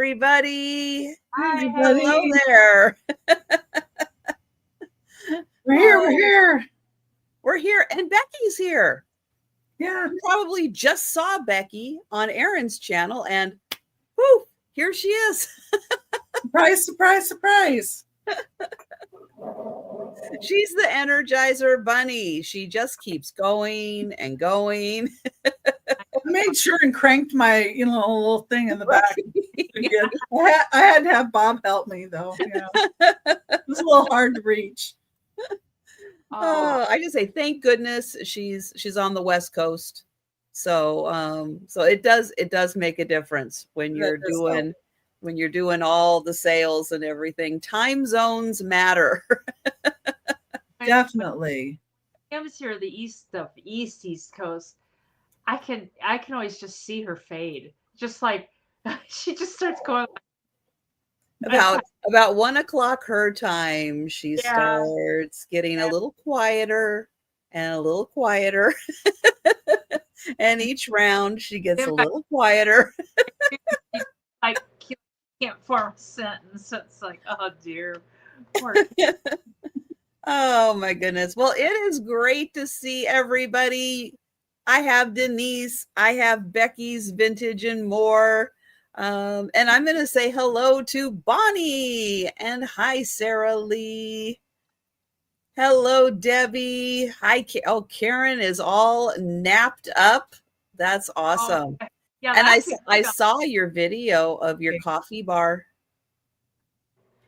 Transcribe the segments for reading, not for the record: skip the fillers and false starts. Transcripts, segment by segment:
everybody. Hi, Hello there. We're here. We're here, and Becky's here. Yeah. You probably just saw Becky on Erin's channel, and whoo, here she is. Surprise, surprise, surprise. She's the Energizer Bunny. She just keeps going and going. I made sure and cranked my, little thing in the back. I had to have Bob help me, though. It was a little hard to reach. Oh, I just say thank goodness she's on the West Coast. So it does make a difference when you're doing all the sales and everything. Time zones matter. Definitely. I was here the East Coast. I can always just see her fade. Just like she just starts going about 1:00 her time, she starts getting a little quieter and a little quieter. And each round she gets a little quieter. I can't form a sentence. It's like, oh dear. Oh my goodness. Well, it is great to see everybody. I have Denise, I have Becky's Vintage and More. And I'm going to say hello to Bonnie, and hi, Sarah Lee. Hello, Debbie. Hi, Karen is all napped up. That's awesome. Yeah, and I saw your video of your coffee bar.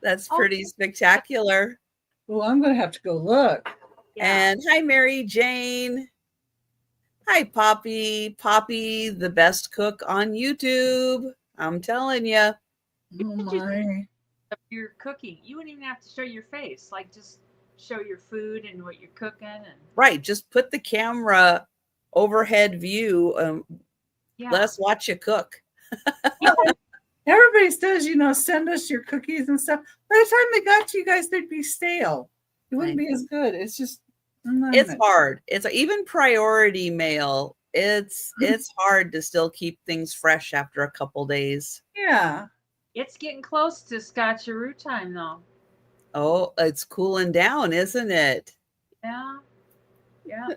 That's pretty spectacular. Well, I'm going to have to go look. Yeah. And hi, Mary Jane. Hi, Poppy. Poppy, the best cook on YouTube. I'm telling you. Oh my. You're cooking. You wouldn't even have to show your face. Like, just show your food and what you're cooking. And right. Just put the camera overhead view. Let us watch you cook. Everybody says, send us your cookies and stuff. By the time they got to you guys, they'd be stale. It wouldn't be as good. It's just, it's hard. It's even priority mail. It's hard to still keep things fresh after a couple days. Yeah. It's getting close to Scotcheroo time, though. Oh, it's cooling down, isn't it? Yeah. Yeah.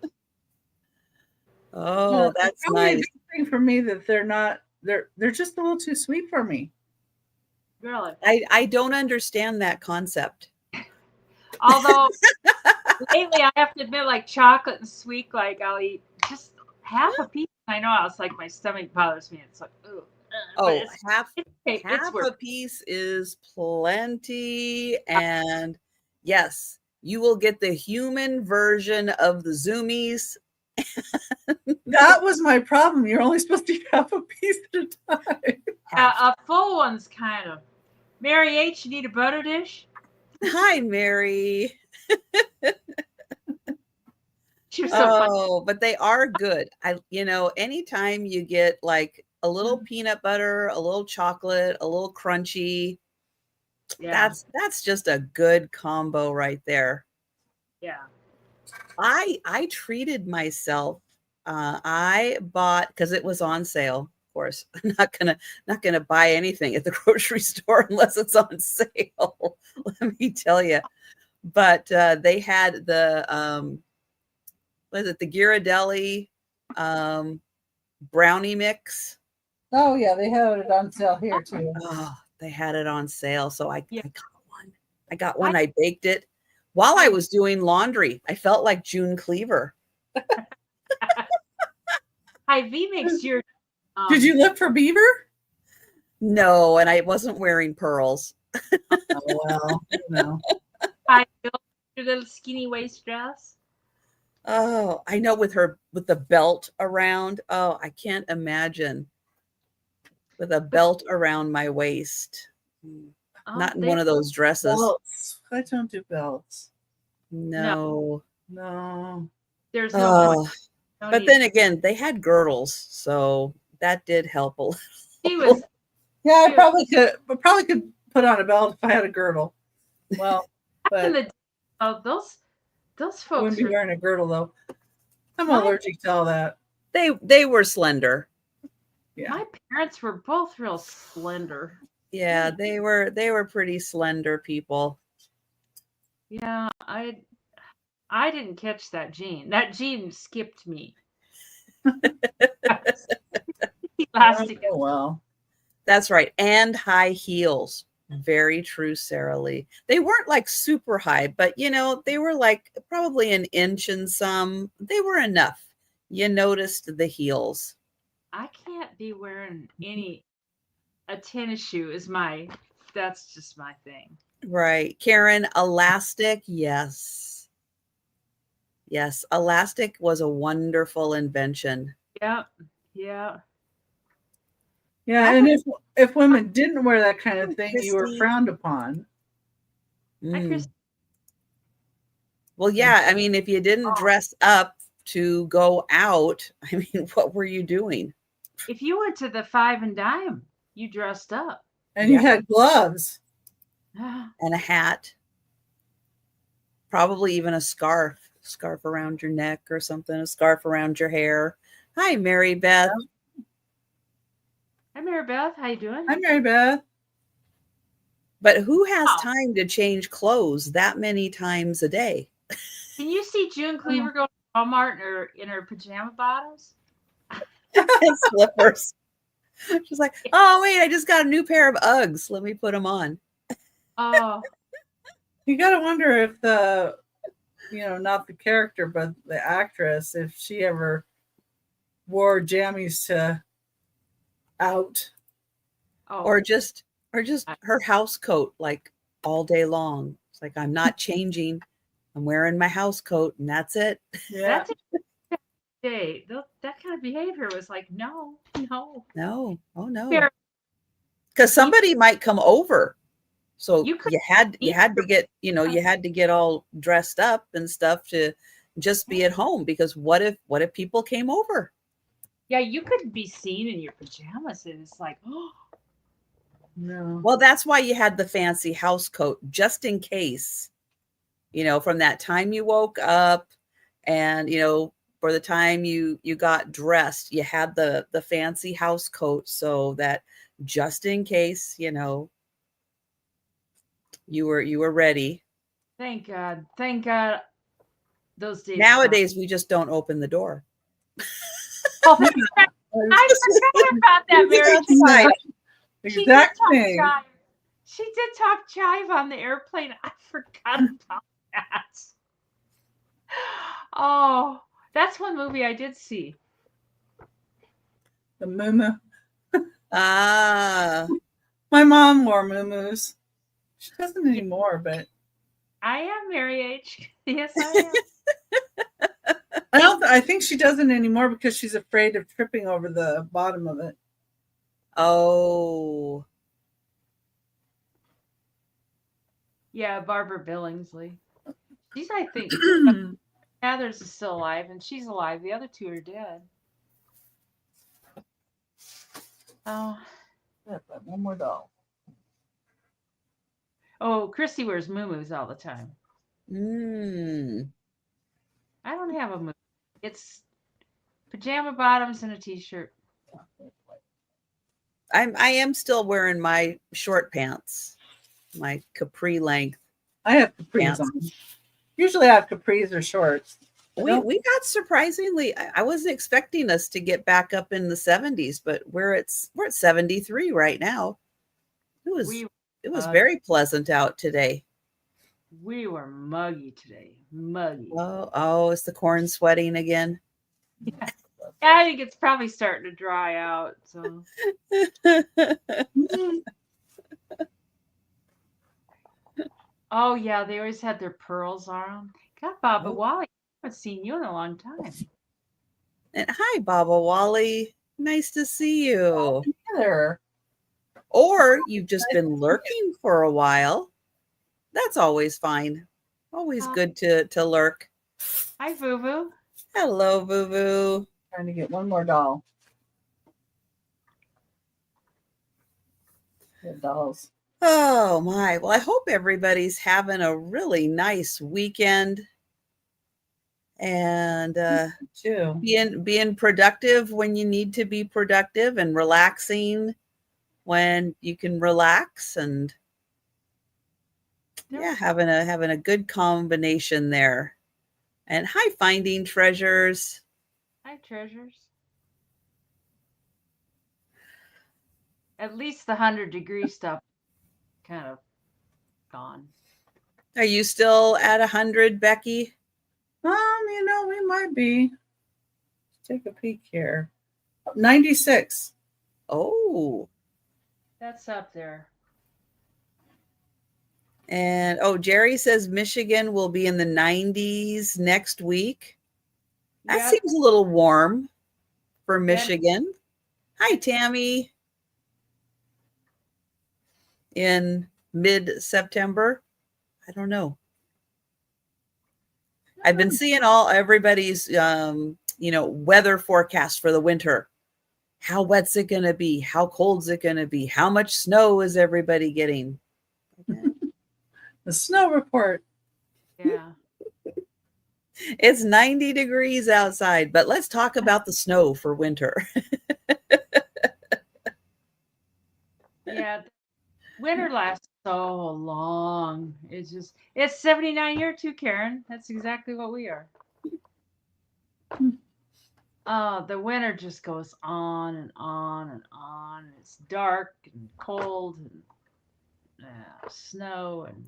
Oh, that's nice. A good thing for me that they're just a little too sweet for me. Really? I don't understand that concept. Although lately I have to admit, like chocolate and sweet, like I'll eat just half a piece. I know it's like my stomach bothers me. It's like, ugh. Oh, half a piece is plenty. And yes, you will get the human version of the Zoomies. That was my problem. You're only supposed to eat half a piece at a time. A full one's kind of. Mary H, you need a butter dish? Hi, Mary. You're so funny. But they are good. Anytime you get like a little peanut butter, a little chocolate, a little crunchy, that's just a good combo right there. Yeah. I treated myself. I bought, because it was on sale. Of course, I'm not gonna buy anything at the grocery store unless it's on sale. Let me tell you. But they had the the Ghirardelli brownie mix. Oh yeah, they had it on sale here too. Oh, they had it on sale, so I got one. I baked it while I was doing laundry. I felt like June Cleaver. Hy-Vee makes your. Did you look for beaver? No, and I wasn't wearing pearls. Oh well, no. Hi, your little skinny waist dress. Oh, I know, with the belt around. Oh, I can't imagine with a belt around my waist. Not in one of those dresses. Belts. I don't do belts. No. There's no. But then again, they had girdles, so that did help a little. She was. Yeah, I probably could put on a belt if I had a girdle. Well, but those folks wouldn't be wearing a girdle though. I'm allergic to all that. They were slender. Yeah. My parents were both real slender. Yeah, they were pretty slender people. Yeah, I didn't catch that gene. That gene skipped me. Elastic. Oh, well. That's right. And high heels. Very true, Sarah Lee. They weren't like super high, but they were like probably an inch and some. They were enough. You noticed the heels. I can't be wearing a tennis shoe that's just my thing. Right. Karen, elastic. Yes. Yes. Elastic was a wonderful invention. Yeah, yeah. Yeah, I and thought, if women didn't wear that kind of thing, you were Christy. frowned upon. Mm. Well, yeah. I mean, if you didn't dress up to go out, I mean, what were you doing? if you went to the Five and Dime, you dressed up. And you had gloves. And a hat. Probably even a scarf around your neck or something, a scarf around your hair. Hi, Mary Beth. Hi, Mary Beth. How you doing? Hi, Mary Beth. But who has time to change clothes that many times a day? Can you see June Cleaver go to Walmart in her pajama bottoms? And slippers. She's like, oh, wait, I just got a new pair of Uggs. Let me put them on. Oh. You got to wonder if not the character, but the actress, if she ever wore jammies to out. Oh. Or just her house coat, like all day long. It's like, I'm not changing. I'm wearing my house coat and that's it. Yeah. That kind of behavior was like, no. Oh no. Because somebody might come over. So you had to get, you had to get all dressed up and stuff to just be at home, because what if people came over? Yeah, you couldn't be seen in your pajamas. And it's like, oh no. Well, that's why you had the fancy house coat, just in case, from that time you woke up and, for the time you got dressed, you had the fancy house coat, so that just in case, you were ready. Thank God. Thank God. Those days. Nowadays, we just don't open the door. Oh, I forgot about that, Mary. Exact thing. She did talk jive on the airplane. I forgot about that. Oh, that's one movie I did see. The moo. Ah. My mom wore moo-moos. She doesn't anymore, but I am Mary H. Yes, I am. I think she doesn't anymore because she's afraid of tripping over the bottom of it. Oh. Yeah, Barbara Billingsley. She's, I think, Heather's is still alive, and she's alive. The other two are dead. Oh. Yeah, but one more doll. Oh, Chrissy wears muumuus all the time. I don't have a muumuu. It's pajama bottoms and a t-shirt. I am still wearing my short pants, my capri length. I have capris on. Usually I have capris or shorts. We got surprisingly, I wasn't expecting us to get back up in the 70s, but we're at 73 right now. It was very pleasant out today. We were muggy today. Muggy. Oh, is the corn sweating again? Yeah. I think it's probably starting to dry out. So. Oh yeah, they always had their pearls on. God, Baba Wally, I haven't seen you in a long time. And hi, Baba Wally. Nice to see you. There. Or you've just been lurking for a while. That's always fine. Always good to lurk. Hi, Boo Boo. Hello, Boo Boo. Trying to get one more doll. Good dolls. Oh my. Well, I hope everybody's having a really nice weekend and being productive when you need to be productive and relaxing when you can relax and yeah, having a good combination there. And hi, Finding Treasures. Hi, treasures. At least the 100-degree stuff kind of gone. Are you still at 100, Becky? We might be. Let's take a peek here. 96. Oh. That's up there. And Jerry says Michigan will be in the 90s next week. That Yep. seems a little warm for Michigan. Hi, Tammy. In mid-September. I don't know. I've been seeing everybody's weather forecast for the winter. How wet's it going to be? How cold's it going to be? How much snow is everybody getting? Okay. The snow report. Yeah. It's 90 degrees outside, but let's talk about the snow for winter. Yeah. Winter lasts so long. It's 79 year too, Karen. That's exactly what we are. The winter just goes on and on and on. It's dark and cold and snow and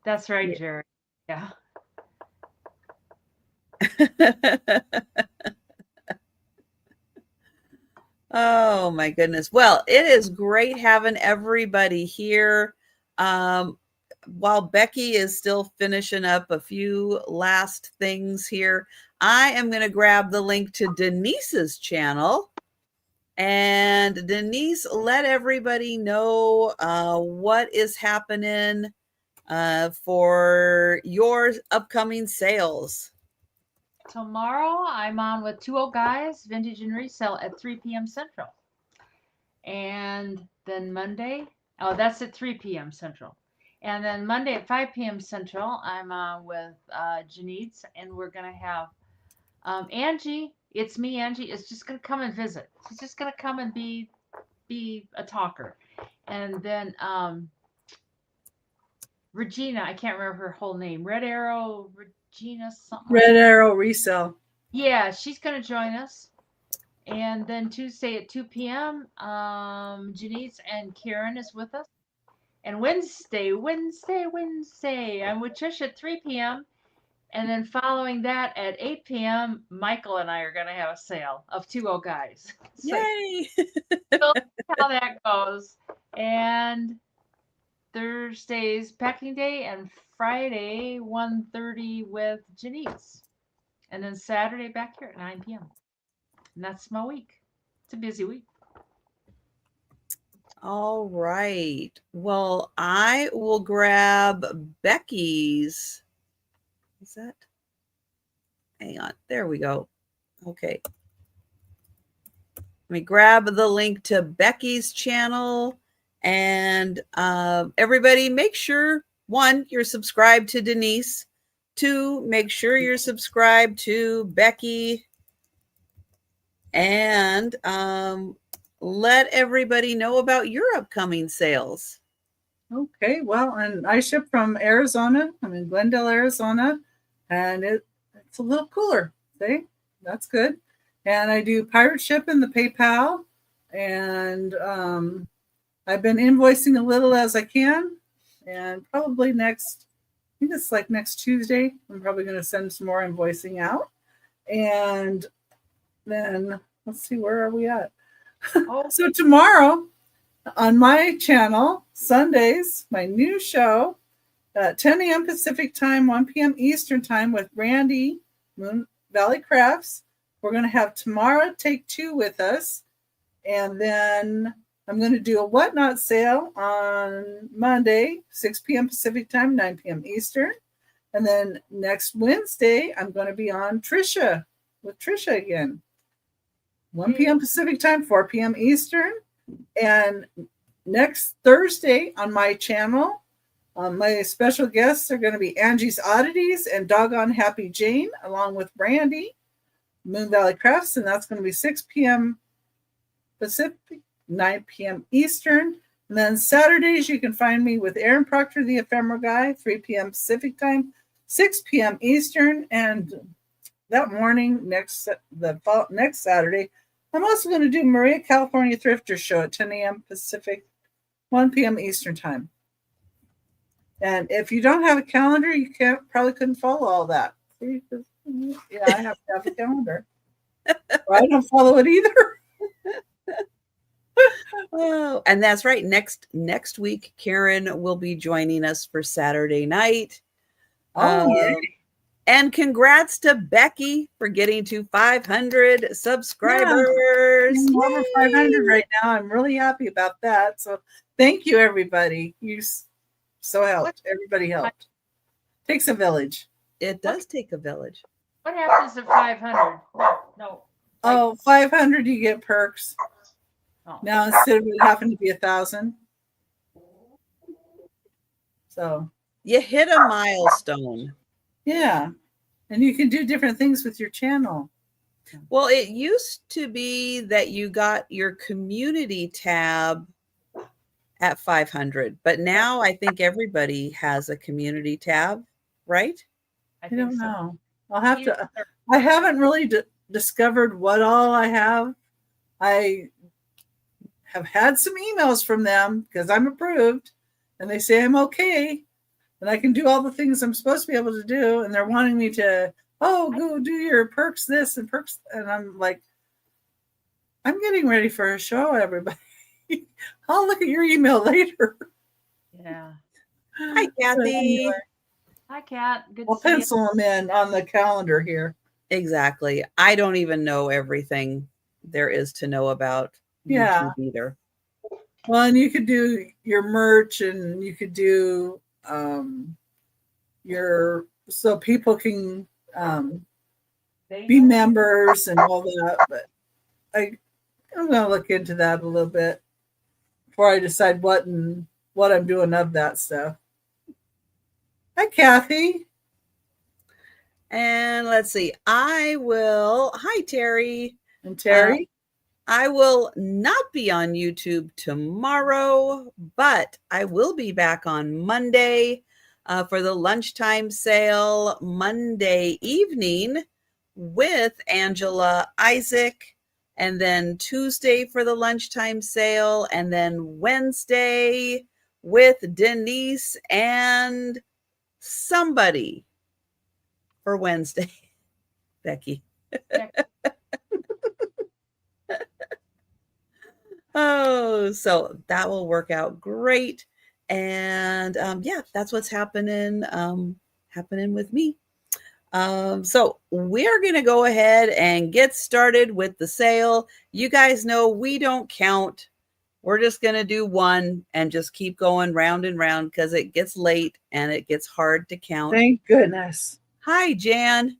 that's right, Jerry. Yeah. Oh my goodness. Well, it is great having everybody here. While Becky is still finishing up a few last things here, I am going to grab the link to Denise's channel. And Denise, let everybody know what is happening for your upcoming sales. Tomorrow I'm on with 2 old guys, vintage and resale at 3 p.m. Central. And then Monday, that's at 3 p.m. Central. And then Monday at 5 p.m. Central, I'm on with Janice, and we're going to have Angie. It's me, Angie, is just going to come and visit. She's just going to come and be a talker. And then Regina, I can't remember her whole name. Red Arrow, Regina something. Red Arrow Resale. Yeah, she's going to join us. And then Tuesday at 2 p.m., Janice and Karen is with us. And Wednesday, I'm with Trisha at 3 p.m. And then following that at 8 p.m., Michael and I are going to have a sale of 2 old guys. Yay! So how that goes. And Thursday's packing day, and Friday 1:30 with Janice. And then Saturday back here at 9 p.m. And that's my week. It's a busy week. All right. Well, I will grab Becky's. Is that? Hang on. There we go. Okay. Let me grab the link to Becky's channel. And everybody, make sure, 1, you're subscribed to Denise. 2, make sure you're subscribed to Becky. And let everybody know about your upcoming sales. Okay, well, and I ship from Arizona. I'm in Glendale, Arizona, and it's a little cooler. See, that's good. And I do pirate ship in the PayPal, and I've been invoicing a little as I can, and probably I think it's like next Tuesday, I'm probably going to send some more invoicing out. And then let's see, where are we at? So tomorrow on my channel, Sundays, my new show, 10 a.m. Pacific time, 1 p.m. Eastern time with Randy, Moon Valley Crafts. We're going to have Tamara Take 2 with us. And then I'm going to do a Whatnot sale on Monday, 6 p.m. Pacific time, 9 p.m. Eastern. And then next Wednesday, I'm going to be on Trisha with Trisha again. 1 p.m. Pacific time, 4 p.m. Eastern. And next Thursday on my channel, my special guests are going to be Angie's Oddities and Doggone Happy Jane, along with Brandy, Moon Valley Crafts, and that's going to be 6 p.m. Pacific, 9 p.m. Eastern. And then Saturdays, you can find me with Aaron Proctor, the Ephemeral Guy, 3 p.m. Pacific time, 6 p.m. Eastern. And that morning, next Saturday, I'm also going to do Maria California Thrifter Show at 10 a.m. Pacific, 1 p.m. Eastern time. And if you don't have a calendar, you probably couldn't follow all that. See, yeah, I have to have a calendar. Or I don't follow it either. Oh, and that's right. Next week, Karen will be joining us for Saturday night. Yay. And congrats to Becky for getting to 500 subscribers. I'm over 500 right now. I'm really happy about that. So thank you, everybody. You so helped. Everybody helped. Takes a village. It does take a village. What happens to 500? No. Oh, 500, you get perks. Oh. Now instead of it having to be 1,000. So you hit a milestone. Yeah. And you can do different things with your channel. Well, it used to be that you got your community tab at 500, but now I think everybody has a community tab, right? I don't know. I'll have to. I haven't really discovered what all I have. I have had some emails from them because I'm approved and they say I'm okay and I can do all the things I'm supposed to be able to do. And they're wanting me to, go do your perks this and perks. And I'm like, I'm getting ready for a show, everybody. I'll look at your email later. Yeah. Hi, Kathy. Anyway, Hi, Kat. Good I'll to see you. pencil them in on the calendar here. Exactly. I don't even know everything there is to know about YouTube either. Well, and you could do your merch and you could do so people can be members and all that. But I'm going to look into that a little bit before I decide what I'm doing of that stuff. Hi, Kathy. And let's see. Hi, Terry. And Terry. I will not be on YouTube tomorrow, but I will be back on Monday for the lunchtime sale Monday evening with Angela Isaac, and then Tuesday for the lunchtime sale, and then Wednesday with Denise and somebody for Wednesday. Becky. Oh, so that will work out great. And that's what's happening with me. So we're going to go ahead and get started with the sale. You guys know we don't count. We're just going to do one and just keep going round and round because it gets late and it gets hard to count. Thank goodness. Hi, Jan.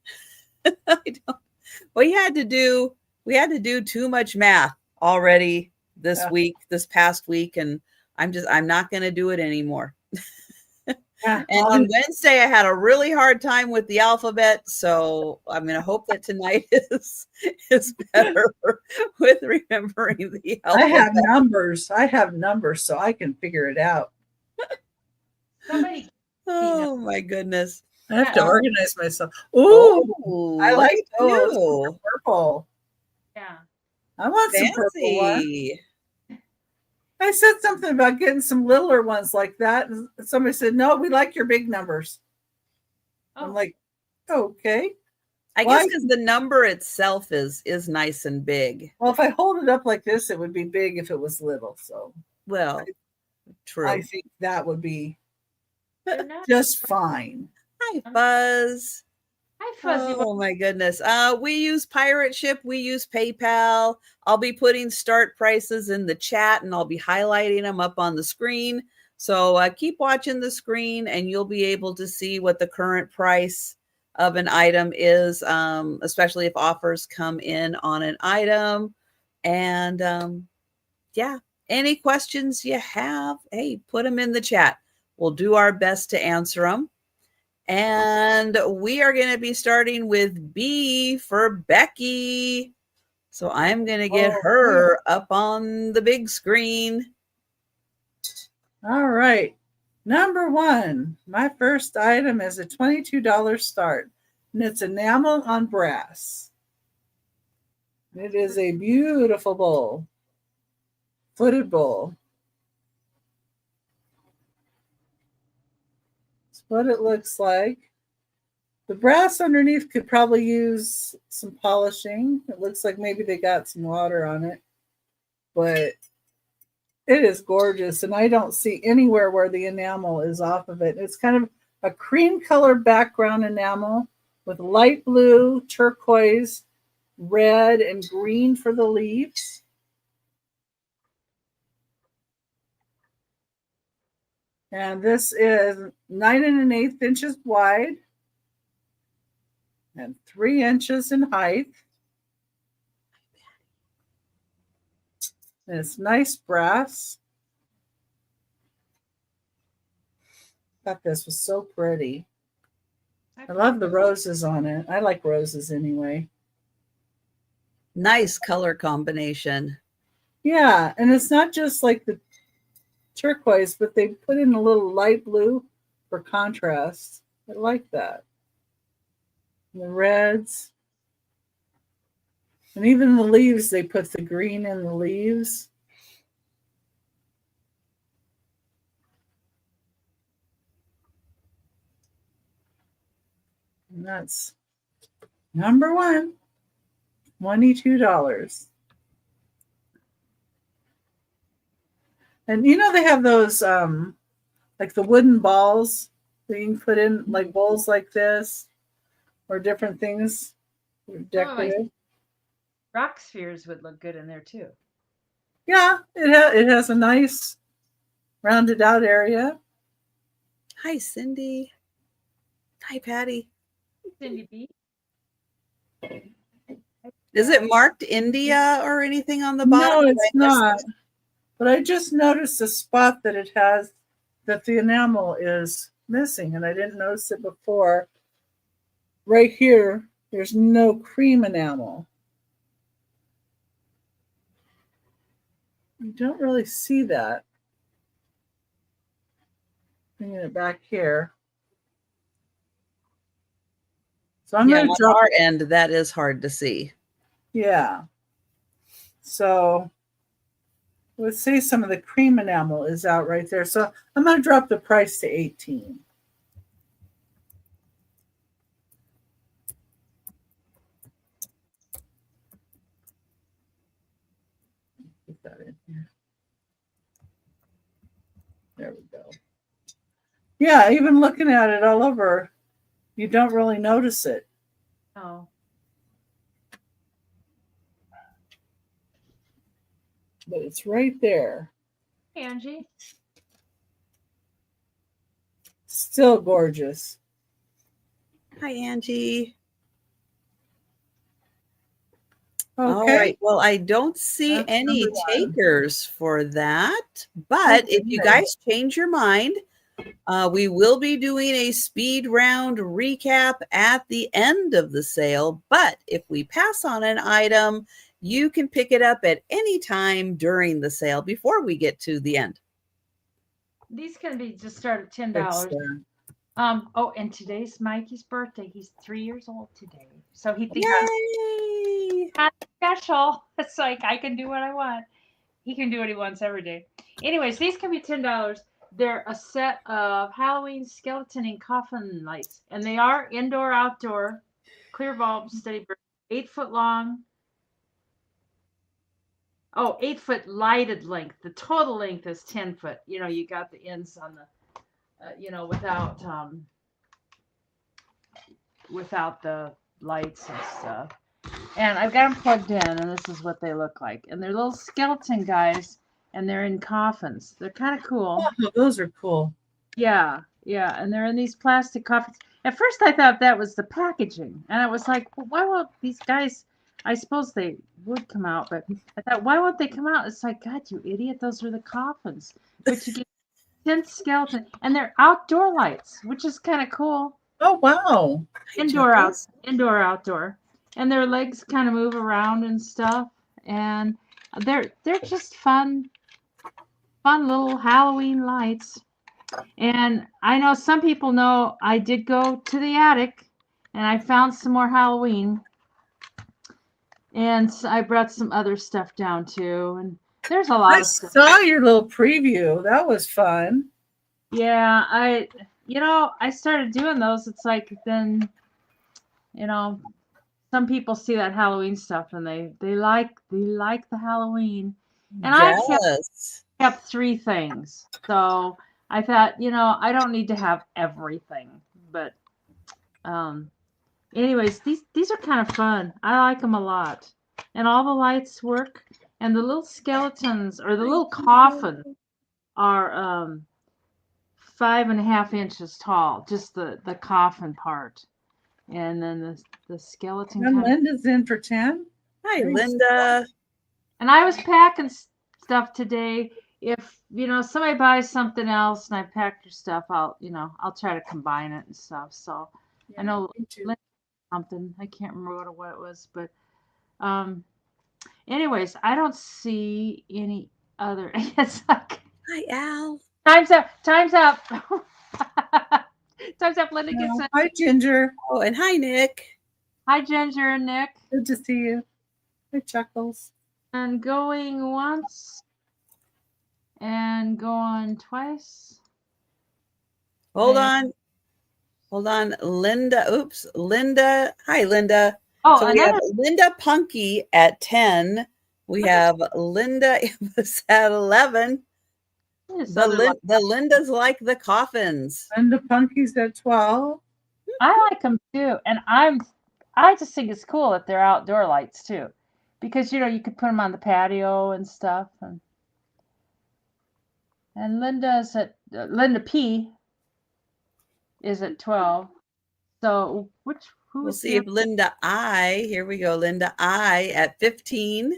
We had to do too much math already this past week, and I'm not going to do it anymore. And on Wednesday, I had a really hard time with the alphabet, so I'm going to hope that tonight is better with remembering the alphabet. I have numbers, so I can figure it out. Oh my goodness! I have to organize myself. Ooh, I like those. Purple. Yeah, I want some purple ones. I said something about getting some littler ones like that. And somebody said, no, we like your big numbers. Oh. I'm like, okay. I guess because the number itself is nice and big. Well, if I hold it up like this, it would be big if it was little. So, true. I think that would be just fine. Hi, Buzz. Hi, Fuzzy. Oh my goodness. We use Pirate Ship. We use PayPal. I'll be putting start prices in the chat and I'll be highlighting them up on the screen. So keep watching the screen and you'll be able to see what the current price of an item is, especially if offers come in on an item. And any questions you have, hey, put them in the chat. We'll do our best to answer them. And we are going to be starting with B for Becky. So I'm going to get Oh, her up on the big screen. All right. Number 1, my first item is a $22 start, and it's enamel on brass. It is a beautiful bowl, footed bowl. That's what it looks like. The brass underneath could probably use some polishing. It looks like maybe they got some water on it, but it is gorgeous, and I don't see anywhere where the enamel is off of it. It's kind of a cream color background enamel with light blue, turquoise, red, and green for the leaves. And this is 9 1/8 inches wide and 3 inches in height. And it's nice brass. Thought this was so pretty. I love the roses on it. I like roses anyway. Nice color combination. Yeah, and it's not just like the turquoise, but they put in a little light blue for contrast. I like that. And the reds. And even the leaves, they put the green in the leaves. And that's number 1, $22. And you know they have those like the wooden balls that you can put in like bowls like this or different things decorative. Rock spheres would look good in there too. Yeah, it has a nice rounded out area. Hi, Cindy. Hi, Patty. Cindy B. Is it marked India or anything on the bottom? No, it's not. But I just noticed a spot that it has that the enamel is missing, and I didn't notice it before. Right here, there's no cream enamel. You don't really see that. Bringing it back here. So I'm going to drop. On our end, that is hard to see. Yeah. So let's say some of the cream enamel is out right there. So I'm going to drop the price to $18. Put that in here. There we go. Yeah, even looking at it all over, you don't really notice it. Oh. But it's right there. Hey, Angie. Still gorgeous. Hi, Angie. Okay. All right. Well, I don't see That's any number 1. takers for that. But if you guys change your mind, we will be doing a speed round recap at the end of the sale. But if we pass on an item, you can pick it up at any time during the sale before we get to the end. These can be just start at $10. Oh, and today's Mikey's birthday. He's 3 years old today. So he thinks Yay! I'm special. It's like I can do what I want. He can do what he wants every day. Anyways, these can be $10. They're a set of Halloween skeleton and coffin lights. And they are indoor, outdoor, clear bulbs, steady burn, 8 foot long. Oh, 8 foot lighted length. The total length is 10 foot. You know, you got the ends on the, without the lights and stuff. And I've got them plugged in, and this is what they look like. And they're little skeleton guys, and they're in coffins. They're kind of cool. Oh, those are cool. Yeah. And they're in these plastic coffins. At first, I thought that was the packaging. And I was like, well, why won't these guys, I suppose they would come out, but I thought, why won't they come out? It's like, God, you idiot, those are the coffins. But you get 10 skeleton, and they're outdoor lights, which is kind of cool. Oh, wow. Indoor, outdoor. and their legs kind of move around and stuff, and they're just fun little Halloween lights. And I know some people know I did go to the attic and I found some more Halloween, and I brought some other stuff down too, and there's a lot I of stuff. saw your little preview. That was fun. Yeah, I started doing those. It's like then, you know, some people see that Halloween stuff and they like the Halloween. And I Yes. kept 3 things. So I thought, I don't need to have everything. But anyways, these are kind of fun. I like them a lot. And all the lights work, and the little skeletons or the little coffins are 5.5 inches tall, just the coffin part. And then the skeleton And kind of. Linda's in for 10. Hi, Nice. Linda. And I was packing stuff today. If somebody buys something else and I packed your stuff, I'll try to combine it and stuff. So I know Me too. something. I can't remember what it was, but anyways, I don't see any other. It's like Hi, Al. time's up. Time's up. Time's up. Linda gets Yeah. it. Hi, Ginger. Oh, and hi, Nick. Hi, Ginger and Nick. Good to see you. Hi, Chuckles. And going once. And going twice. Hold And- on. Linda. Oops. Linda. Hi, Linda. Oh, so we have Linda Punky at 10. We have Linda was at 11. The Lindas like the coffins. And the Punkies at 12. I like them too, and I just think it's cool that they're outdoor lights too, because you could put them on the patio and stuff. And Linda P is at 12. So We'll see if Linda I. Here we go. Linda I at 15.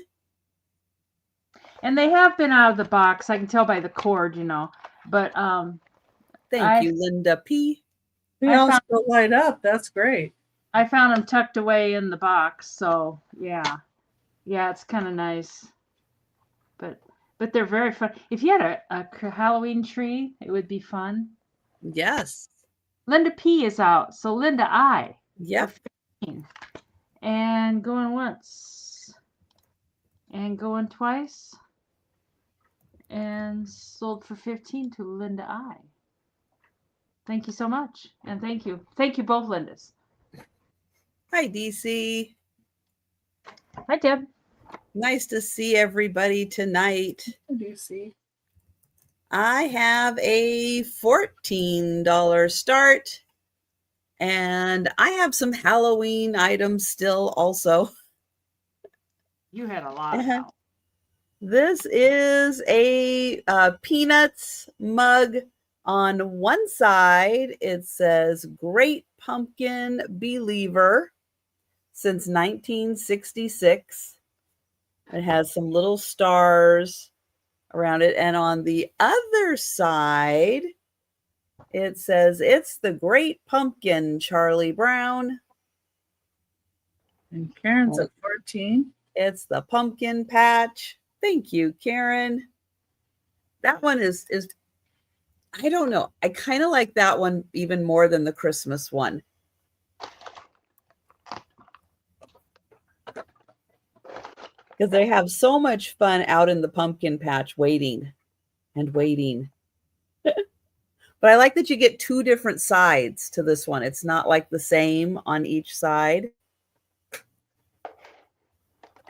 And they have been out of the box. I can tell by the cord, But thank you, Linda P. They all still light up. That's great. I found them tucked away in the box. So yeah, it's kind of nice. But they're very fun. If you had a Halloween tree, it would be fun. Yes. Linda P is out. So Linda I. Yep. And going once. And going twice. And sold for 15 to Linda I. Thank you so much. And thank you. Thank you both, Lindas. Hi, DC. Hi, Deb. Nice to see everybody tonight. Hi, DC. I have a $14 start. And I have some Halloween items still also. You had a lot of help. This is a Peanuts mug. On one side, it says Great Pumpkin Believer since 1966. It has some little stars around it. And on the other side, it says it's the Great Pumpkin, Charlie Brown. And Karen's at 14. It's the pumpkin patch. Thank you, Karen. That one is I don't know. I kind of like that one even more than the Christmas one. Because they have so much fun out in the pumpkin patch waiting and waiting. But I like that you get 2 different sides to this one. It's not like the same on each side.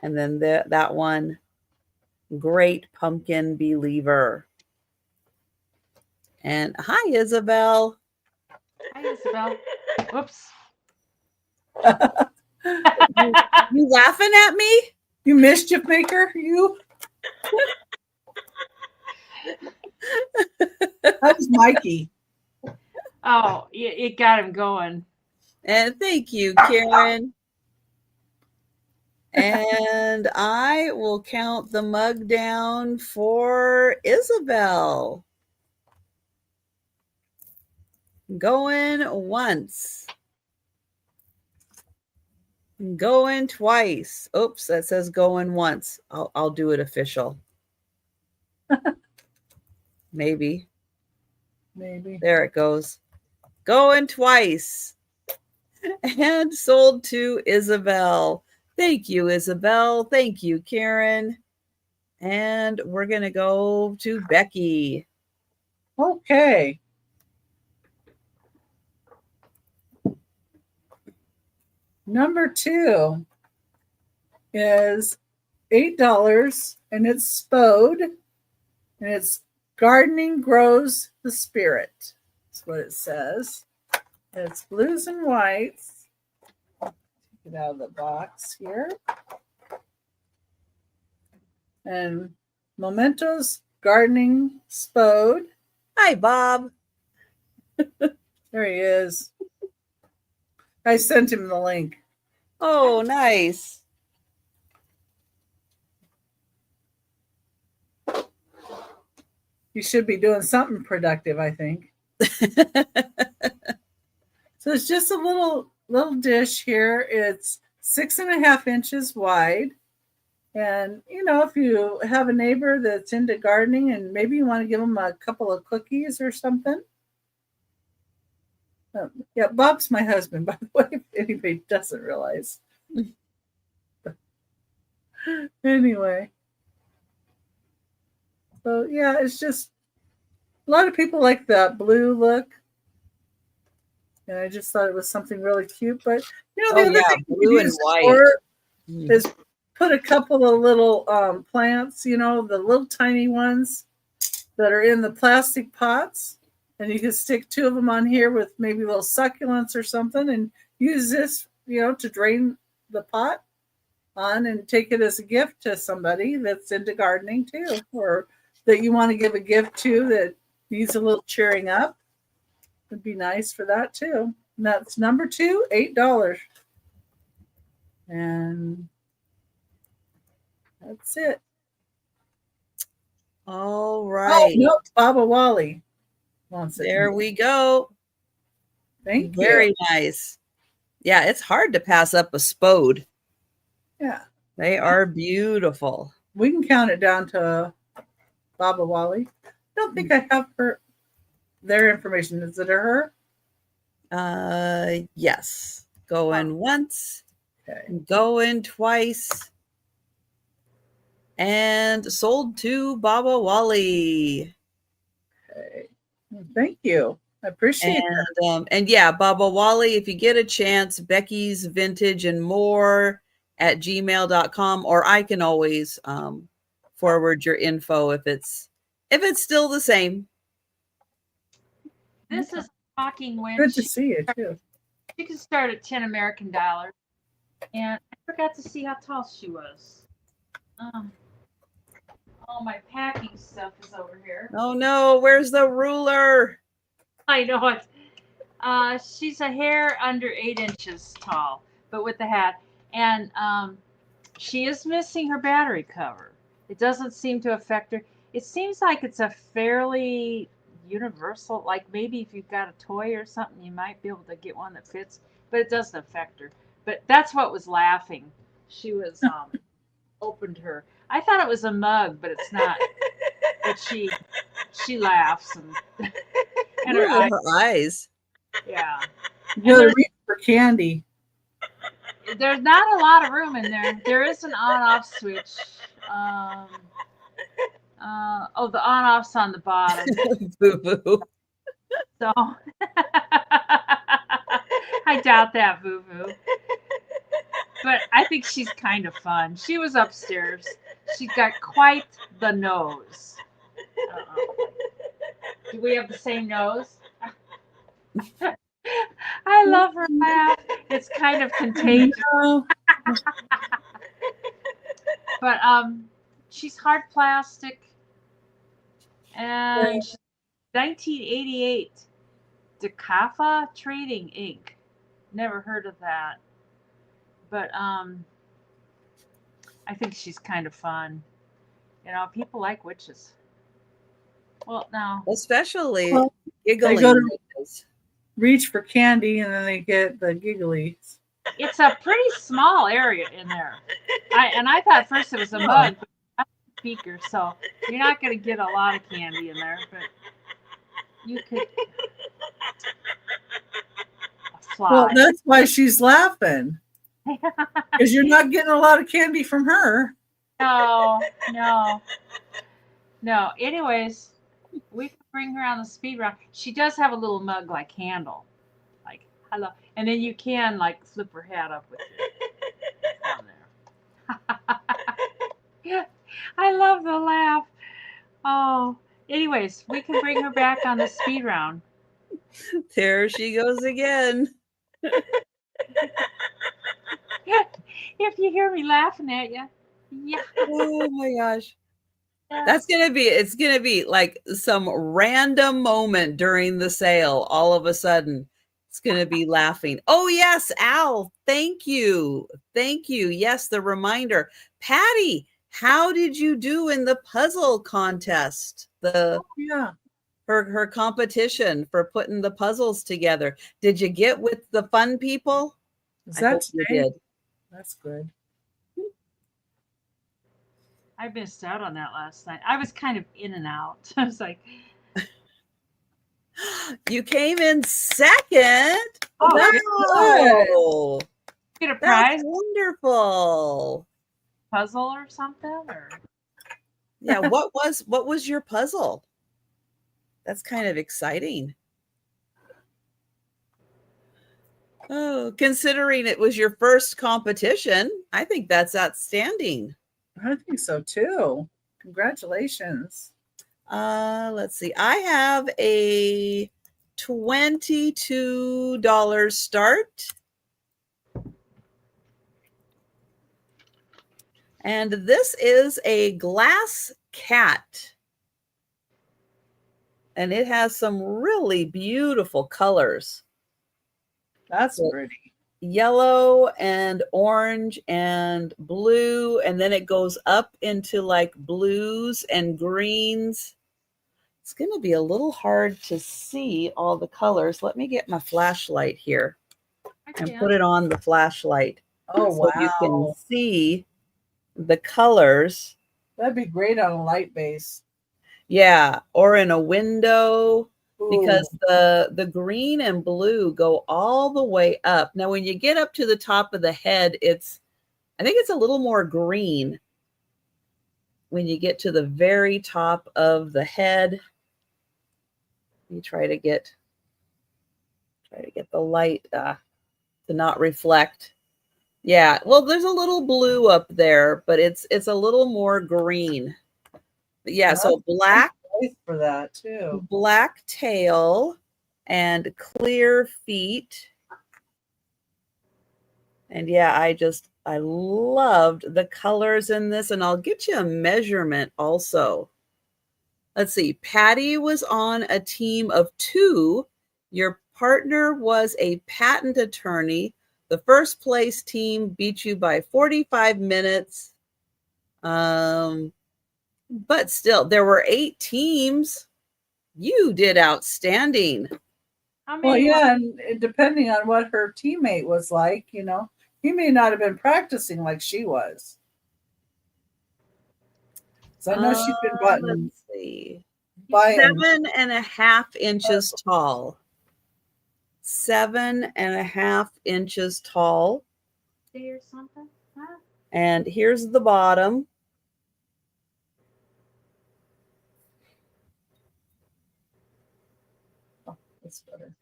And then that one, Great Pumpkin Believer. And hi, Isabel. Hi, Isabel. Whoops. You laughing at me? You mischief maker, you? That was Mikey. Oh, it got him going. And thank you, Karen. And I will count the mug down for Isabel. Going once. Going twice. Oops, that says going once. I'll do it official. Maybe. There it goes. Going twice. And sold to Isabel. Thank you, Isabel. Thank you, Karen. And we're going to go to Becky. Okay. Number 2 is $8, and it's Spode, and it's Gardening Grows the Spirit. That's what it says. It's blues and whites. Take it out of the box here. And Mementos Gardening Spode. Hi, Bob. There he is. I sent him the link. Oh, nice. You should be doing something productive, I think. So it's just a little dish here. It's 6.5 inches wide. And, you know, if you have a neighbor that's into gardening and maybe you want to give them a couple of cookies or something. Yeah, Bob's my husband, by the way, if anybody doesn't realize. Anyway. So, yeah, it's just a lot of people like that blue look. And I just thought it was something really cute. But, you know, the other thing blue and white is put a couple of little plants, you know, the little tiny ones that are in the plastic pots. And you can stick 2 of them on here with maybe little succulents or something and use this, you know, to drain the pot on and take it as a gift to somebody that's into gardening too, or that you want to give a gift to that needs a little cheering up. It'd be nice for that too. And that's number 2, $8. And that's it. All right. Oh, no, Baba Wally wants it. There we go. Thank you. Very nice. Yeah, it's hard to pass up a Spode. Yeah. They are beautiful. We can count it down to Baba Wally. I don't think I have their information. Is it her? Yes. Going once. Okay. Going twice. And sold to Baba Wally. Okay. Thank you. I appreciate it. And yeah, Baba Wally, if you get a chance, Becky's Vintage and More at gmail.com, or I can always forward your info if it's still the same. This is talking when Good to see you too. She can start at 10 American dollars. And I forgot to see how tall she was. All my packing stuff is over here. Oh no, where's the ruler? I know it. She's a hair under 8 inches tall, but with the hat. And she is missing her battery cover. It doesn't seem to affect her. It seems like it's a fairly universal, like maybe if you've got a toy or something, you might be able to get one that fits, but it doesn't affect her. But that's what was laughing. She was opened her. I thought it was a mug, but it's not. But she laughs and her eyes. Yeah. You gotta reach for candy. There's not a lot of room in there. There is an on-off switch. The on-off's on the bottom. Boo-boo. So I doubt that, Boo-boo. But I think she's kind of fun. She was upstairs. She's got quite the nose. Do we have the same nose? I love her laugh. It's kind of contagious. But she's hard plastic. And 1988 Decafa Trading Inc. Never heard of that. But I think she's kind of fun. You know, people like witches. Well, no. Especially Well, giggling they go to witches. reach for candy and then they get the gigglies. It's a pretty small area in there. I thought first it was a Oh. mug, but that's a speaker, so you're not going to get a lot of candy in there, but you could. A fly. Well, that's why she's laughing. Because you're not getting a lot of candy from her. No, no, no. Anyways, we can bring her on the speed round. She does have a little mug like handle, like hello, and then you can like flip her hat up with it down there. I love the laugh. Oh, anyways, we can bring her back on the speed round. There she goes again. If you hear me laughing at you, yeah. Oh my gosh. It's gonna be like some random moment during the sale. All of a sudden, it's gonna be laughing. Oh yes, Al, thank you. Thank you. Yes, the reminder. Patty, how did you do in the puzzle contest? Yeah. Her competition for putting the puzzles together. Did you get with the fun people? Is I that hope you today? did. That's good. I missed out on that last night. I was kind of in and out. I was like, You came in second. oh, Wow. get a That's prize wonderful. puzzle or something, or Yeah, what was your puzzle? That's kind of exciting. Oh, considering it was your first competition, I think that's outstanding. I think so too. Congratulations. Let's see. I have a $22 start. And this is a glass cat. And it has some really beautiful colors. That's pretty. Yellow and orange and blue, and then it goes up into like blues and greens. It's going to be a little hard to see all the colors. Let me get my flashlight here and put it on the flashlight. Oh, so you can wow. see the colors. That'd be great on a light base. Yeah, or in a window. Because Ooh. the green and blue go all the way up. Now, when you get up to the top of the head, I think it's a little more green when you get to the very top of the head. You try to get the light to not reflect. Yeah, well, there's a little blue up there, but it's a little more green. But yeah, so black for that too. Black tail and clear feet. And yeah, I loved the colors in this, and I'll get you a measurement also. Let's see. Patty was on a team of 2. Your partner was a patent attorney. The first place team beat you by 45 minutes. But still, there were 8 teams. You did outstanding. Well, yeah, and depending on what her teammate was like, he may not have been practicing like she was. So I know she's been button. Let's see. 7.5 inches tall. 7.5 inches tall. or something. Huh? And here's the bottom. Oh, that's better.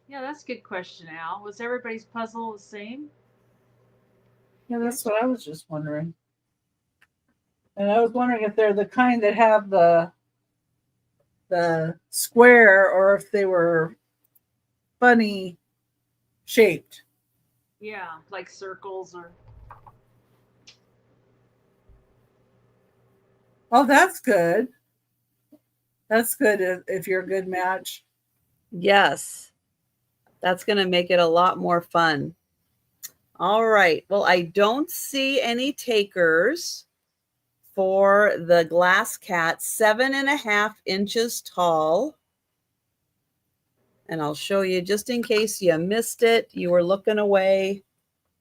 Yeah, that's a good question, Al. Was everybody's puzzle the same? Yeah, that's what I was just wondering. And I was wondering if they're the kind that have the square or if they were funny shaped. Yeah, like circles or. Oh, that's good. That's good if you're a good match. Yes. That's going to make it a lot more fun. All right. Well, I don't see any takers for the glass cat, 7.5 inches tall. And I'll show you just in case you missed it. You were looking away.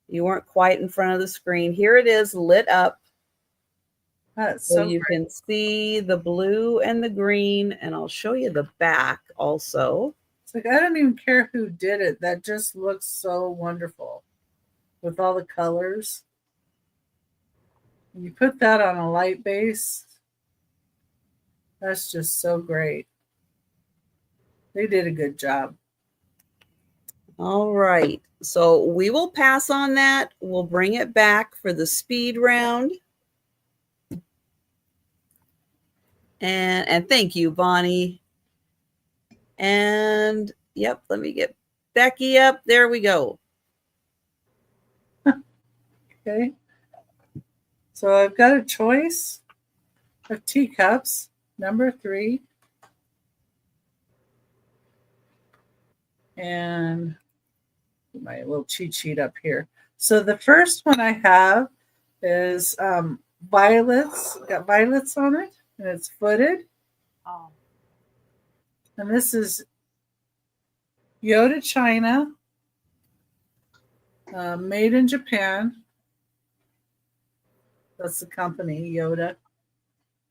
You weren't quite in front of the screen. Here it is lit up. That's So so you great. can see the blue and the green, and I'll show you the back also. It's like, I don't even care who did it. That just looks so wonderful with all the colors. When you put that on a light base, that's just so great. They did a good job. All right. So we will pass on that. We'll bring it back for the speed round. And thank you, Bonnie. And yep, let me get Becky up. There we go. Okay. So I've got a choice of teacups, number 3. And my little cheat sheet up here. So the first one I have is violets. Got violets on it, and it's footed. Oh, And this is Yoda China, made in Japan. That's the company, Yoda. I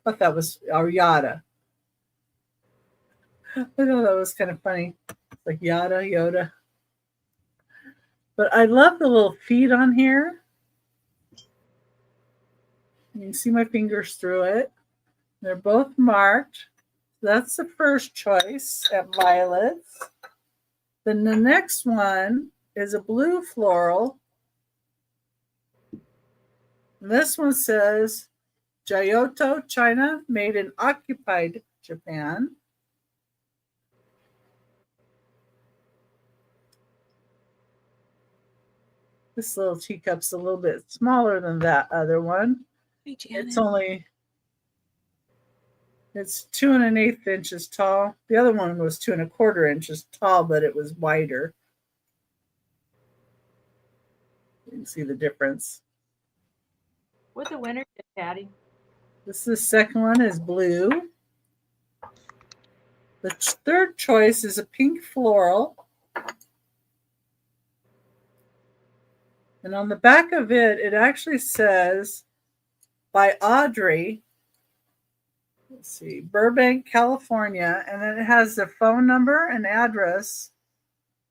thought that was, or Yada. I thought that was kind of funny. It's like Yada, Yoda. But I love the little feet on here. You can see my fingers through it. They're both marked. That's the first choice at violets. Then the next one is a blue floral. And this one says Kyoto, China, made in occupied Japan. This little teacup's a little bit smaller than that other one. Hey, Janet. It's 2 1/8 inches tall. The other one was 2 1/4 inches tall, but it was wider. You can see the difference. what the winner did, Patty? This is the second one is blue. The third choice is a pink floral. And on the back of it, it actually says by Audrey. Let's see, Burbank, California. And then it has the phone number and address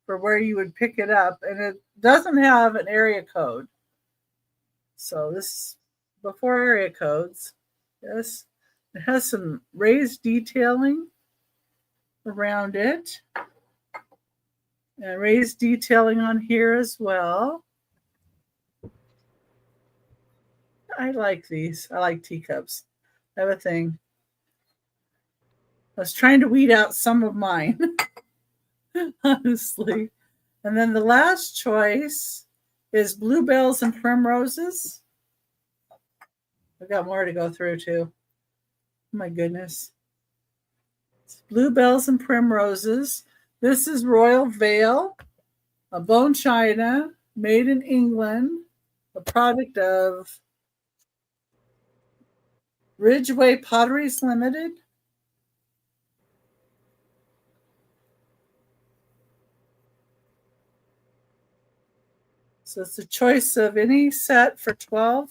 for where you would pick it up. And it doesn't have an area code. So this is before area codes. Yes. It has some raised detailing around it. And raised detailing on here as well. I like these. I like teacups. I have a thing. I was trying to weed out some of mine, honestly. And then the last choice is bluebells and primroses. I've got more to go through too. Oh my goodness. It's bluebells and primroses. This is Royal Vale, a bone china made in England, a product of Ridgeway Potteries Limited. So it's a choice of any set for $12.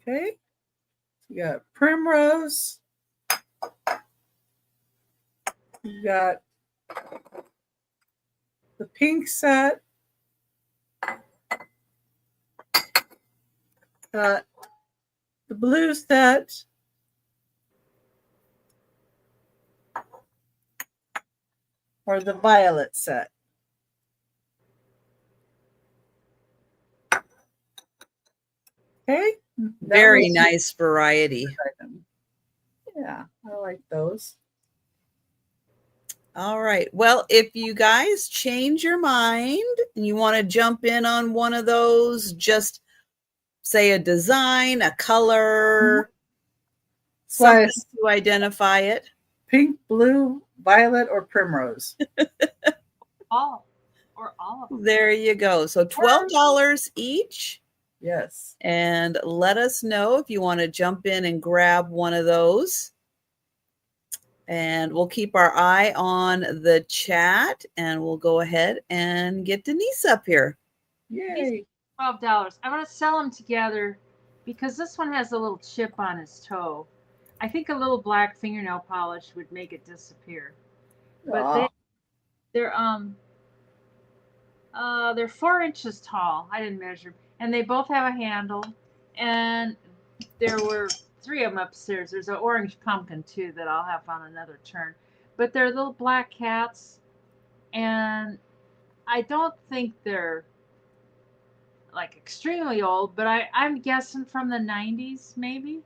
Okay. You got primrose. You got the pink set. The blue set. Or the violet set. Okay. Very nice variety. Yeah, I like those. All right. Well, if you guys change your mind and you want to jump in on one of those, just say a design, a color, something to identify it. Pink, blue, violet, or primrose. All of them. There you go. So $12 each. Yes. And let us know if you want to jump in and grab one of those. And we'll keep our eye on the chat, and we'll go ahead and get Denise up here. Yay. $12. I'm going to sell them together because this one has a little chip on his toe. I think a little black fingernail polish would make it disappear. But Aw. they're 4 inches tall. I didn't measure, and they both have a handle. And there were 3 of them upstairs. There's an orange pumpkin too that I'll have on another turn. But they're little black cats, and I don't think they're like extremely old, but I'm guessing from the 90s maybe.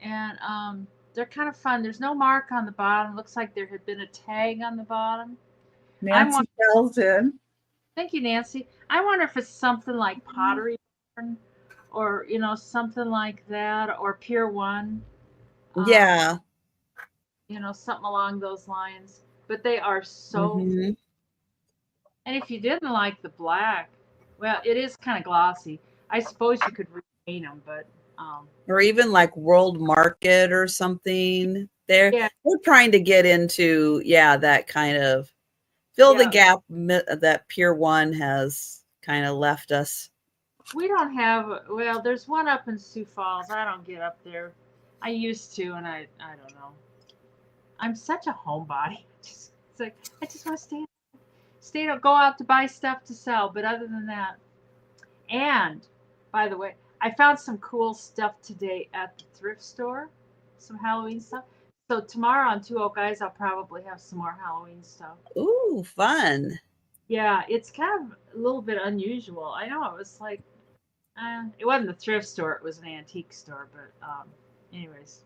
And they're kind of fun. There's no mark on the bottom. Looks like there had been a tag on the bottom. Nancy Belton. Thank you, Nancy. I wonder if it's something like Pottery Barn or, something like that, or Pier 1. Yeah. Something along those lines. But they are so. Mhm. And if you didn't like the black, well, it is kind of glossy. I suppose you could repaint them, but. Or even like World Market or something. Yeah. We're trying to get into, that kind of fill the gap that Pier 1 has kind of left us. We don't have, well, there's one up in Sioux Falls. I don't get up there. I used to, and I don't know. I'm such a homebody. It's like, I just want to go out to buy stuff to sell. But other than that, and by the way, I found some cool stuff today at the thrift store, some Halloween stuff. So tomorrow on Two Oak Guys, I'll probably have some more Halloween stuff. Ooh, fun. Yeah, it's kind of a little bit unusual. I know, it was like, it wasn't a thrift store, it was an antique store, but anyways.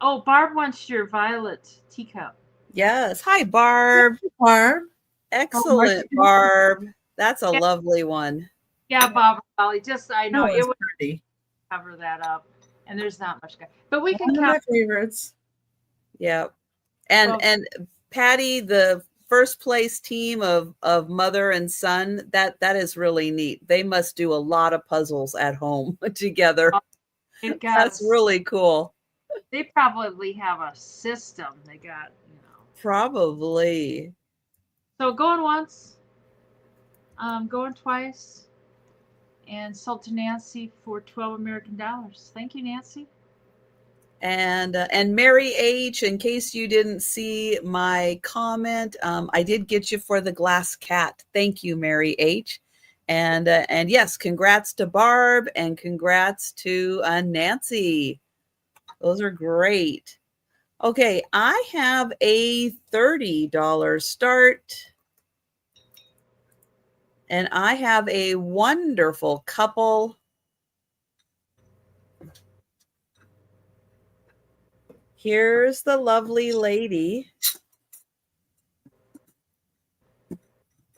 Oh, Barb wants your violet teacup. Yes. Hi, Barb. Barb. Excellent, Barb. That's a lovely one. Yeah, Bob Holly. Just I know it would pretty. Cover that up, and there's not much. But we can One of count. my favorites. Yeah, and Patty, the first place team of mother and son, that is really neat. They must do a lot of puzzles at home together. That's really cool. They probably have a system. They got, Probably. So going once, going twice, and sold to Nancy for $12 American. Thank you, Nancy. And Mary H., in case you didn't see my comment, I did get you for the glass cat. Thank you, Mary H. And yes, congrats to Barb and congrats to Nancy. Those are great. Okay, I have a $30 start. And I have a wonderful couple. Here's the lovely lady.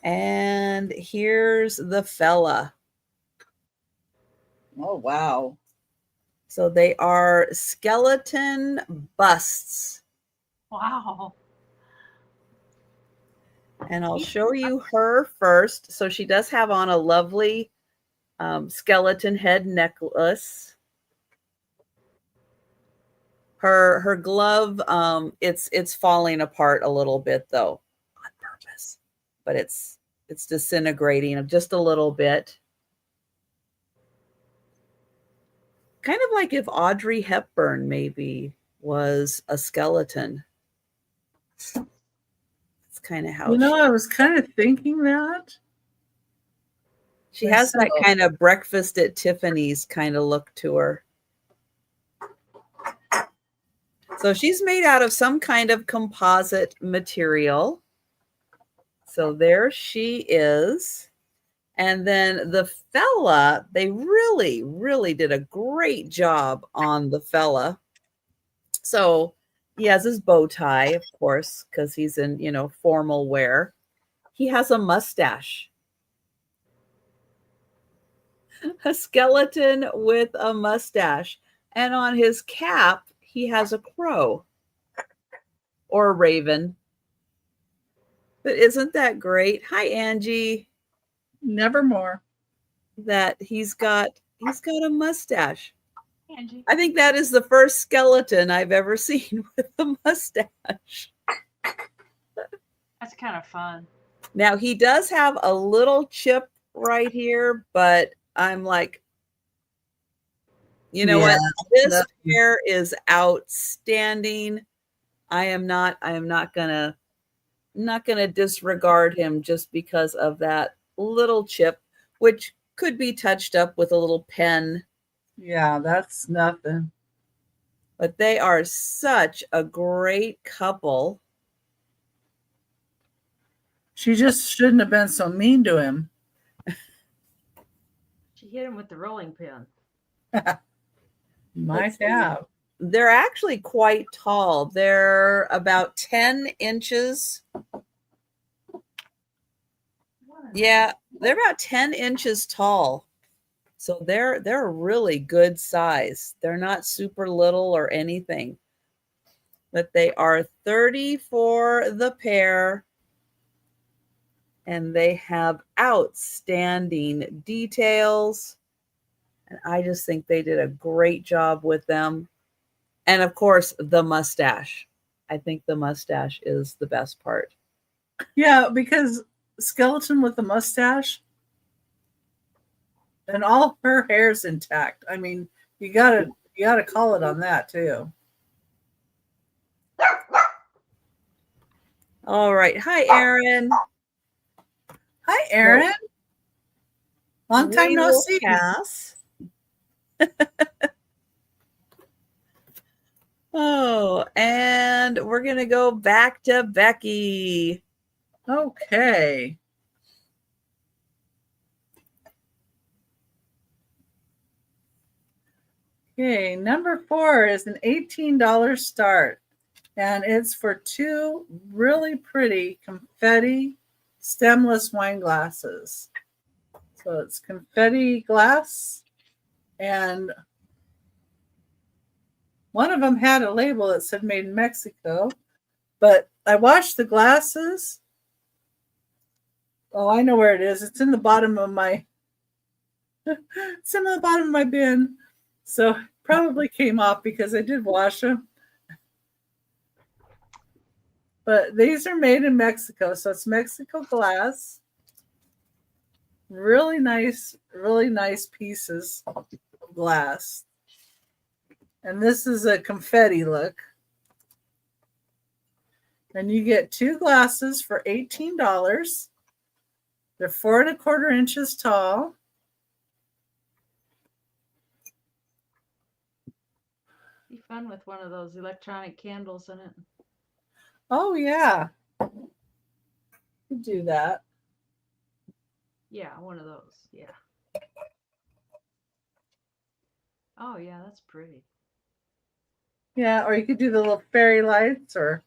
And here's the fella. Oh, wow. So they are skeleton busts. Wow. And I'll show you her first. So she does have on a lovely skeleton head necklace. Her glove, it's falling apart a little bit though, on purpose, but it's disintegrating just a little bit. Kind of like if Audrey Hepburn maybe was a skeleton. It's kind of how I was kind of thinking that. She has that kind of Breakfast at Tiffany's kind of look to her. So she's made out of some kind of composite material. So there she is. And then the fella, they really, really did a great job on the fella. So he has his bow tie, of course, because he's in, formal wear. He has a mustache. A skeleton with a mustache. And on his cap, he has a crow or a raven. But isn't that great? Hi, Angie. Nevermore. That he's got a mustache. Angie. I think that is the first skeleton I've ever seen with a mustache. That's kind of fun. Now, he does have a little chip right here, but I'm like, you know what? This pair is outstanding. I am not gonna disregard him just because of that little chip, which could be touched up with a little pen. Yeah, that's nothing. But they are such a great couple. She just shouldn't have been so mean to him. She hit him with the rolling pin. Might have. They're actually quite tall. They're about 10 inches. Yeah, they're about 10 inches tall. So they're a really good size. They're not super little or anything. But they are $30 for the pair. And they have outstanding details. And I just think they did a great job with them. And of course, the mustache. I think the mustache is the best part. Yeah, because skeleton with the mustache and all her hair's intact. I mean, you gotta call it on that too. All right. Hi, Erin. Hi, Erin. Long time no see. Pass. Oh, and we're going to go back to Becky. Okay. Okay, number 4 is an $18 start, and it's for 2 really pretty confetti stemless wine glasses. So it's confetti glass, and one of them had a label that said made in Mexico, but I washed the glasses. Oh, I know where it is. It's in the bottom of my bin. So probably came off because I did wash them. But these are made in Mexico, so it's Mexico glass. Really nice pieces of glass. And this is a confetti look. And you get 2 glasses for $18. They're 4 1/4 inches tall. Be fun with one of those electronic candles in it. Oh yeah, you do that. Yeah, one of those. Yeah. Oh yeah, that's pretty. Yeah, or you could do the little fairy lights, or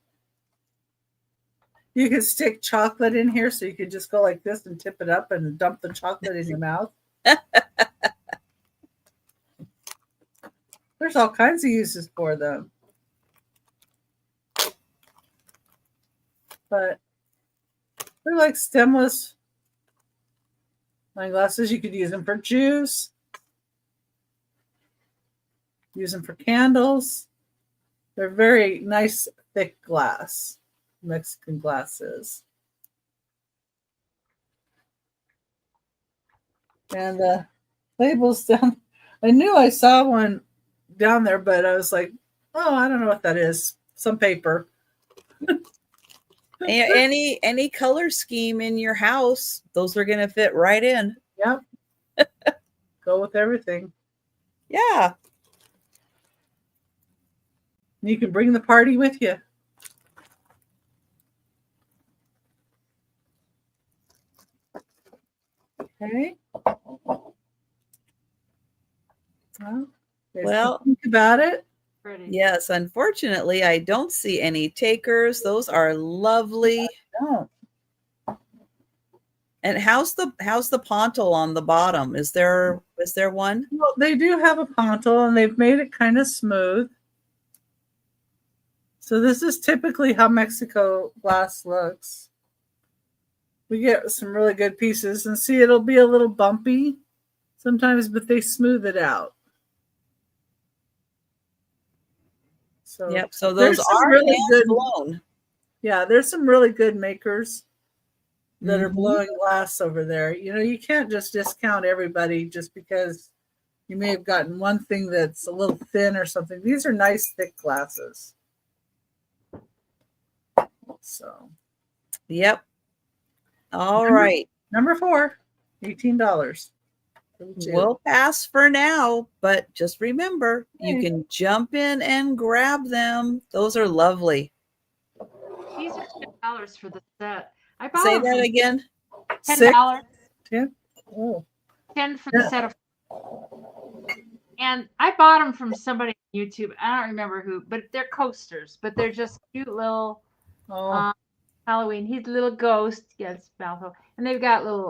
you could stick chocolate in here, so you could just go like this and tip it up and dump the chocolate in your mouth. There's all kinds of uses for them. But they're like stemless wine glasses. You could use them for juice, use them for candles. They're very nice, thick glass, Mexican glasses. And the labels down, I knew I saw one down there, but I was like, oh, I don't know what that is. Some paper. Any color scheme in your house, those are going to fit right in. Yep. Go with everything. Yeah. You can bring the party with you. Okay. Well, think about it. Pretty. Yes, unfortunately, I don't see any takers. Those are lovely. No. And how's the pontil on the bottom? Is there one? Well, they do have a pontil, and they've made it kind of smooth. So this is typically how Mexico glass looks. We get some really good pieces, and see, it'll be a little bumpy sometimes, but they smooth it out. So Yep. So those there's some are really hand good, blown. yeah, there's some really good makers that are Mhm. blowing glass over there. You can't just discount everybody just because you may have gotten one thing that's a little thin or something. These are nice thick glasses. So Yep. All number, right. number 4, $18. We'll pass for now, but just remember, you Okay. can jump in and grab them. Those are lovely. These are $10 for the set. I bought Say them that from again. Six, $10. 10. Oh, 10 for the yeah. set of, and I bought them from somebody on YouTube. I don't remember who, but they're coasters, but they're just cute little Oh, Halloween. He's a little ghost. Yes, mouthful. And they've got little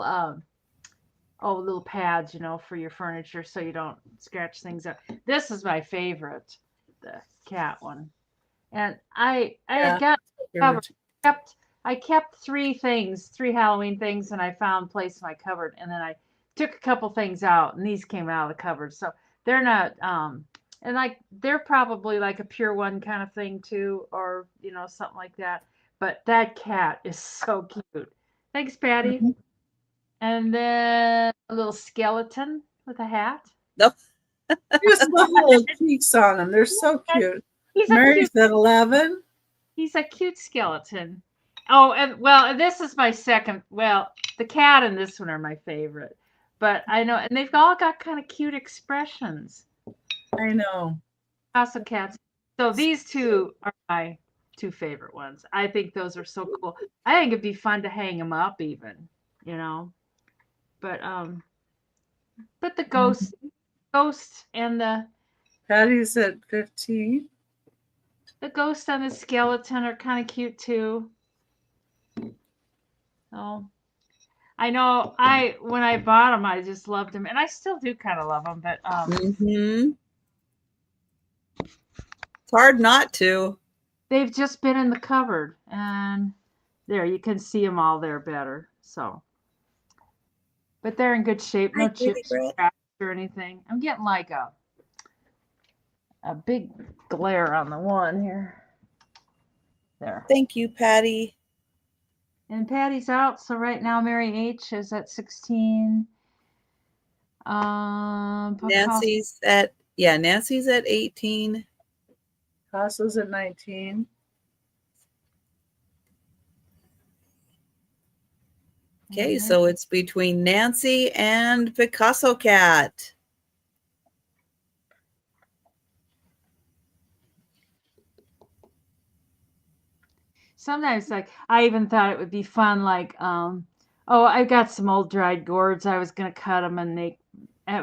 little pads, for your furniture so you don't scratch things up. This is my favorite, the cat one. And I yeah. had got covered. Favorite. I kept three Halloween things, and I found place in my cupboard. And then I took a couple things out, and these came out of the cupboard. So they're not and like they're probably like a pure one kind of thing too, or something like that. But that cat is so cute. Thanks, Patty. Mhm. And then a little skeleton with a hat. No. Just love the little cheeks on them. They're so cute. He's a cute Mary's at 11. He's a cute skeleton. Oh, and this is my second. Well, the cat and this one are my favorite. But I know, and they've all got kind of cute expressions. I know. Also cats. So these two are my two favorite ones. I think those are so cool. I think it'd be fun to hang them up even, you know. But but the ghost and Patty's at 15. the ghost and the skeleton are kind of cute too. Oh, I know. When I bought them, I just loved them, and I still do kind of love them. But Mm-hmm. It's hard not to. they've just been in the cupboard, and there you can see them all there better. So, but they're in good shape. Hi, No Katie chips Brett. or anything. I'm getting like a big glare on the one here. There. Thank you, Patty. And Patty's out, so right now Mary H is at 16. Nancy's at 18. Picasso's at 19. Okay, so it's between Nancy and Picasso Cat. Sometimes like I even thought it would be fun like I got some old dried gourds. I was gonna cut them and it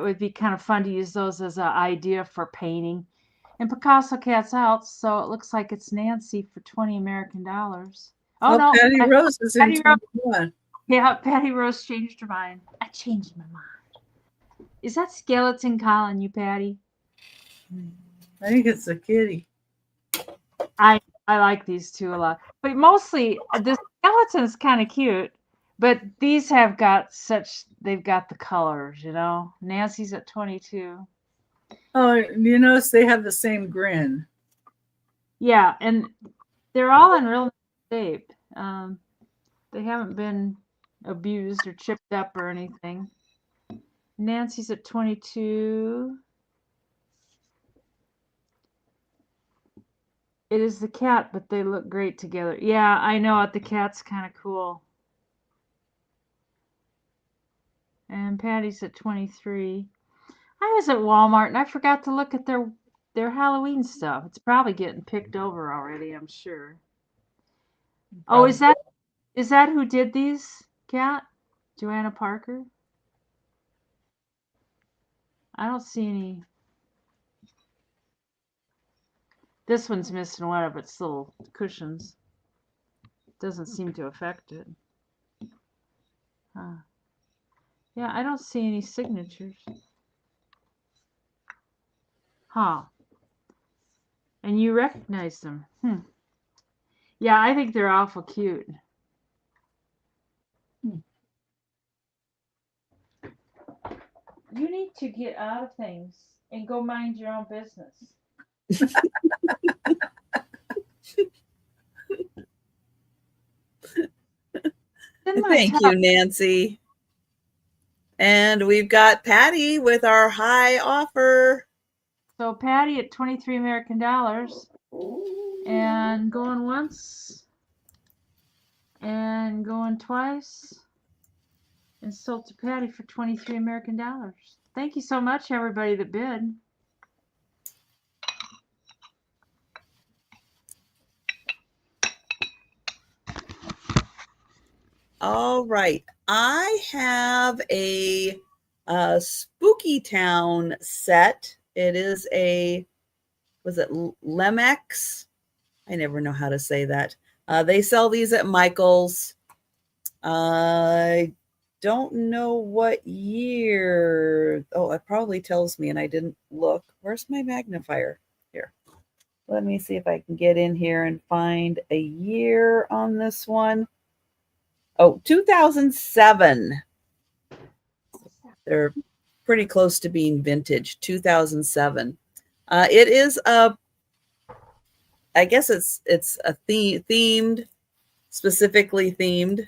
would be kind of fun to use those as an idea for painting. And Picasso Cat's out, so it looks like it's Nancy for 20 American dollars. Oh Oh, no, Patty Rose is in Patty Rose, 21. yeah, Patty Rose changed her mind. I changed my mind. Is that skeleton calling you, Patty? I think it's a kitty. I like these two a lot, but mostly the skeleton's kind of cute. But these they've got the colors, Nancy's at 22. Oh, you notice they have the same grin. Yeah, and they're all in real nice shape. They haven't been abused or chipped up or anything. Nancy's at 22. It is the cat, but they look great together. Yeah, I know it. The cat's kind of cool. And Patty's at 23. I was at Walmart and I forgot to look at their Halloween stuff. It's probably getting picked over already, I'm sure. Oh, is that who did these, Kat? Joanna Parker? I don't see any. This one's missing one of its little cushions. Doesn't seem to affect it. Huh. Yeah, I don't see any signatures. Huh. And you recognize them. Yeah, I think they're awful cute. You need to get out of things and go mind your own business. in my Thank top. you, Nancy. And we've got Patty with our high offer. So Patty at $23 American, and going once, and going twice, and sold to Patty for $23 American. Thank you so much, everybody that bid. All right. I have a Spooky Town set. It is was it Lemex? I never know how to say that. They sell these at Michael's. I don't know what year. Oh, it probably tells me, and I didn't look. Where's my magnifier? Here. Let me see if I can get in here and find a year on this one. Oh, 2007. They're pretty close to being vintage. 2007. It is I guess it's a themed, specifically themed.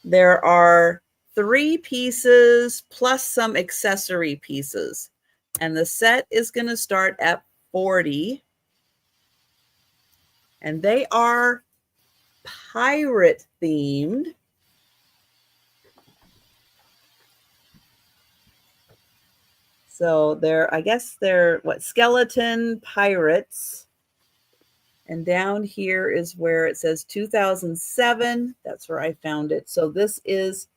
There are 3 pieces plus some accessory pieces, and the set is going to start at $40. And they are pirate themed. So I guess they're what, skeleton pirates. And down here is where it says 2007. That's where I found it. So this is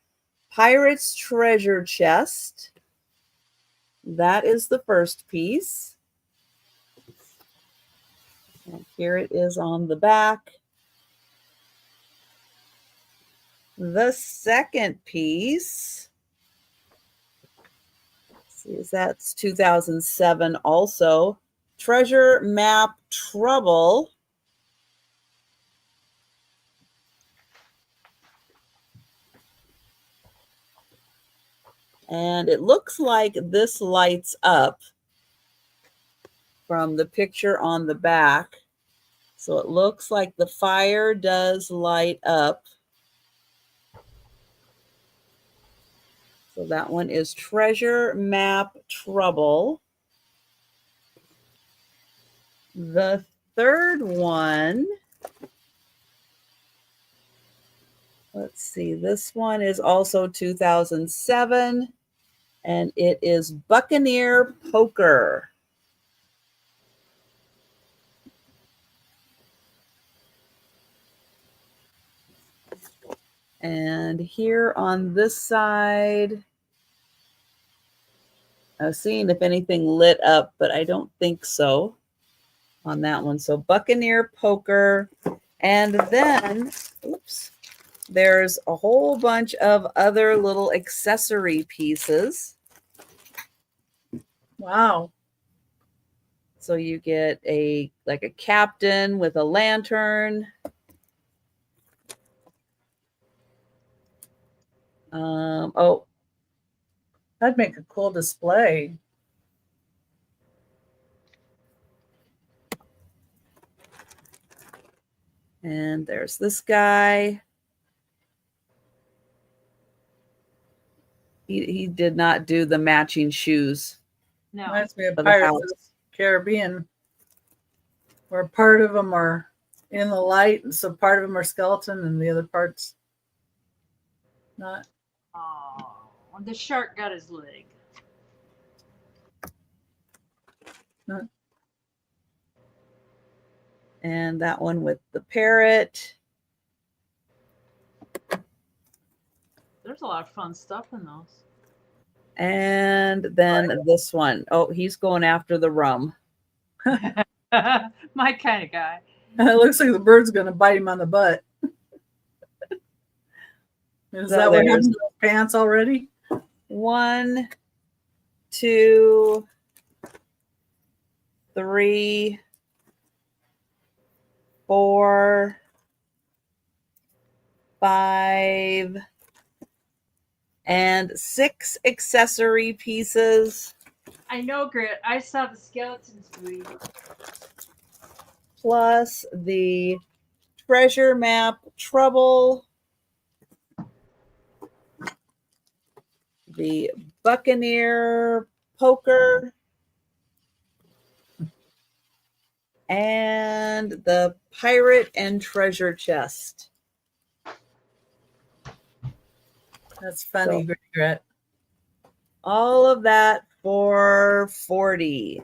Pirate's Treasure Chest. That is the first piece. And here it is on the back. The second piece, that's 2007 also. Treasure Map Trouble. And it looks like this lights up from the picture on the back. So it looks like the fire does light up. So that one is Treasure Map Trouble. The third one, let's see, this one is also 2007, and it is Buccaneer Poker. And here on this side, I was seeing if anything lit up, but I don't think so on that one. So Buccaneer Poker. And then, oops, there's a whole bunch of other little accessory pieces. Wow. So you get like a captain with a lantern. Oh, That'd make a cool display. and there's this guy. He did not do the matching shoes. No. Reminds me of For the Pirates house. of the Caribbean, where part of them are in the light, and so part of them are skeleton, and the other parts not. Oh, the shark got his leg. And that one with the parrot. There's a lot of fun stuff in those. And then this one. Oh, he's going after the rum. My kind of guy. It looks like the bird's going to bite him on the butt. Is So that what there's happened to those pants already? 1, 2, 3, 4, 5, and 6 accessory pieces, I know, Grit. I saw the skeletons, Booty. plus the treasure map trouble, the Buccaneer poker, and the pirate and treasure chest. That's funny, So, Gret. all of that for 40.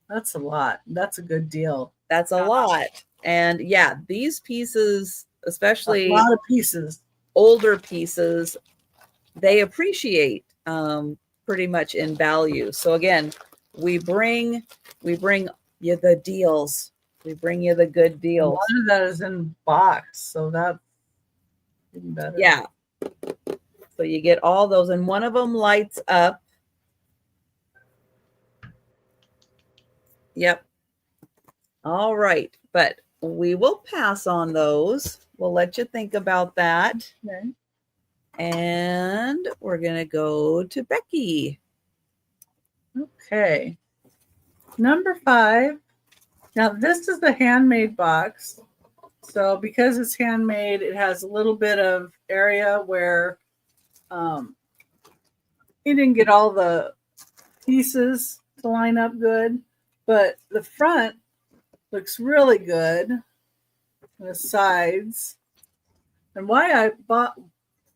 That's a lot. That's a good deal. That's a lot. And yeah, these pieces, especially a lot of pieces, older pieces, they appreciate pretty much in value. So again, we bring you the deals. We bring you the good a deals. lot of that is in box, so that's even better. Yeah. So you get all those, and one of them lights up. Yep. All right. But we will pass on those. We'll let you think about that. Okay. And we're going to go to Becky. Okay. Number 5. Now, this is the handmade box. So because it's handmade, it has a little bit of area where you didn't get all the pieces to line up good, but the front looks really good. The sides. And why I bought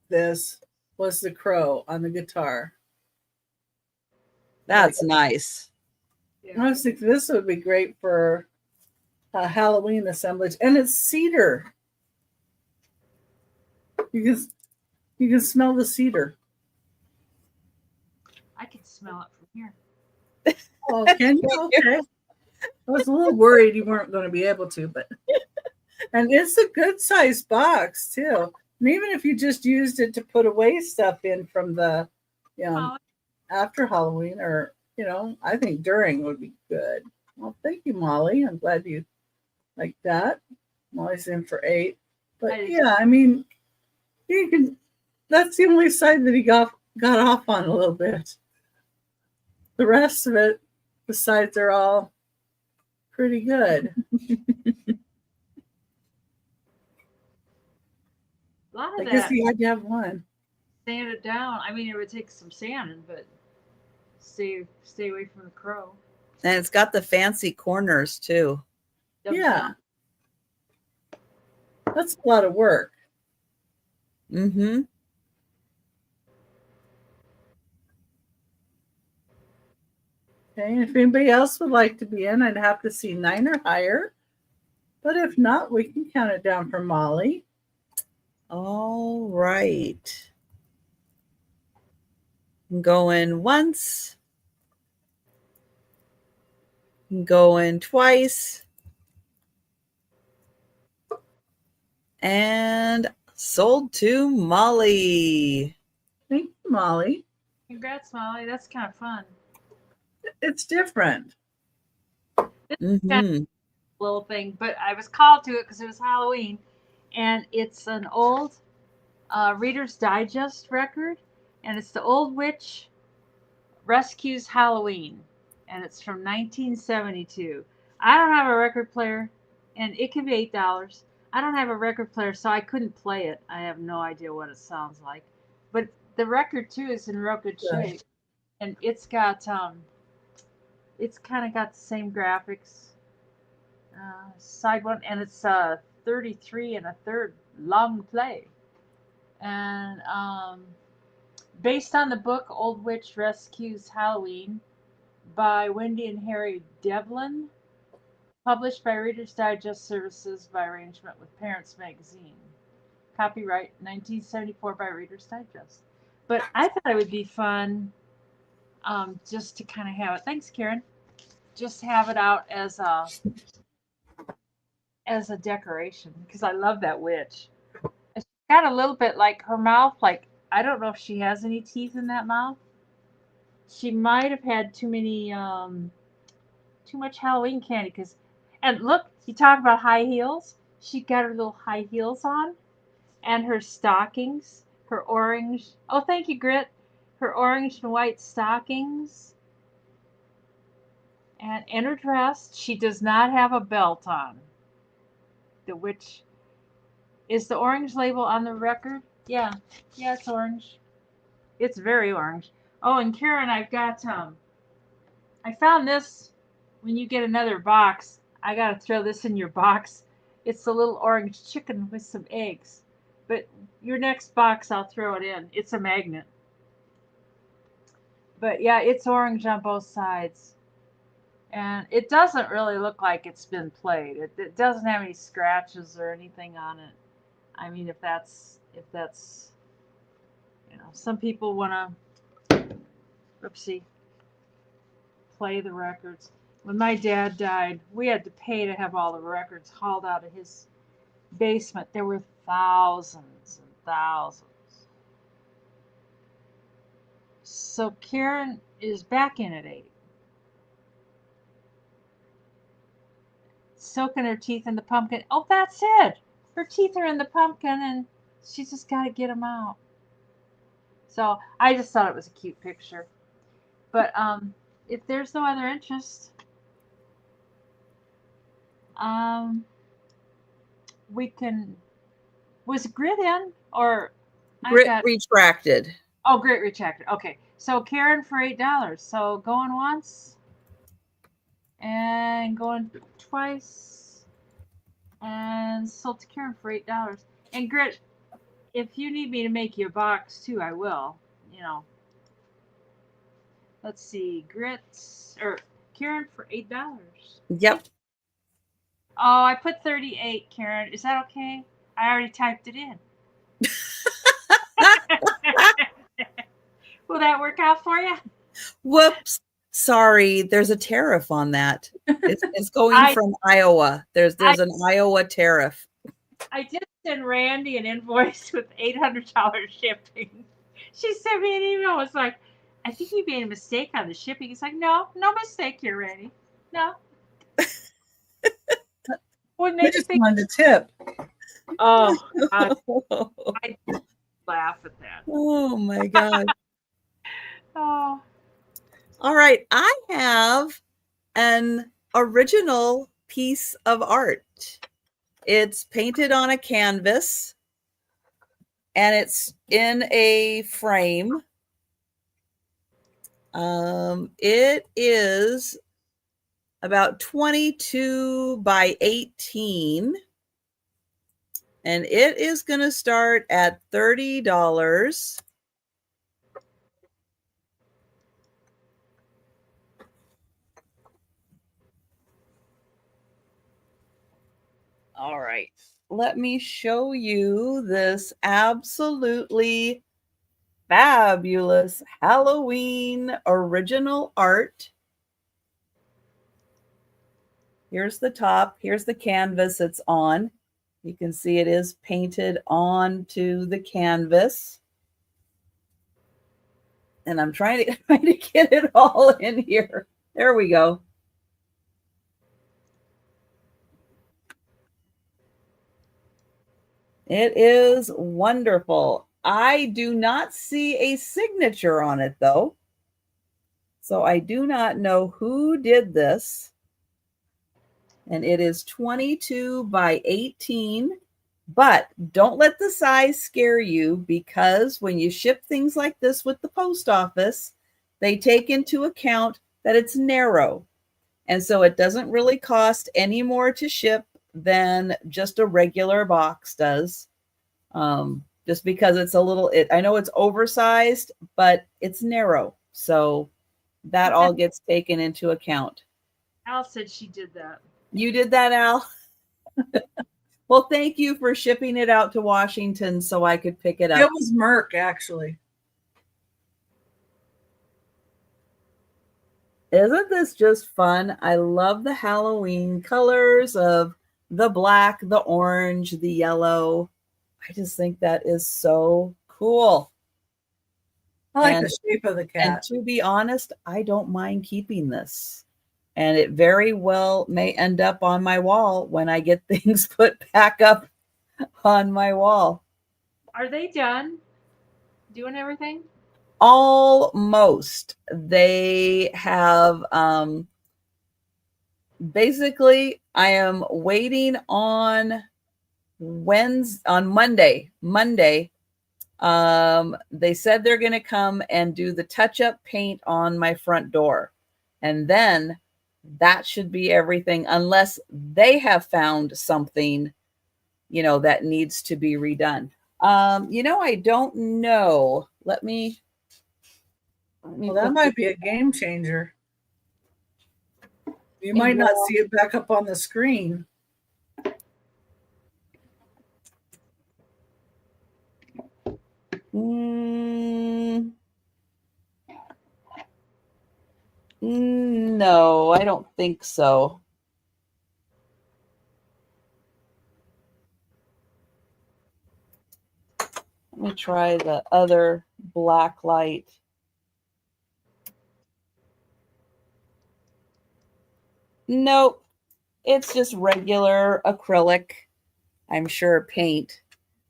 this was the crow on the guitar. That's nice. I was thinking this would be great for a Halloween assemblage, and it's cedar. You can smell the cedar. I can smell it from here. Oh, can you? Okay. I was a little worried you weren't going to be able to, but and it's a good sized box too. And even if you just used it to put away stuff in from the after Halloween, or I think during would be good. Well, thank you, Molly. I'm glad you like that. Molly's in for 8. But yeah, I mean, you can. That's the only side that he got off on a little bit. The rest of it, the sides are all pretty good. A lot of I guess that, he had to have one. sand it down. I mean, it would take some sanding, but stay away from the crow. And it's got the fancy corners too. Yeah. That's a lot of work. Mm-hmm. Okay, and if anybody else would like to be in, I'd have to see 9 or higher. But if not, we can count it down for Molly. All right. Going once. Going twice. And sold to Molly. Thank you, Molly. Congrats, Molly. That's kind of fun. It's different. Mm-hmm. Little thing, but I was called to it because it was Halloween, and it's an old Reader's Digest record, and it's the Old Witch Rescues Halloween, and it's from 1972. I don't have a record player, and it can be $8. I don't have a record player, so I couldn't play it. I have no idea what it sounds like, but the record too is in real good shape, and it's got it's kind of got the same graphics. Side one, and it's 33 and a third long play, and based on the book Old Witch Rescues Halloween by Wendy and Harry Devlin, published by Reader's Digest Services by arrangement with Parents Magazine. Copyright 1974 by Reader's Digest. But I thought it would be fun just to kind of have it. Thanks, Karen. Just have it out as a decoration because I love that witch. It's got a little bit like her mouth, like I don't know if she has any teeth in that mouth. She might have had too much Halloween candy because and look, you talk about high heels. She got her little high heels on and her stockings, her orange. Oh, thank you, Grit. Her orange and white stockings. And in her dress, she does not have a belt on. which is the orange label on the record. Yeah, it's orange. It's very orange. Oh, and Karen, I found this. When you get another box, I gotta throw this in your box. It's a little orange chicken with some eggs. But your next box, I'll throw it in. It's a magnet. But yeah, it's orange on both sides. And it doesn't really look like it's been played. It doesn't have any scratches or anything on it. I mean, if that's some people want to, oopsie, play the records. When my dad died, we had to pay to have all the records hauled out of his basement. There were thousands and thousands. So Karen is back in at 8. Soaking her teeth in the pumpkin. Oh, that's it. Her teeth are in the pumpkin and she's just got to get them out. So I just thought it was a cute picture. But if there's no other interest, we can. Was Grit in or Grit retracted. Oh, Grit retracted. Okay, so Karen for $8. So going once and going twice, and sold to Karen for $8. And Grit, if you need me to make you a box too, I will. Let's see, Grit or Karen for $8. Yep. Oh, I put 38, Karen. Is that okay? I already typed it in. Will that work out for you? Whoops. Sorry, there's a tariff on that. It's going from Iowa. There's an Iowa tariff. I did send Randy an invoice with $800 shipping. She sent me an email. It's like, I think you made a mistake on the shipping. He's like, no mistake here, Randy. No. We just wanted to tip. Oh, God. I laugh at that. Oh, my God. Oh. All right. I have an original piece of art. It's painted on a canvas and it's in a frame. It is about 22 by 18. And it is going to start at $30. All right. Let me show you this absolutely fabulous Halloween original art. Here's the top. Here's the canvas it's on. You can see it is painted onto the canvas. And I'm trying to get it all in here. There we go. It is wonderful. I do not see a signature on it, though. So I do not know who did this. And it is 22 by 18. But don't let the size scare you, because when you ship things like this with the post office, they take into account that it's narrow. And so it doesn't really cost any more to ship than just a regular box does. Just because it's a little, I know it's oversized, but it's narrow. So that all gets taken into account. Al said she did that. You did that, Al? Well, thank you for shipping it out to Washington so I could pick it up. It was Merck, actually. Isn't this just fun? I love the Halloween colors of the black, the orange, the yellow. I just think that is so cool. I like the shape of the cat. And to be honest, I don't mind keeping this. And it very well may end up on my wall when I get things put back up on my wall. Are they done doing everything? Almost. They have basically, I am waiting on Monday. They said they're going to come and do the touch-up paint on my front door. And then that should be everything, unless they have found something, that needs to be redone. I don't know. Let me Well, that might be a game changer. You might not see it back up on the screen. No, I don't think so. Let me try the other black light. Nope. It's just regular acrylic, I'm sure, paint.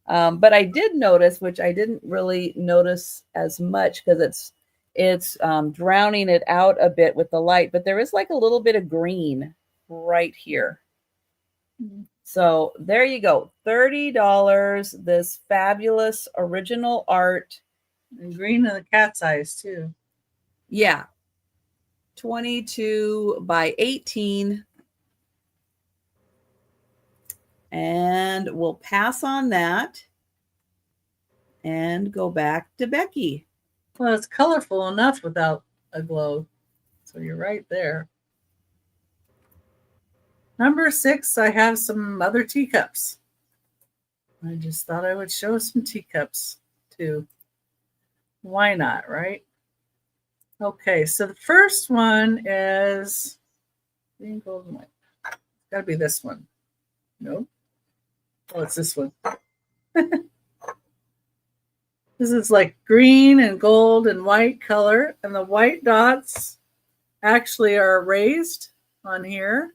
But I did notice, which I didn't really notice as much because it's drowning it out a bit with the light, but there is like a little bit of green right here. So there you go. $30, this fabulous original art. And green in the cat's eyes too. Yeah. 22 by 18. And we'll pass on that and go back to Becky. Well, it's colorful enough without a glow. So you're right there. Number 6, I have some other teacups. I just thought I would show some teacups too. Why not, right? Okay, so the first one is green, gold, and white. Got to be this one. Nope. Oh, it's this one. This is like green and gold and white color, and the white dots actually are raised on here.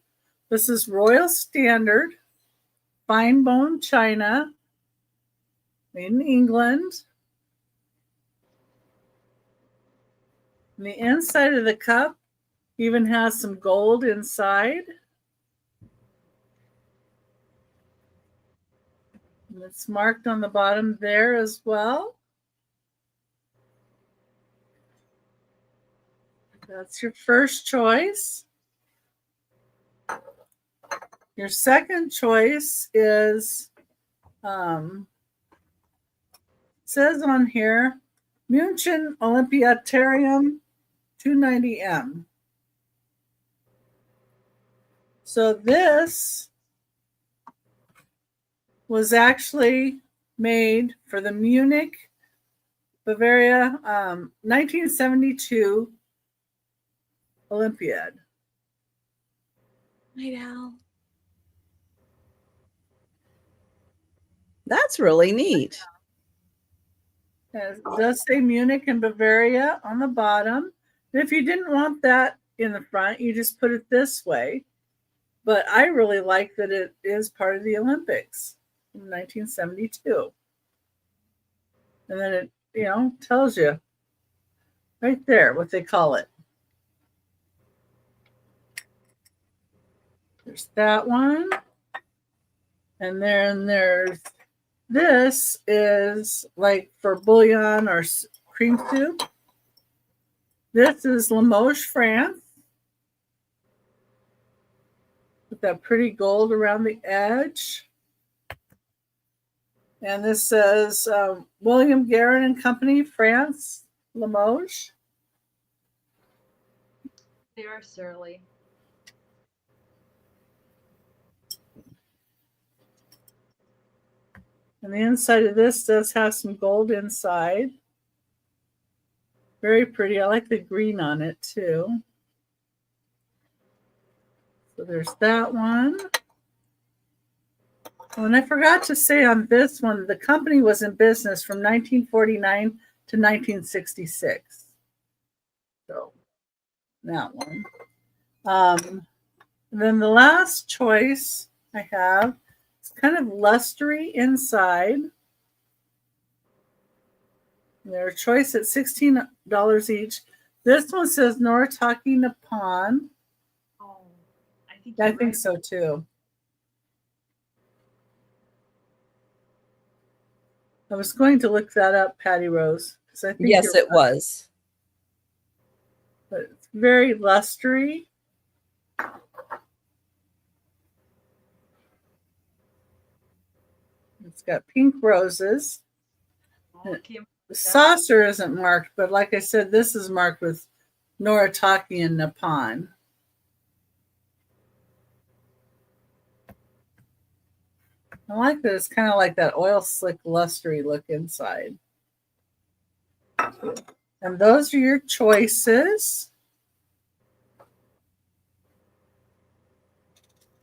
This is Royal Standard, fine bone china, made in England. And the inside of the cup even has some gold inside. And it's marked on the bottom there as well. That's your first choice. Your second choice is, says on here, München Olympiatorium 290M. So this was actually made for the Munich, Bavaria 1972 Olympiad. Night Owl. That's really neat. It does say Munich and Bavaria on the bottom. If you didn't want that in the front, you just put it this way. But I really like that it is part of the Olympics in 1972. And then it, tells you right there what they call it. There's that one. And then there's this is like for bouillon or cream soup. This is Limoges, France. With that pretty gold around the edge. And this says William Guerin and Company, France, Limoges. They are surly. And the inside of this does have some gold inside. Very pretty. I like the green on it too. So there's that one. Oh, and I forgot to say on this one, the company was in business from 1949 to 1966. So that one. Then the last choice I have, it's kind of lustery inside. They're a choice at $16 each. This one says Noritake Nippon. Oh, I think so too. I was going to look that up, Patty Rose, because I think Yes, it was. But it's very lustery. It's got pink roses. Okay. The saucer isn't marked, but like I said, this is marked with Noritake and Nippon. I like that it's kind of like that oil slick lustery look inside. And those are your choices.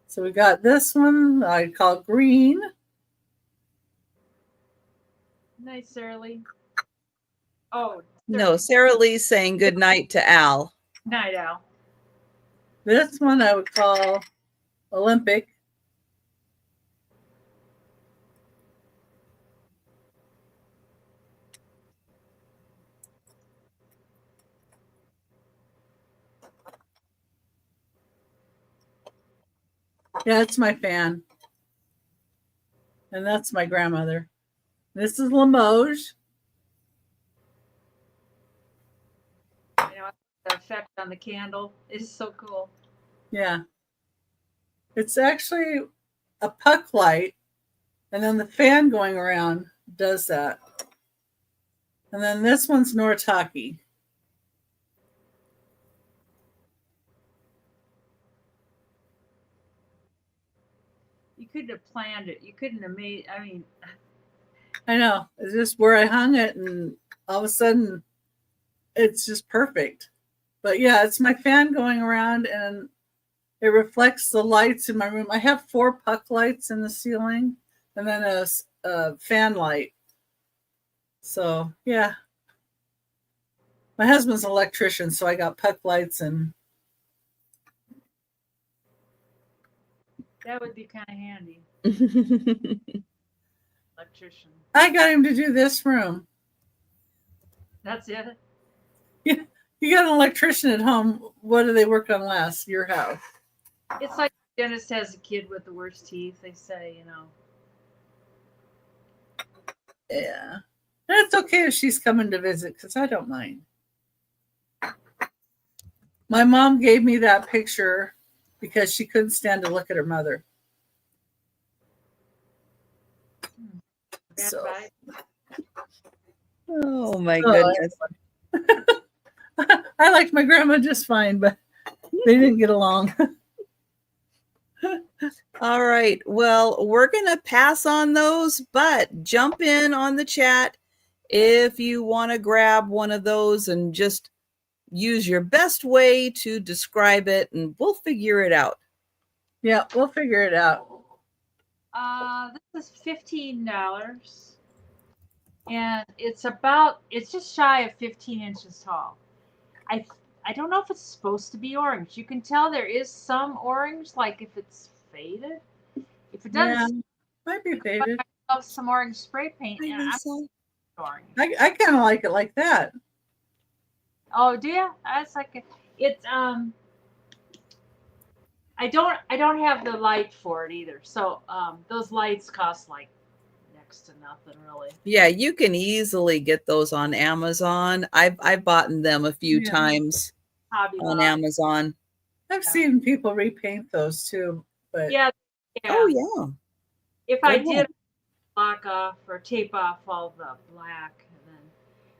So we got this one I call green. Nice, Sarah Lee. Oh, No, Sarah Lee's saying good night to Al. night, Al. This one I would call Olympic. Yeah, it's my fan. And that's my grandmother. This is Limoges. You know, the effect on the candle is so cool. Yeah. It's actually a puck light, and then the fan going around does that. And then this one's Noritake. You couldn't have planned it. You couldn't have made. I mean, I know. It's just where I hung it, and all of a sudden, it's just perfect. But yeah, it's my fan going around, and it reflects the lights in my room. I have 4 puck lights in the ceiling, and then a fan light. So yeah, my husband's an electrician, so I got puck lights, and that would be kind of handy. Electrician. I got him to do this room. That's it. Yeah, you got an electrician at home. What do they work on last? Your house. It's like dentist has a kid with the worst teeth. They say, you know. Yeah, and it's okay if she's coming to visit because I don't mind. My mom gave me that picture because she couldn't stand to look at her mother. Bad So, vibe. Oh my goodness. I liked my grandma just fine, but they didn't get along. All right. Well, we're going to pass on those, but jump in on the chat if you want to grab one of those and just use your best way to describe it, and we'll figure it out. Yeah, we'll figure it out. This is $15, and it's just shy of 15 inches tall. I don't know if it's supposed to be orange. You can tell there is some orange, like if it's faded. If it doesn't, Yeah, might be faded. I love some orange spray paint, Hi, and Lisa. I'm orange. I kind of like it like that. Oh, do you? That's like it's I don't have the light for it either. So those lights cost like next to nothing really. Yeah, you can easily get those on Amazon. I've bought them a few times Hobby on Lobby. Amazon. I've seen people repaint those too, but Yeah. Oh yeah. If I Good did one. block off or tape off all the black, and then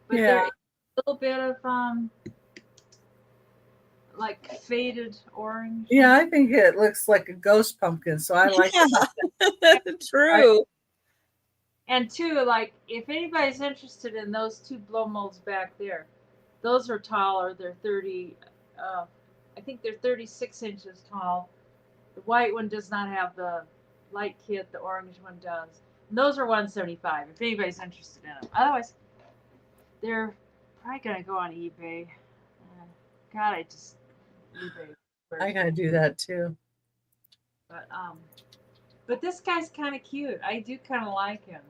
but Yeah. there is a little bit of like faded orange. Yeah, I think it looks like a ghost pumpkin, so I like it. Yeah. True. And two, like if anybody's interested in those 2 blow molds back there, those are taller. They're 30. I think they're 36 inches tall. The white one does not have the light kit. The orange one does. And those are 175. If anybody's interested in them. Otherwise, they're probably gonna go on eBay. God, I just eBay. I gotta do that too. But this guy's kind of cute. I do kind of like him.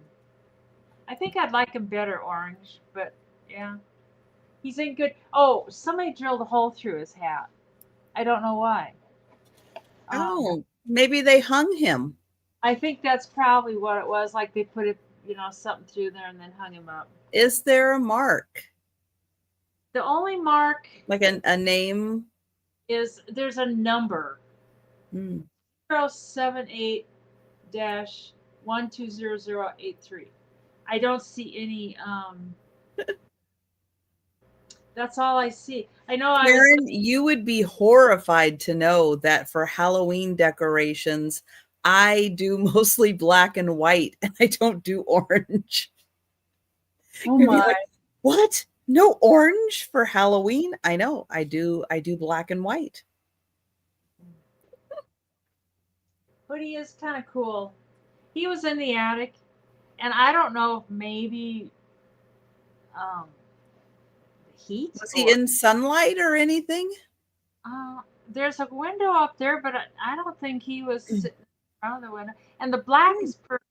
I think I'd like him better orange, but yeah, he's in good. Oh, somebody drilled a hole through his hat. I don't know why. Oh, maybe they hung him. I think that's probably what it was. Like they put it something through there and then hung him up. Is there a mark? The only mark Like a name? is there's a number Hmm. 078 120083. I don't see any. That's all I see. I know I was. Karen, you would be horrified to know that for Halloween decorations, I do mostly black and white and I don't do orange. Oh You'd be my. like, what? No orange for Halloween? I know. I do black and white. But he is kind of cool. He was in the attic, and I don't know if maybe um, the heat Was he or in sunlight or anything? there's a window up there, but I don't think he was sitting around the window. And the black is perfect.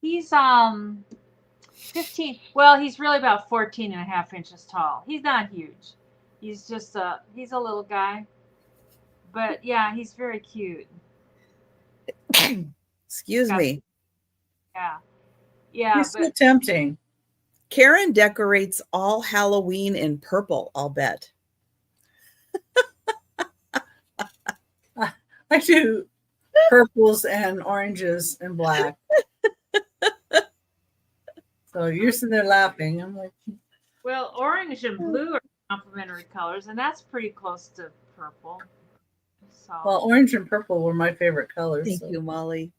He's 15. Well, he's really about 14 and a half inches tall. He's not huge. He's just he's a little guy. But yeah, he's very cute. Excuse Got, me. yeah. Yeah, He's so but tempting. Karen decorates all Halloween in purple, I'll bet. I do purples and oranges and black. So you're sitting there laughing. I'm like, well, orange and blue are complementary colors, and that's pretty close to purple. So, well, orange and purple were my favorite colors. Thank So. you, Molly.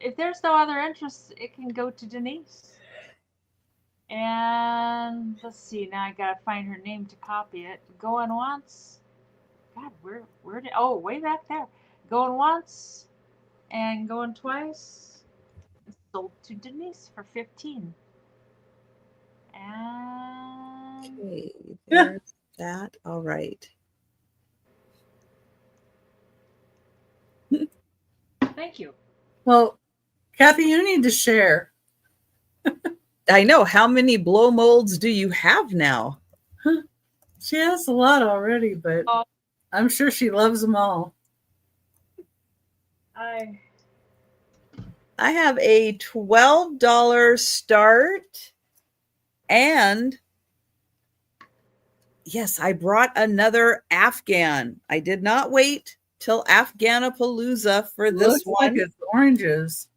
if there's no other interest, it can go to Denise. And let's see. Now I gotta find her name to copy it. Going once. God, where did? Oh, way back there. Going once and going twice. Sold to Denise for 15. And Okay, Yeah. there's that. All right. thank you. Well, Kathy, you need to share. I know. How many blow molds do you have now? She has a lot already, but Oh. I'm sure she loves them all. I have a $12 start. And yes, I brought another Afghan. I did not wait till Afghanapalooza for this Looks like one. it's oranges.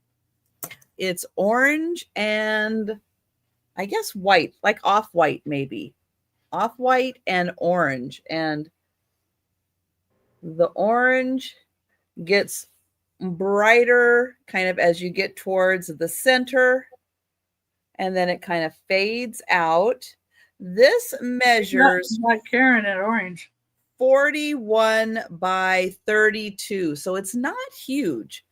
It's orange and I guess white, like off-white maybe. Off-white and orange. And the orange gets brighter kind of as you get towards the center. And then it kind of fades out. This measures Not Karen at orange. 41 by 32. So it's not huge.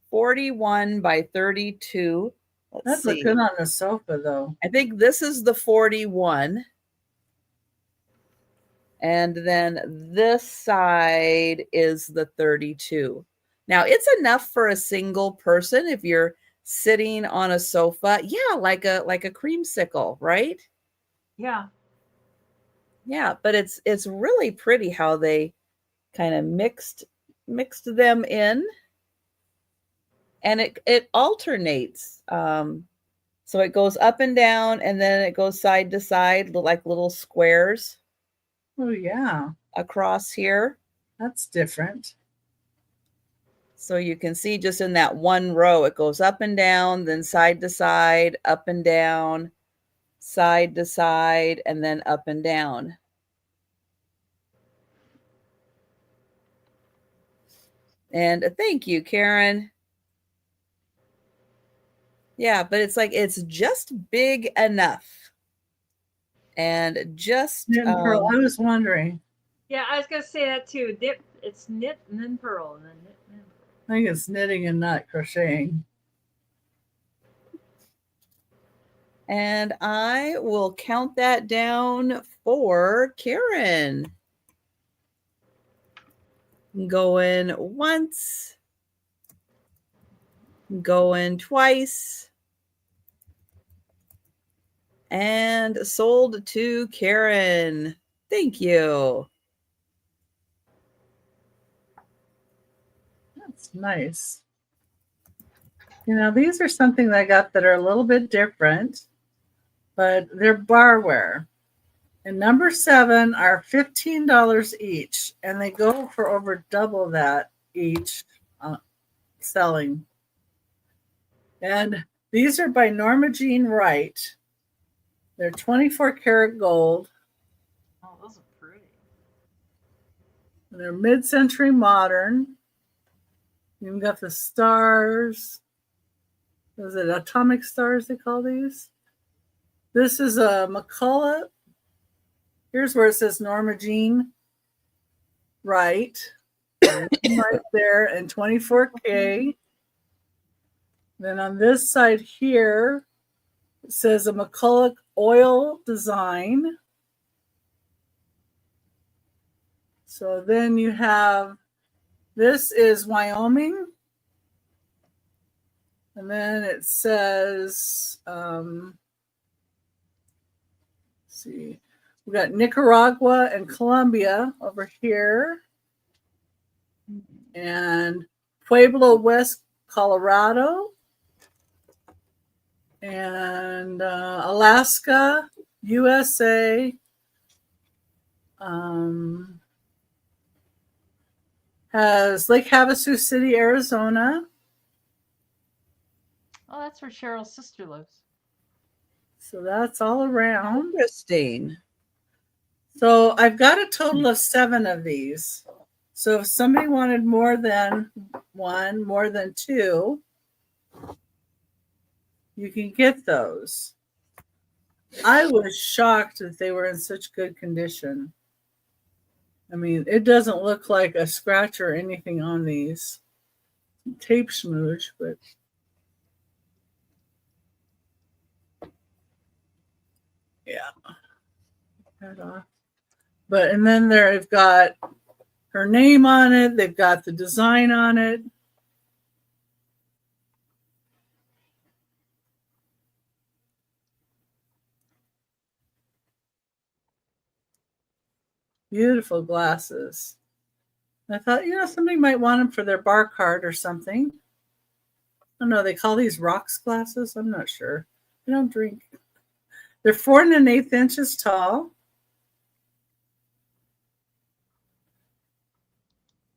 41 by 32. Let's That's look see. good on the sofa, though. I think this is the 41. And then this side is the 32. Now it's enough for a single person if you're sitting on a sofa. Yeah, like a creamsicle, right? yeah. Yeah, but it's really pretty how they kind of mixed them in, and it alternates. So it goes up and down, and then it goes side to side, like little squares Oh yeah, across here. that's different. So you can see just in that one row, it goes up and down, then side to side, up and down, side to side, and then up and down. And thank you, Karen. Yeah, but it's like it's just big enough. And just Knit and pearl. I was wondering. Yeah, I was gonna say that too. It's knit and then purl and then knit and then purl. I think it's knitting and not crocheting. And I will count that down for Karen. Going once, going twice, and sold to Karen. Thank you. That's nice. These are something that I got that are a little bit different, but they're barware. And number 7 are $15 each, and they go for over double that each selling. And these are by Norma Jean Wright. They're 24 karat gold. Oh, those are pretty. They're mid-century modern. You've got the stars. Is it atomic stars they call these? This is a McCullough. Here's where it says Norma Jean Wright. Right there, and 24K. Then on this side here, it says a McCullough oil design. So then you have, this is Wyoming. And then it says, let's see, we got Nicaragua and Colombia over here. And Pueblo, West Colorado. And Alaska, USA. Has Lake Havasu City, Arizona. Oh, that's where Cheryl's sister lives. So that's all around. Interesting. So I've got a total of 7 of these. So if somebody wanted more than 1, more than 2, you can get those. I was shocked that they were in such good condition. I mean, it doesn't look like a scratch or anything on these. Tape smooch, but yeah. But and then they've got her name on it. They've got the design on it. Beautiful glasses. I thought, somebody might want them for their bar card or something. I don't know. They call these rocks glasses. I'm not sure. I don't drink. They're 4 1/8 inches tall.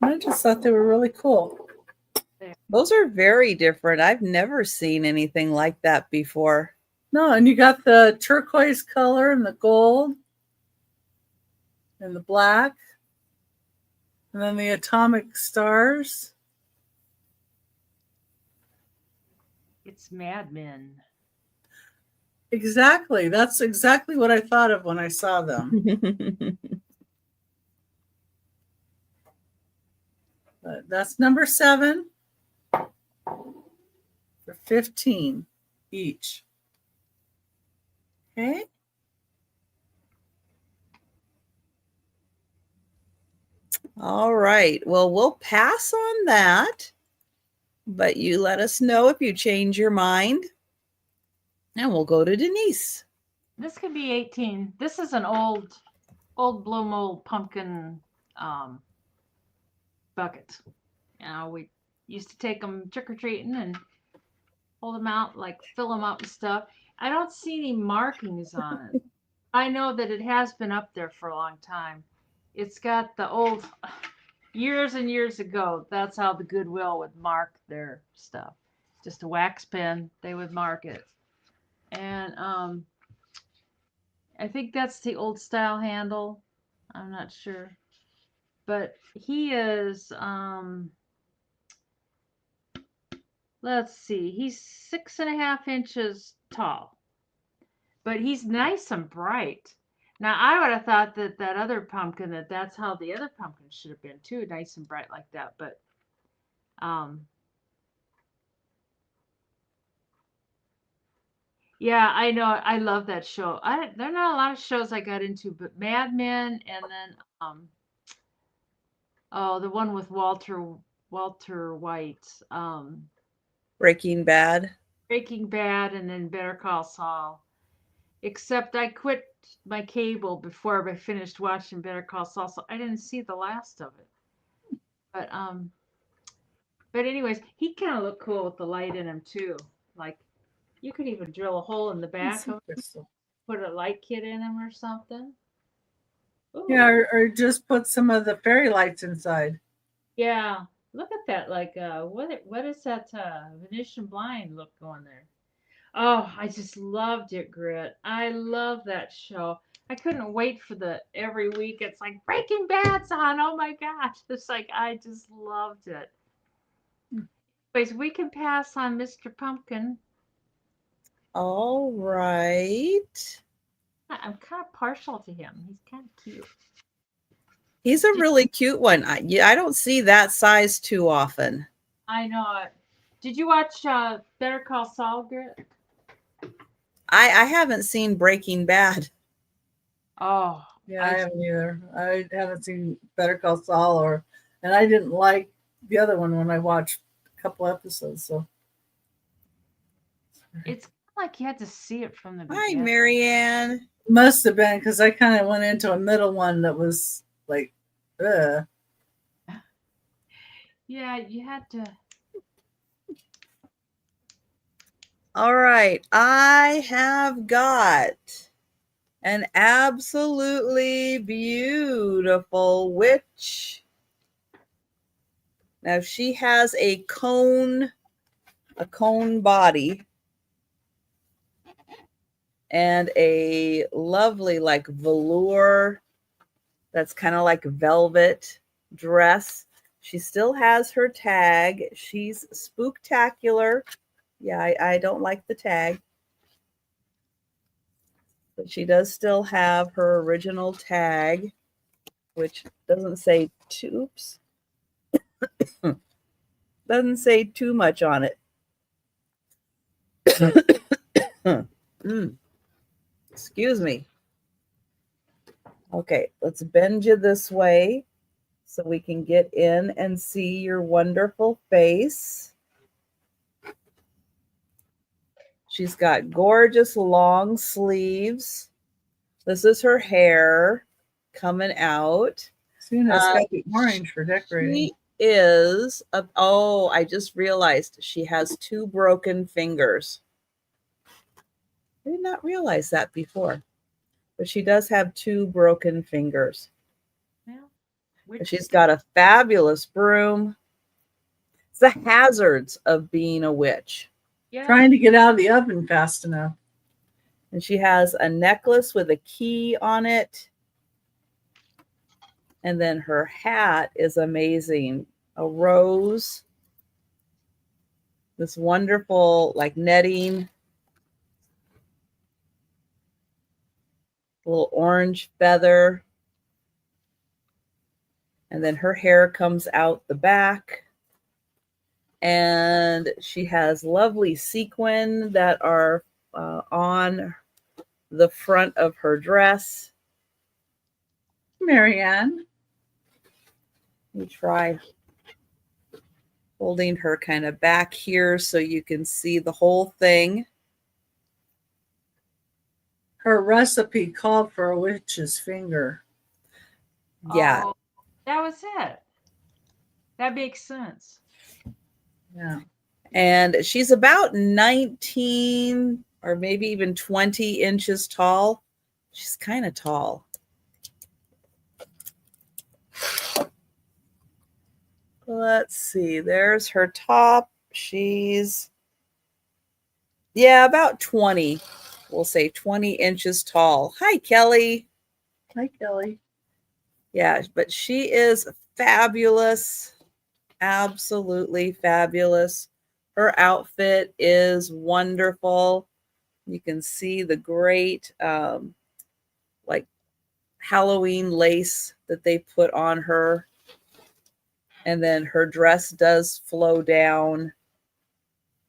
I just thought they were really cool. Those are very different. I've never seen anything like that before. No, and you got the turquoise color and the gold and the black. And then the atomic stars. It's Mad Men. Exactly. That's exactly what I thought of when I saw them. But that's number 7 for 15 each. Okay. All right. Well, we'll pass on that, but you let us know if you change your mind, and we'll go to Denise. This could be 18. This is an old blow mold pumpkin bucket. We used to take them trick or treating and hold them out, like fill them up and stuff. I don't see any markings on it. I know that it has been up there for a long time. It's got the old, years and years ago, that's how the Goodwill would mark their stuff. Just a wax pen, they would mark it. And I think that's the old style handle. I'm not sure. But he is, let's see, he's 6.5 inches tall. But he's nice and bright. Now, I would have thought that that other pumpkin, that's how the other pumpkin should have been too, nice and bright like that. But, yeah, I know. I love that show. There are not a lot of shows I got into, but Mad Men, and then, oh, the one with Walter White, Breaking Bad. Breaking Bad, and then Better Call Saul. Except I quit my cable before I finished watching Better Call Saul, so I didn't see the last of it. But But anyways, he kind of looked cool with the light in him too. Like you could even drill a hole in the back of him, Crystal. put a light kit in him or something. Yeah, Ooh, or just put some of the fairy lights inside. yeah. Look at that. Like what is that Venetian blind look going there? Oh, I just loved it, Grit. I love that show. I couldn't wait for the every week. It's like Breaking Bad's on. Oh my gosh. It's like I just loved it. Anyways, we can pass on Mr. Pumpkin. All right. I'm kind of partial to him. He's kind of cute. He's a really cute one. I don't see that size too often. I know it. Did you watch Better Call Saul, Grit? I haven't seen Breaking Bad. Oh, Yeah, I haven't either. I haven't seen Better Call Saul, and I didn't like the other one when I watched a couple episodes. So it's like you had to see it from the Hi, beginning. Marianne. must have been because I kind of went into a middle one that was like, ugh. Yeah, you had to. All right. I have got an absolutely beautiful witch. Now she has a cone body and a lovely like velour that's kind of like velvet dress. She still has her tag. She's spooktacular. Yeah, I don't like the tag. But she does still have her original tag, which doesn't say oops. Doesn't say too much on it. Excuse me. Okay, let's bend you this way so we can get in and see your wonderful face. She's got gorgeous long sleeves. This is her hair coming out. Suna's got the orange for decorating. She is oh, I just realized she has 2 broken fingers. I did not realize that before, but she does have 2 broken fingers. Yeah. And she's got a fabulous broom. It's the hazards of being a witch. Yeah. Trying to get out of the oven fast enough. And she has a necklace with a key on it. And then her hat is amazing. A rose. This wonderful like netting. A little orange feather. And then her hair comes out the back. And she has lovely sequin that are on the front of her dress. Marianne. Let me try holding her kind of back here so you can see the whole thing. Her recipe called for a witch's finger. Yeah. Oh, that was it. That makes sense. Yeah. And she's about 19 or maybe even 20 inches tall. She's kind of tall. Let's see. There's her top. She's, yeah, about 20. We'll say 20 inches tall. Hi, Kelly. Hi, Kelly. Yeah, but she is fabulous. Absolutely fabulous. Her outfit is wonderful. You can see the great like Halloween lace that they put on her. And then her dress does flow down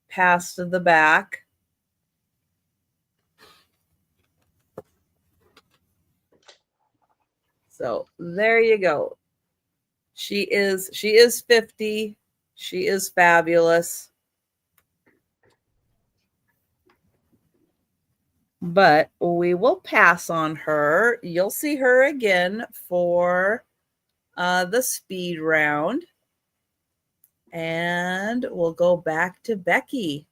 past the back. So there you go. She is 50. She is fabulous. But we will pass on her. You'll see her again for the speed round. And we'll go back to Becky.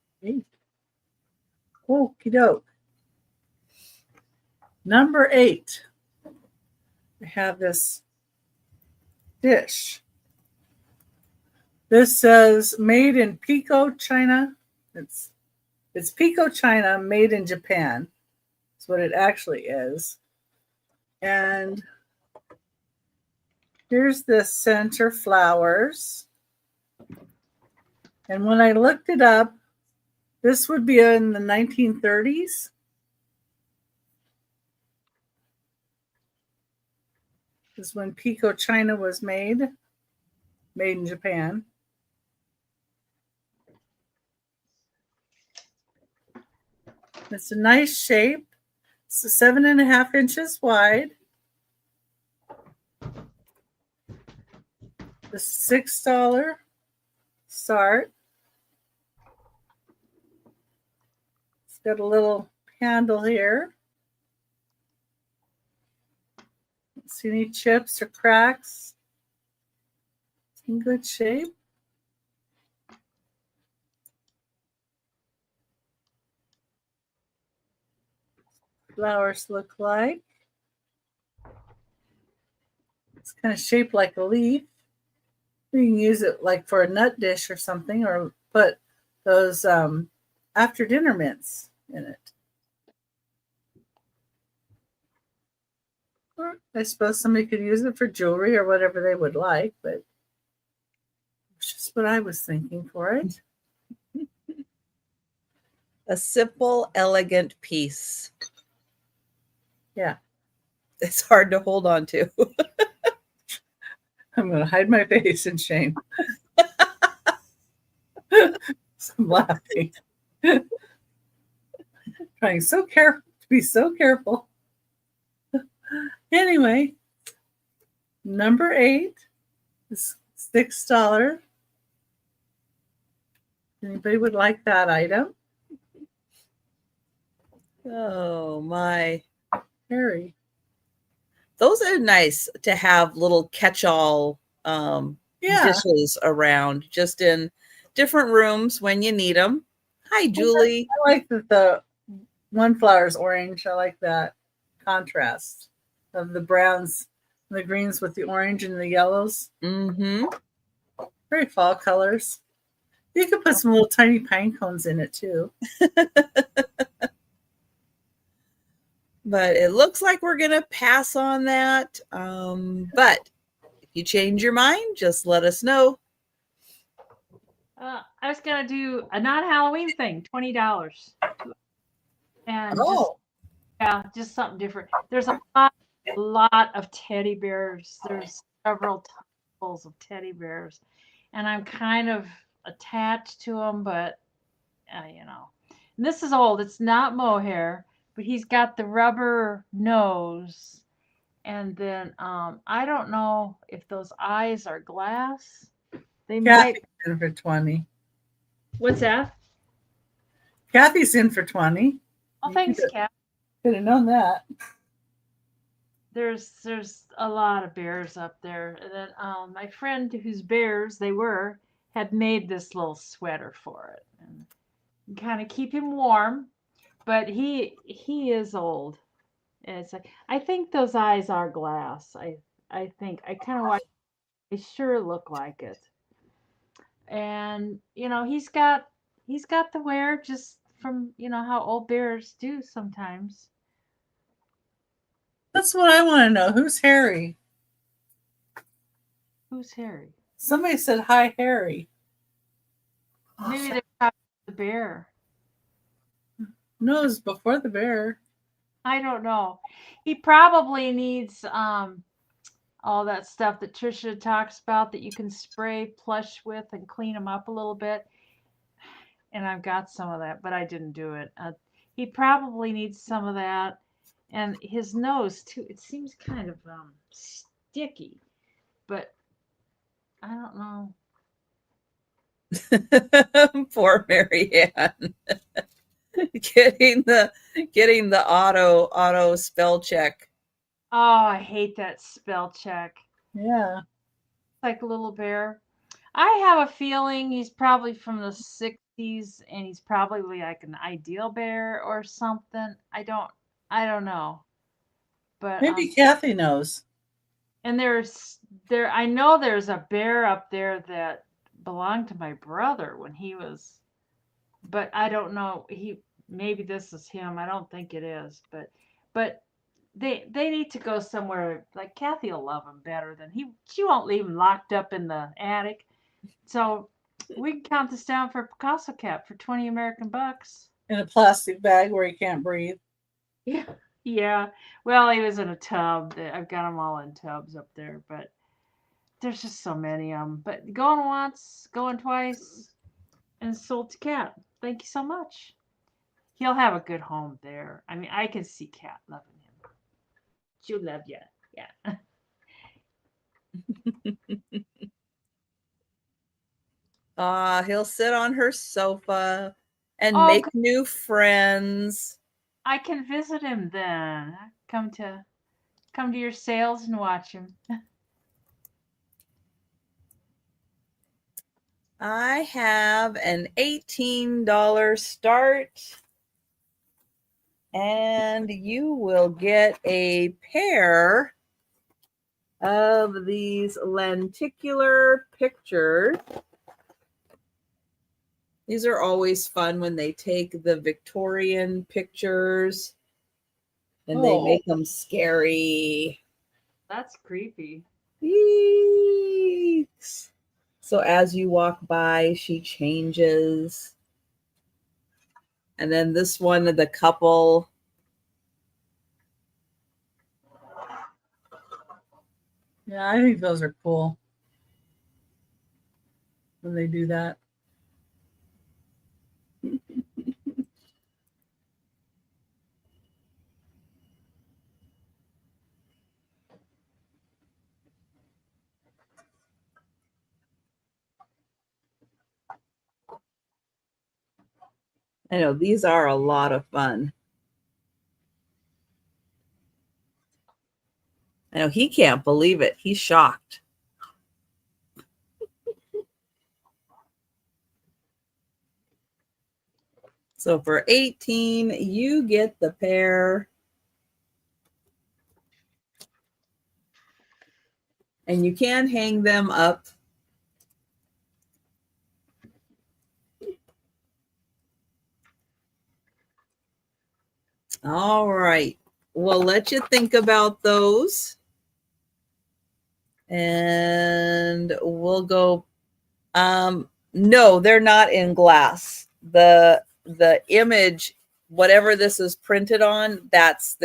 Okie doke. Number 8. We have this dish. This says made in Pico, China. It's Pico, China, made in Japan. That's what it actually is. And here's the center flowers. And when I looked it up, this would be in the 1930s. This is when Pico, China was made in Japan. It's a nice shape. It's 7.5 inches wide. The $6 start. It's got a little handle here. Don't see any chips or cracks. It's in good shape. Flowers look like. It's kind of shaped like a leaf. You can use it like for a nut dish or something, or put those after dinner mints in it. Or I suppose somebody could use it for jewelry or whatever they would like, but it's just what I was thinking for it. A simple, elegant piece. Yeah. It's hard to hold on to. I'm going to hide my face in shame. I'm laughing. Trying so careful to be so careful. Anyway, number 8 is $6. Anybody would like that item? Oh my. Harry. Those are nice to have little catch-all dishes around, just in different rooms when you need them. Hi, Julie. I like that the one flower is orange. I like that contrast of the browns and the greens with the orange and the yellows. Mm-hmm. Very fall colors. You could put some little tiny pine cones in it too. But it looks like we're going to pass on that. But if you change your mind, just let us know. I was going to do a non-Halloween thing, $20. And just something different. There's a lot of teddy bears. There's several types of teddy bears. And I'm kind of attached to them, but, and this is old. It's not mohair, but he's got the rubber nose. And then I don't know if those eyes are glass. They might. Kathy's in for 20. What's that? Kathy's in for 20. Oh, thanks, Kathy. Could have known that. There's a lot of bears up there. And then my friend whose bears they were had made this little sweater for it and kind of keep him warm. But he is old. And it's like I think those eyes are glass. I think I kind of watch. They sure look like it. And he's got the wear just from how old bears do sometimes. That's what I want to know. Who's Harry? Who's Harry? Somebody said hi, Harry. Maybe they got the bear. No, it was before the bear. I don't know. He probably needs all that stuff that Trisha talks about that you can spray plush with and clean them up a little bit. And I've got some of that, but I didn't do it. He probably needs some of that. And his nose, too, it seems kind of sticky. But I don't know. Poor Marianne. getting the auto spell check. Oh, I hate that spell check. Yeah. Like a little bear. I have a feeling he's probably from the 60s and he's probably like an ideal bear or something. I don't know. But Maybe Kathy knows. and there I know there's a bear up there that belonged to my brother when he was, but I don't know. Maybe this is him. I don't think it is, but they need to go somewhere like Kathy will love him better than he. She won't leave him locked up in the attic. So we can count this down for Picasso Cat for 20 American bucks. In a plastic bag where he can't breathe. Yeah. Yeah. Well, he was in a tub. I've got them all in tubs up there, but there's just so many of them. But going once, going twice, and sold to Cat. Thank you so much. He'll have a good home there. I mean, I can see Cat loving him. She'll love you. Yeah. He'll sit on her sofa and Oh, make new friends. I can visit him then. Come to your sales and watch him. I have an $18 start, and you will get a pair of these lenticular pictures. These are always fun when they take the Victorian pictures and they make them scary. That's creepy. Yeeks. So as you walk by, she changes. And then this one, the couple. Yeah, I think those are cool when they do that. I know these are a lot of fun. I know he can't believe it. He's shocked. So for 18, you get the pair. And you can hang them up. All right. We'll let you think about those. And we'll go. No, they're not in glass. The image, whatever this is printed on, that's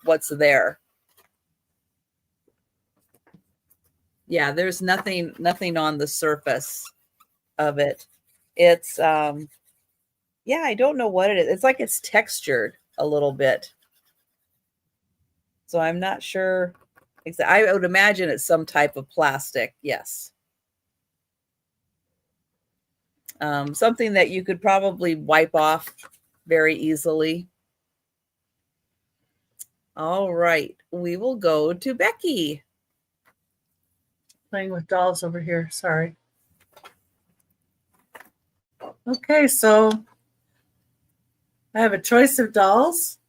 what's there. Yeah, there's nothing on the surface of it. It's yeah, I don't know what it is. It's like it's textured a little bit. So I'm not sure. I would imagine it's some type of plastic. Yes. Something that you could probably wipe off very easily. All right. We will go to Becky. Playing with dolls over here. Sorry. Okay, so I have a choice of dolls.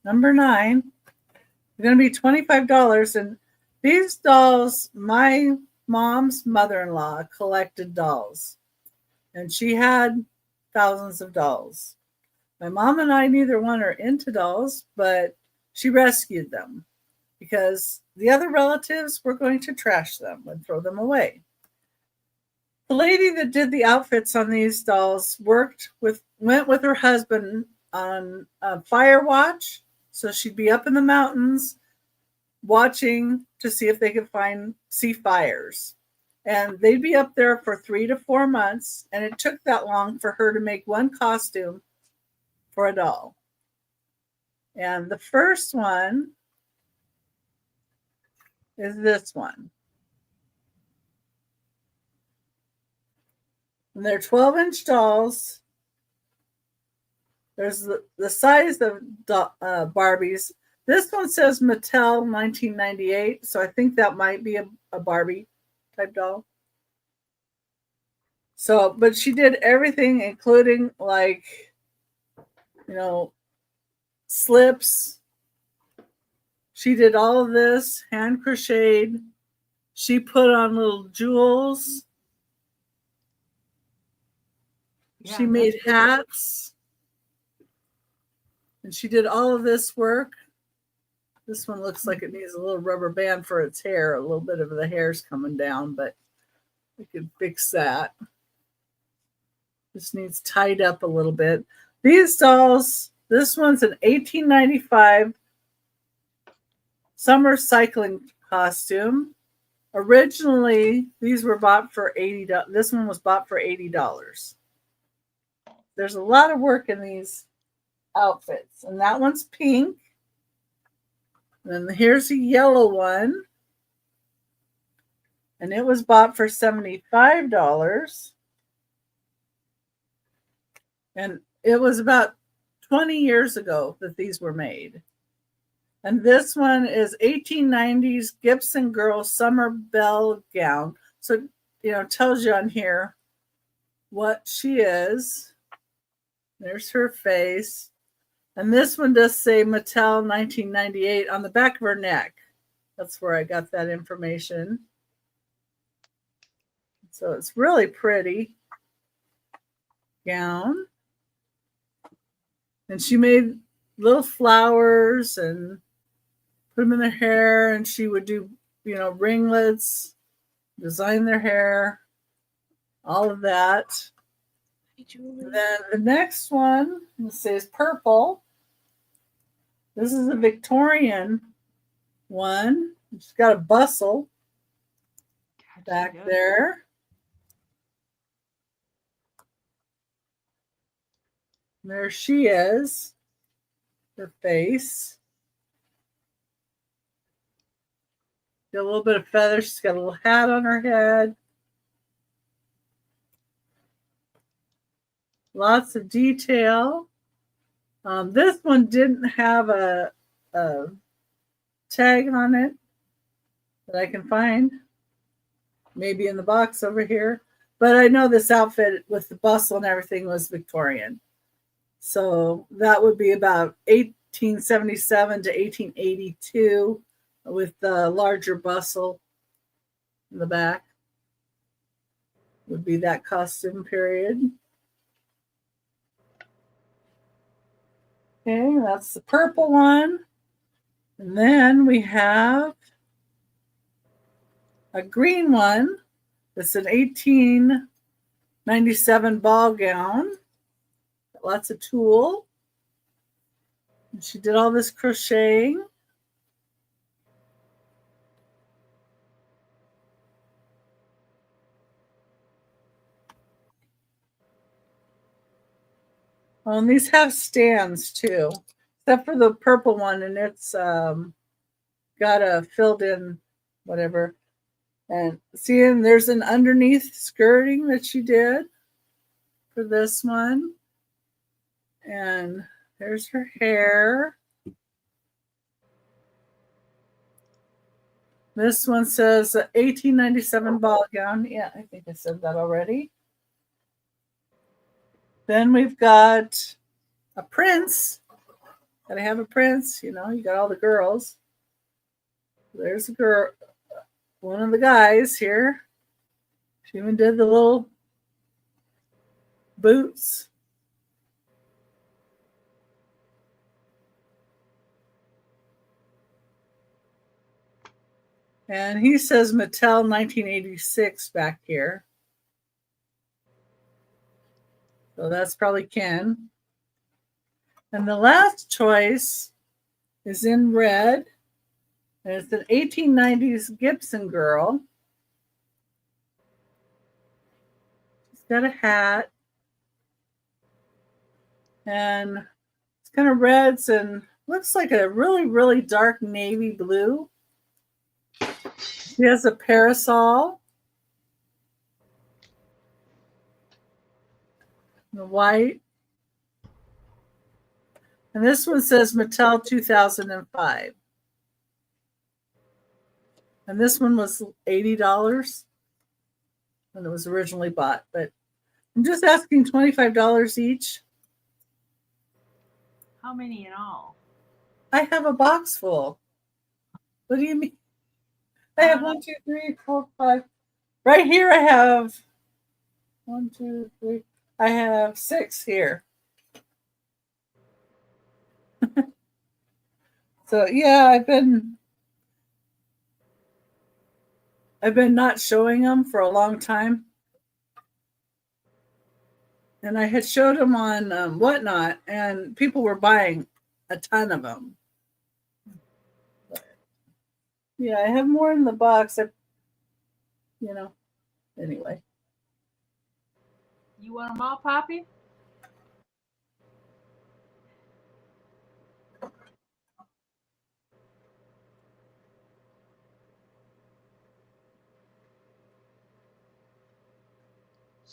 Number 9. They're going to be $25. And these dolls, my mom's mother-in-law collected dolls. And she had thousands of dolls. My mom and I, neither one are into dolls, but she rescued them because the other relatives were going to trash them and throw them away. The lady that did the outfits on these dolls went with her husband on a fire watch. So she'd be up in the mountains watching to see if they could see fires. And they'd be up there for 3 to 4 months. And it took that long for her to make one costume for a doll. And the first one is this one. And they're 12-inch dolls. There's the size of Barbies. This one says Mattel 1998, so I think that might be a Barbie type doll. So, but she did everything, including like, slips. She did all of this, hand crocheted. She put on little jewels. Yeah, She made hats. And she did all of this work. This one looks like it needs a little rubber band for its hair. A little bit of the hair's coming down, but we could fix that. This needs tied up a little bit. These dolls, this one's an 1895 summer cycling costume. Originally, these were bought for $80. This one was bought for $80. There's a lot of work in these outfits. And that one's pink. And then here's a yellow one. And it was bought for $75. And it was about 20 years ago that these were made. And this one is 1890s Gibson girl summer belle gown. So, tells you on here what she is. There's her face. And this one does say Mattel 1998 on the back of her neck. That's where I got that information. So it's really pretty gown. And she made little flowers and put them in their hair, and she would do, ringlets, design their hair, all of that. And then the next one, it says purple. This is a Victorian one. She's got a bustle back there. And there she is, her face. Got a little bit of feathers. She's got a little hat on her head. Lots of detail. This one didn't have a tag on it that I can find. Maybe in the box over here. But I know this outfit with the bustle and everything was Victorian. So that would be about 1877 to 1882 with the larger bustle in the back. Would be that costume period. Okay, that's the purple one. And then we have a green one. It's an 1897 ball gown. Lots of tulle. And she did all this crocheting. Oh, and these have stands too, except for the purple one, and it's got a filled in whatever. And see, and there's an underneath skirting that she did for this one. And there's her hair. This one says 1897 ball gown. Yeah, I think I said that already. Then we've got a prince. Gotta have a prince, you got all the girls. There's a girl, one of the guys here. She even did the little boots. And he says Mattel 1986 back here. So that's probably Ken. And the last choice is in red. And it's an 1890s Gibson girl. She's got a hat. And it's kind of reds and looks like a really, really dark navy blue. She has a parasol. The white. And this one says Mattel 2005. And this one was $80 when it was originally bought. But I'm just asking $25 each. How many in all? I have a box full. What do you mean? I have 1, 2, 3, 4, 5. Right here I have 1, 2, 3. I have 6 here. So yeah, I've been not showing them for a long time. And I had showed them on Whatnot, and people were buying a ton of them. But, yeah, I have more in the box. Anyway. You want them all, Poppy?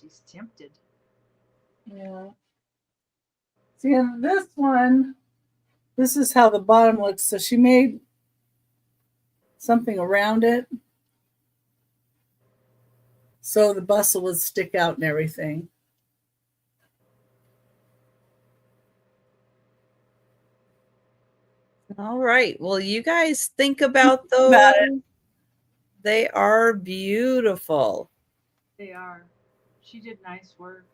She's tempted. Yeah. See, in this one, this is how the bottom looks. So she made something around it so the bustle would stick out and everything. All right. Well, you guys think about those. About it. They are beautiful. They are. She did nice work.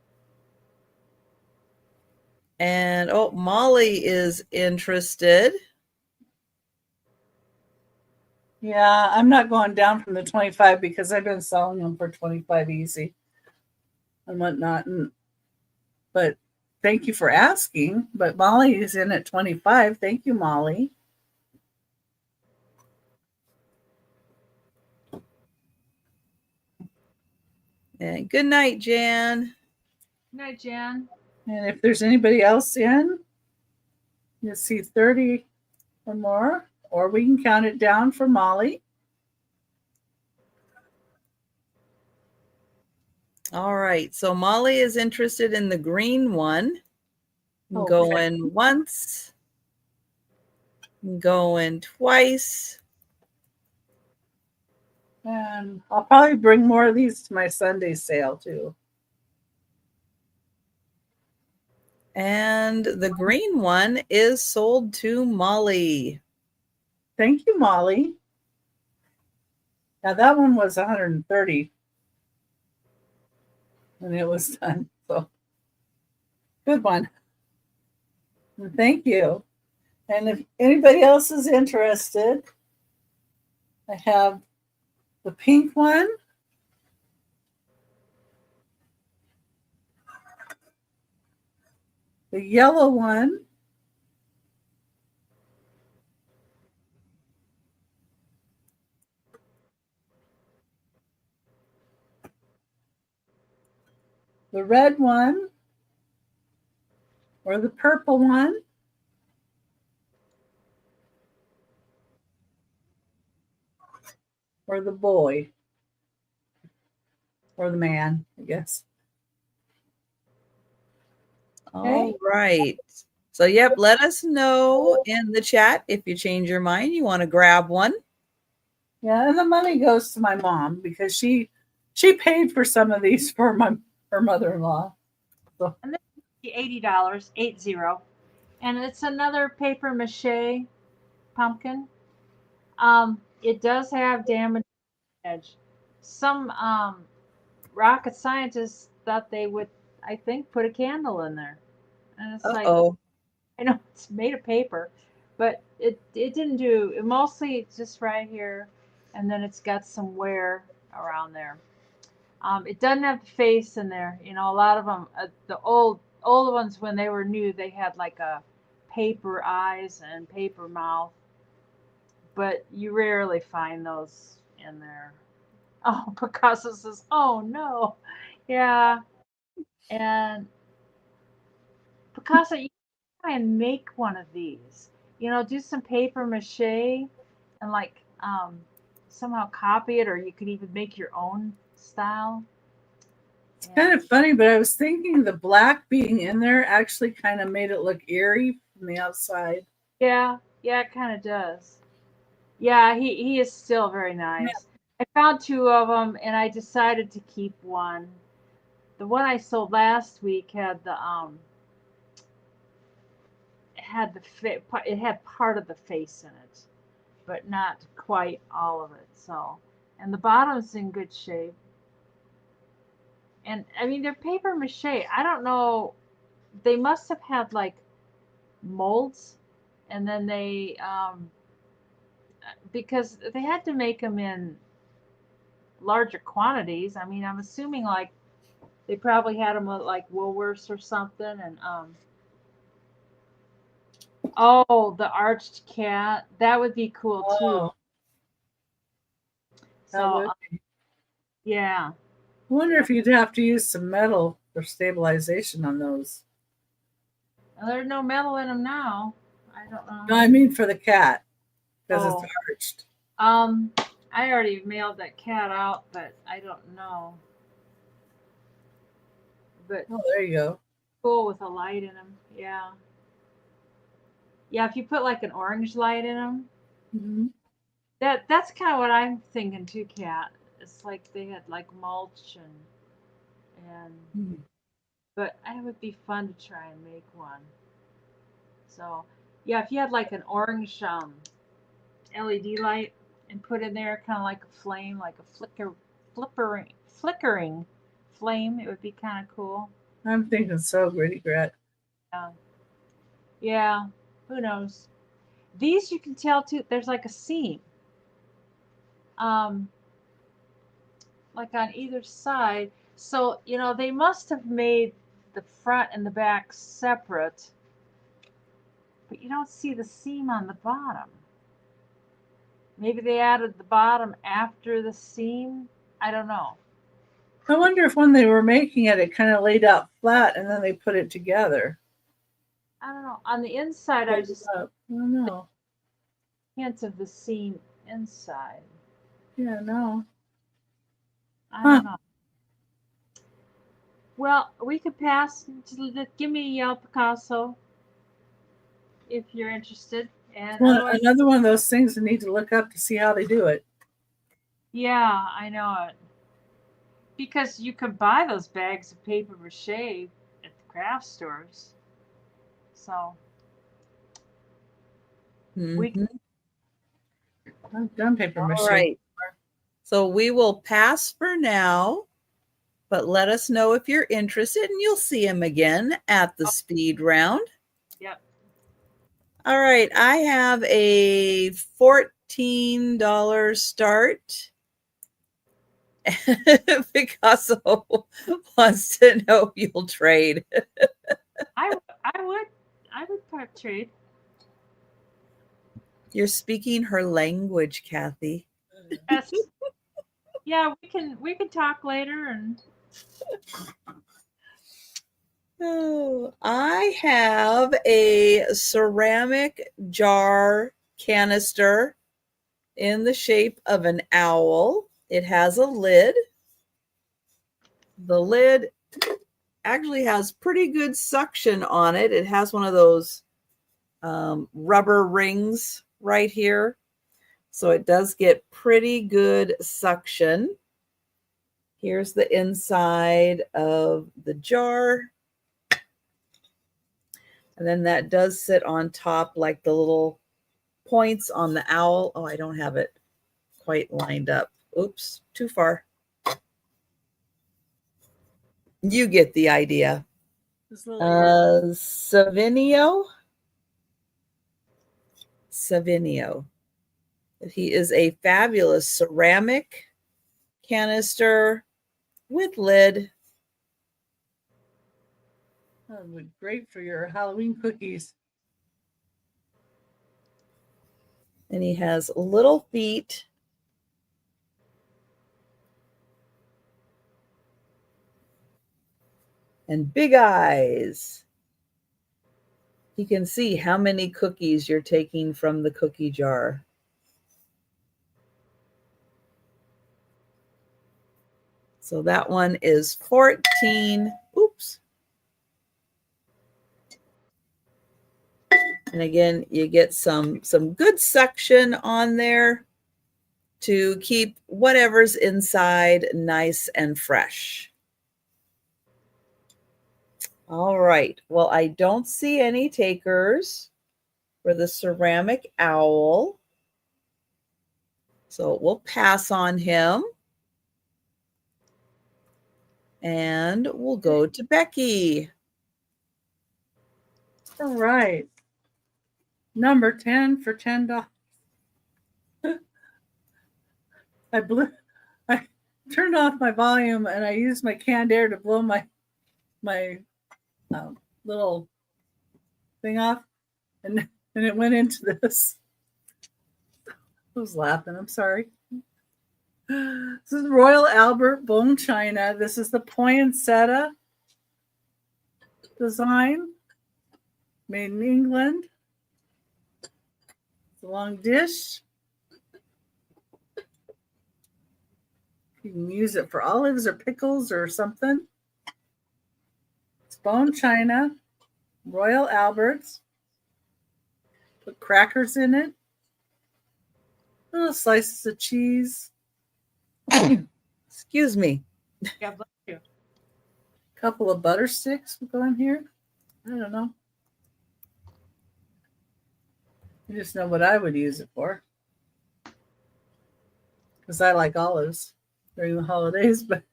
And oh, Molly is interested. Yeah, I'm not going down from the 25 because I've been selling them for 25 easy and whatnot. But thank you for asking. But Molly is in at 25. Thank you, Molly. And good night, Jan. Good night, Jan. And if there's anybody else in, you'll see 30 or more, or we can count it down for Molly. All right. So Molly is interested in the green one. Okay. Going once. Going twice. And I'll probably bring more of these to my Sunday sale too. And the green one is sold to Molly. Thank you, Molly. Now that one was 130 when it was done. So good one. And thank you. And if anybody else is interested, I have the pink one, the yellow one, the red one, or the purple one, or the boy, or the man, I guess. All right. So, yep, let us know in the chat if you change your mind, you want to grab one. Yeah, and the money goes to my mom because she paid for some of these for her mother-in-law. So. And $80, 80, and it's another paper mache pumpkin. It does have damage edge. Some rocket scientists thought they would, I think, put a candle in there, and it's like, I know it's made of paper, but it didn't do. It mostly just right here, and then it's got some wear around there. It doesn't have the face in there. You know, a lot of them, the old ones when they were new, they had like a paper eyes and paper mouth, but you rarely find those in there. Oh, Picasso says, "Oh no, yeah," and Picasso, you try and make one of these. You know, do some paper mache and like somehow copy it, or you could even make your own style. It's kind of funny, but I was thinking the black being in there actually kind of made it look eerie from the outside. Yeah, it kind of does. Yeah, he is still very nice. Yeah. I found 2 of them, and I decided to keep one. The one I sold last week had it had part of the face in it, but not quite all of it. So, and the bottom's in good shape. And I mean, they're paper mache. I don't know. They must have had like molds, and then because they had to make them in larger quantities. I mean, I'm assuming like they probably had them at like Woolworths or something. And oh, the arched cat, that would be cool too. Oh, that So would. yeah, I wonder yeah. if you'd have to use some metal for stabilization on those. Well, there's no metal in them now. I don't No, know. I mean for the cat because it's Oh, arched. um, I already mailed that cat out, but I don't know. But Oh, there you go. cool with a light in them. Yeah, yeah. If you put like an orange light in them, Mm-hmm. that's kind of what I'm thinking too, Cat. It's like they had like mulch and Mm-hmm. but it would be fun to try and make one. So yeah, if you had like an orange LED light and put in there kind of like a flame, like a flickering flame, it would be kind of cool. I'm thinking so, Gritty Grat. Yeah, yeah. Who knows? These you can tell too. There's like a seam, um, like on either side. So they must have made the front and the back separate, but you don't see the seam on the bottom. Maybe they added the bottom after the seam. I don't know. I wonder if when they were making it, it kind of laid out flat and then they put it together. I don't know. On the inside, I Fold it just up. I don't know. hints of the seam inside. Yeah, no. I Huh. don't know. Well, we could pass. Give me a yellow Picasso if you're interested, and Well, otherwise, another one of those things I need to look up to see how they do it. yeah, I know it. Because you can buy those bags of paper mache at the craft stores. So we Mhm. I've done paper All mache. right. So we will pass for now, but let us know if you're interested, and you'll see him again at the speed round. Yep. All right. I have a $14 start. Picasso wants to know if you'll trade. I would I would part trade. You're speaking her language, Kathy. Yes. Yeah, we can talk later and Oh, I have a ceramic jar canister in the shape of an owl. It has a lid. The lid actually has pretty good suction on it. It has one of those rubber rings right here. So it does get pretty good suction. Here's the inside of the jar. And then that does sit on top like the little points on the owl. Oh, I don't have it quite lined up. Oops, too far. You get the idea. This little ear. Savinio. He is a fabulous ceramic canister with lid. That would be great for your Halloween cookies. And he has little feet. And big eyes. You can see how many cookies you're taking from the cookie jar. So that one is 14. Oops. And again, you get some good suction on there to keep whatever's inside nice and fresh. All right. Well, I don't see any takers for the ceramic owl. So we'll pass on him. And we'll go to Becky. All right. Number 10 for $10. I turned off my volume and I used my canned air to blow my little thing off, and it went into this. I was laughing. I'm sorry. This is Royal Albert bone china. This is the poinsettia design, made in England. It's a long dish. You can use it for olives or pickles or something. It's bone china, Royal Alberts. Put crackers in it. Little slices of cheese. Excuse me. God bless you. A couple of butter sticks will go in here. I don't know. I just know what I would use it for. Because I like olives during the holidays, but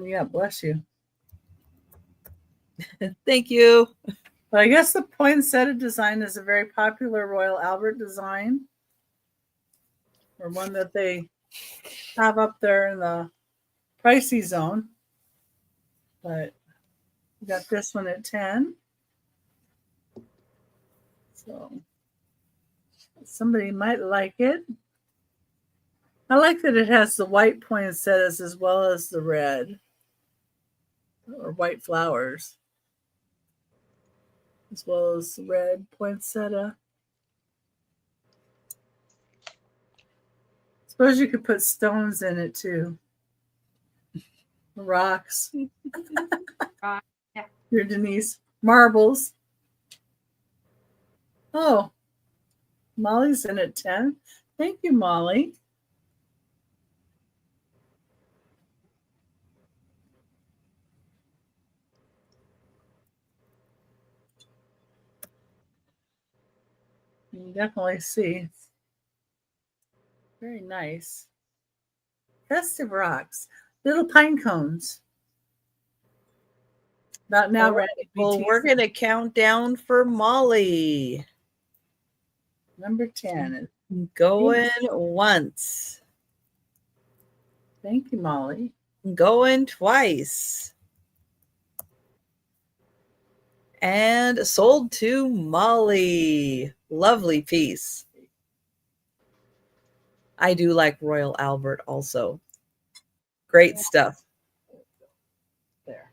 yeah, bless you. Thank you. But I guess the poinsettia design is a very popular Royal Albert design, or one that they have up there in the pricey zone. But we got this one at 10. So somebody might like it. I like that it has the white poinsettias as well as the red or white flowers, as well as the red poinsettia. Suppose you could put stones in it too. Rocks. Yeah. Here, Denise. Marbles. Oh, Molly's in at 10. Thank you, Molly. You can definitely see. Very nice. Festive rocks. Little pine cones. About now, Randy. Well, we're going to count down for Molly. Number 10. Going once. Thank you, Molly. Going twice. And sold to Molly. Lovely piece. I do like Royal Albert also. Great stuff. There.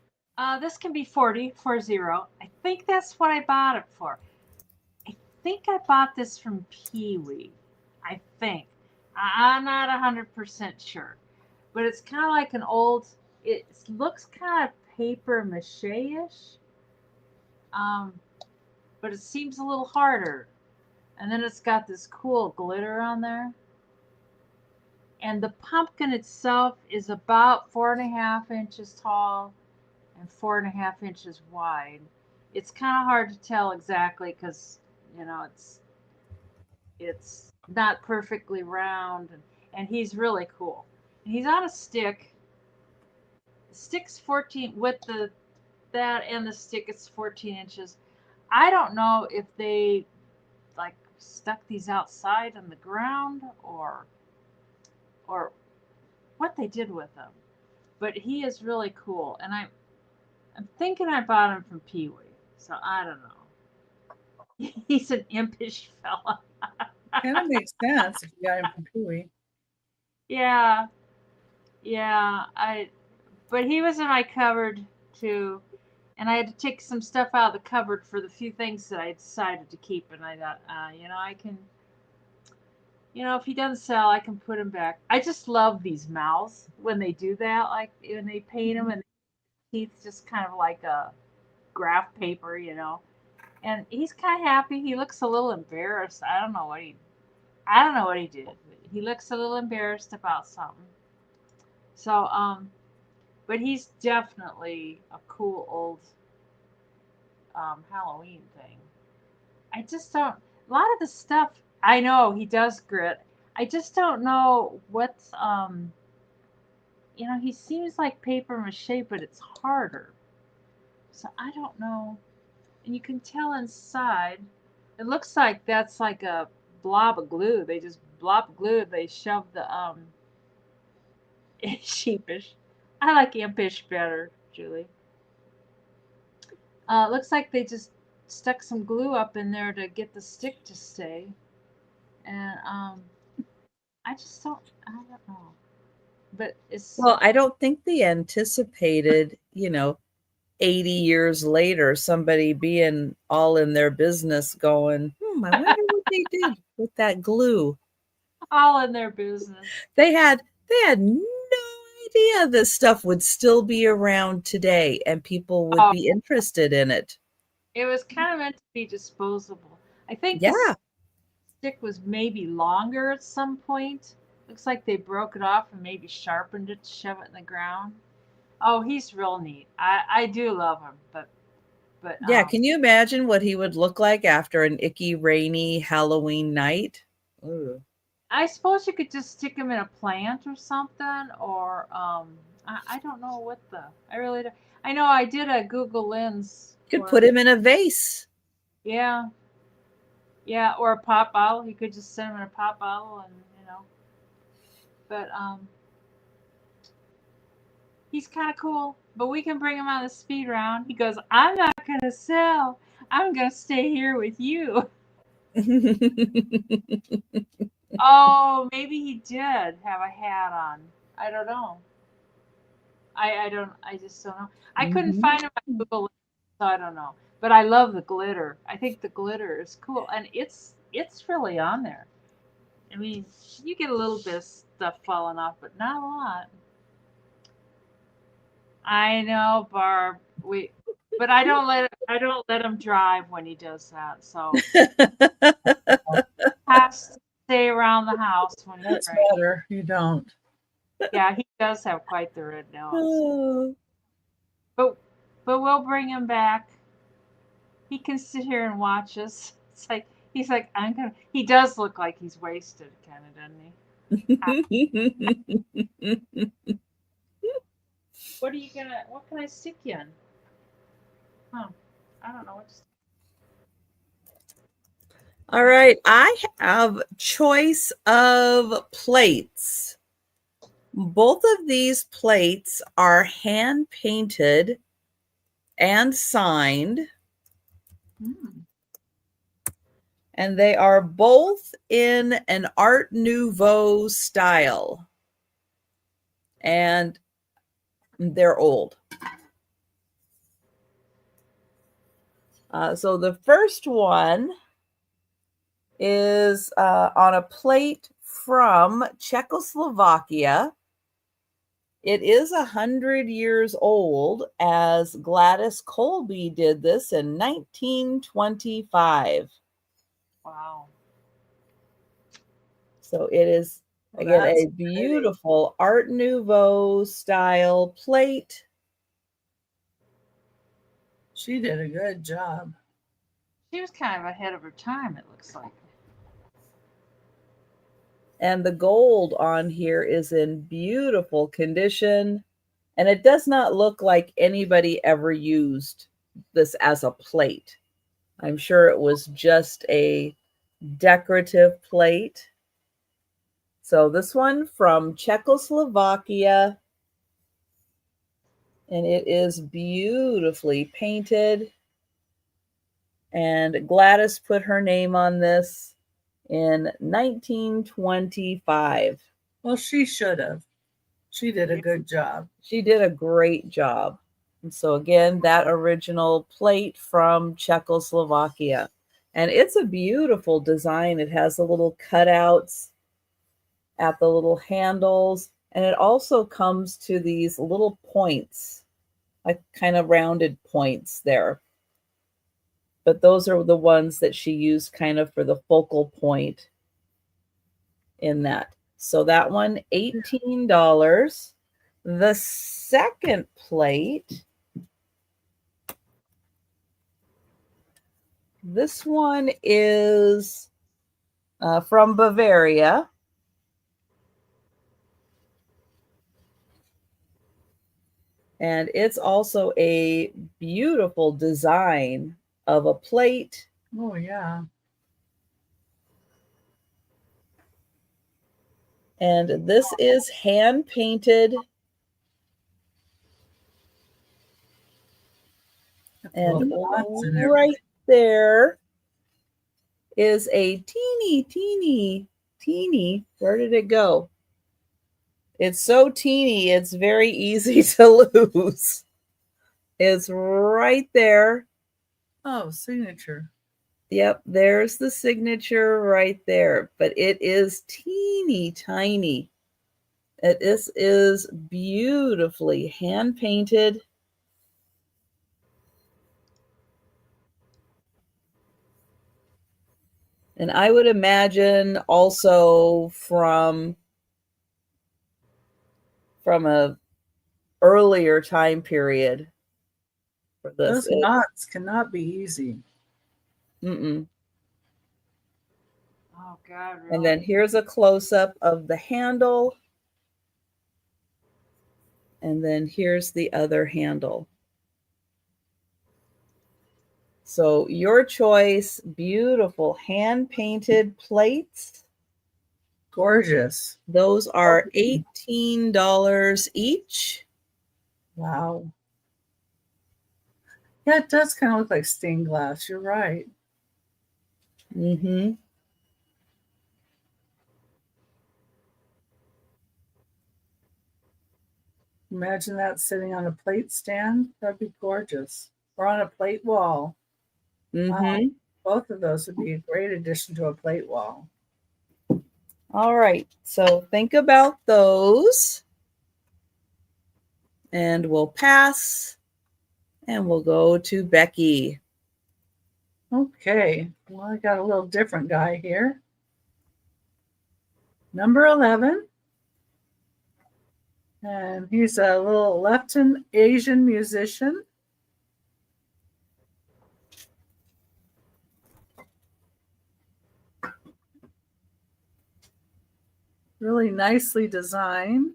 This can be 40. I think that's what I bought it for. I think I bought this from Pee-wee. I think. I'm not 100% sure. But it's kind of like an old, it looks kind of paper mache-ish. But it seems a little harder. And then it's got this cool glitter on there. And the pumpkin itself is about 4.5 inches tall and 4.5 inches wide. It's kind of hard to tell exactly because it's not perfectly round, and he's really cool. And he's on a stick. The stick's 14 with that and the stick. It's 14 inches. I don't know if they like stuck these outside on the ground or what they did with them. But he is really cool, and I'm thinking I bought him from Pee Wee, so I don't know. He's an impish fella. Kind of makes sense if you got him from Pee-wee. Yeah, yeah. But he was in my cupboard too, and I had to take some stuff out of the cupboard for the few things that I decided to keep, and I thought, I can. If he doesn't sell, I can put him back. I just love these mouths when they do that, like when they paint them and the teeth just kind of like a graph paper. And he's kind of happy. He looks a little embarrassed. I don't know what he did. He looks a little embarrassed about something. So, but he's definitely a cool old Halloween thing. I just don't. A lot of the stuff I know he does grit. I just don't know what's he seems like paper mache, but it's harder. So I don't know. And you can tell inside. It looks like that's like a blob of glue. They just blob glue. They shove the sheepish. I like impish better, Julie. Looks like they just stuck some glue up in there to get the stick to stay. And I just don't. I don't know. But it's Well, I don't think they anticipated, 80 years later, somebody being all in their business going, I wonder what they did with that glue. all in their business. They had no idea this stuff would still be around today and people would be interested in it. It was kind of meant to be disposable. I think Yeah. the stick was maybe longer at some point. Looks like they broke it off and maybe sharpened it to shove it in the ground. Oh, he's real neat. I do love him, but Yeah, can you imagine what he would look like after an icky, rainy Halloween night? Ooh. I suppose you could just stick him in a plant or something, or I don't know what the I really don't. I know I did a Google Lens. Could put him in a vase. Yeah, yeah, or a pop bottle. You could just send him in a pop bottle, and But he's kind of cool. But we can bring him on the speed round. He goes, I'm not gonna sell. I'm gonna stay here with you. Oh, maybe he did have a hat on. I don't know. I just don't know. I couldn't find him on Google, so I don't know. But I love the glitter. I think the glitter is cool, and it's really on there. I mean, you get a little bit of stuff falling off, but not a lot. I know, Barb. But I don't let him drive when he does that. So has to stay around the house when he's That's driving. better. You don't. Yeah, he does have quite the red nose. Oh. But we'll bring him back. He can sit here and watch us. It's like he's like I'm gonna. He does look like he's wasted, kind of, doesn't he? What are you gonna? What can I stick you in? Huh? I don't know what to stick. All right, I have choice of plates. Both of these plates are hand painted and signed. And they are both in an Art Nouveau style. And they're old. So the first one is on a plate from Czechoslovakia. It is 100 years old, as Gladys Colby did this in 1925. Wow. So it is, again, a beautiful Art Nouveau style plate. She did a good job. She was kind of ahead of her time, it looks like. And the gold on here is in beautiful condition. And it does not look like anybody ever used this as a plate. I'm sure it was just a decorative plate. So this one from Czechoslovakia. And it is beautifully painted. And Gladys put her name on this in 1925. Well, she should have. She did a good job. She did a great job. And so again, that original plate from Czechoslovakia. And it's a beautiful design. It has the little cutouts at the little handles. And it also comes to these little points, like kind of rounded points there. But those are the ones that she used kind of for the focal point in that. So that one, $18. The second plate, this one is from Bavaria. And it's also a beautiful design of a plate. Oh, yeah. And this is hand painted. And right there is a teeny, where did it go? It's so teeny, it's very easy to lose. It's right there. Oh, signature. Yep, there's the signature right there, but it is teeny tiny. This is beautifully hand painted. And I would imagine also from a earlier time period for this. Those knots cannot be easy. Mm-mm. Oh God! Really? And then here's a close-up of the handle. And then here's the other handle. So your choice, beautiful hand-painted plates. Gorgeous. Those are $18 each. Wow. Yeah, it does kind of look like stained glass. You're right. Mm-hmm. Imagine that sitting on a plate stand. That'd be gorgeous. Or on a plate wall. Mm-hmm. Wow. Both of those would be a great addition to a plate wall. All right. So think about those. And we'll pass. And we'll go to Becky. Okay. Well, I got a little different guy here. Number 11. And he's a little Lefton Asian musician. Really nicely designed.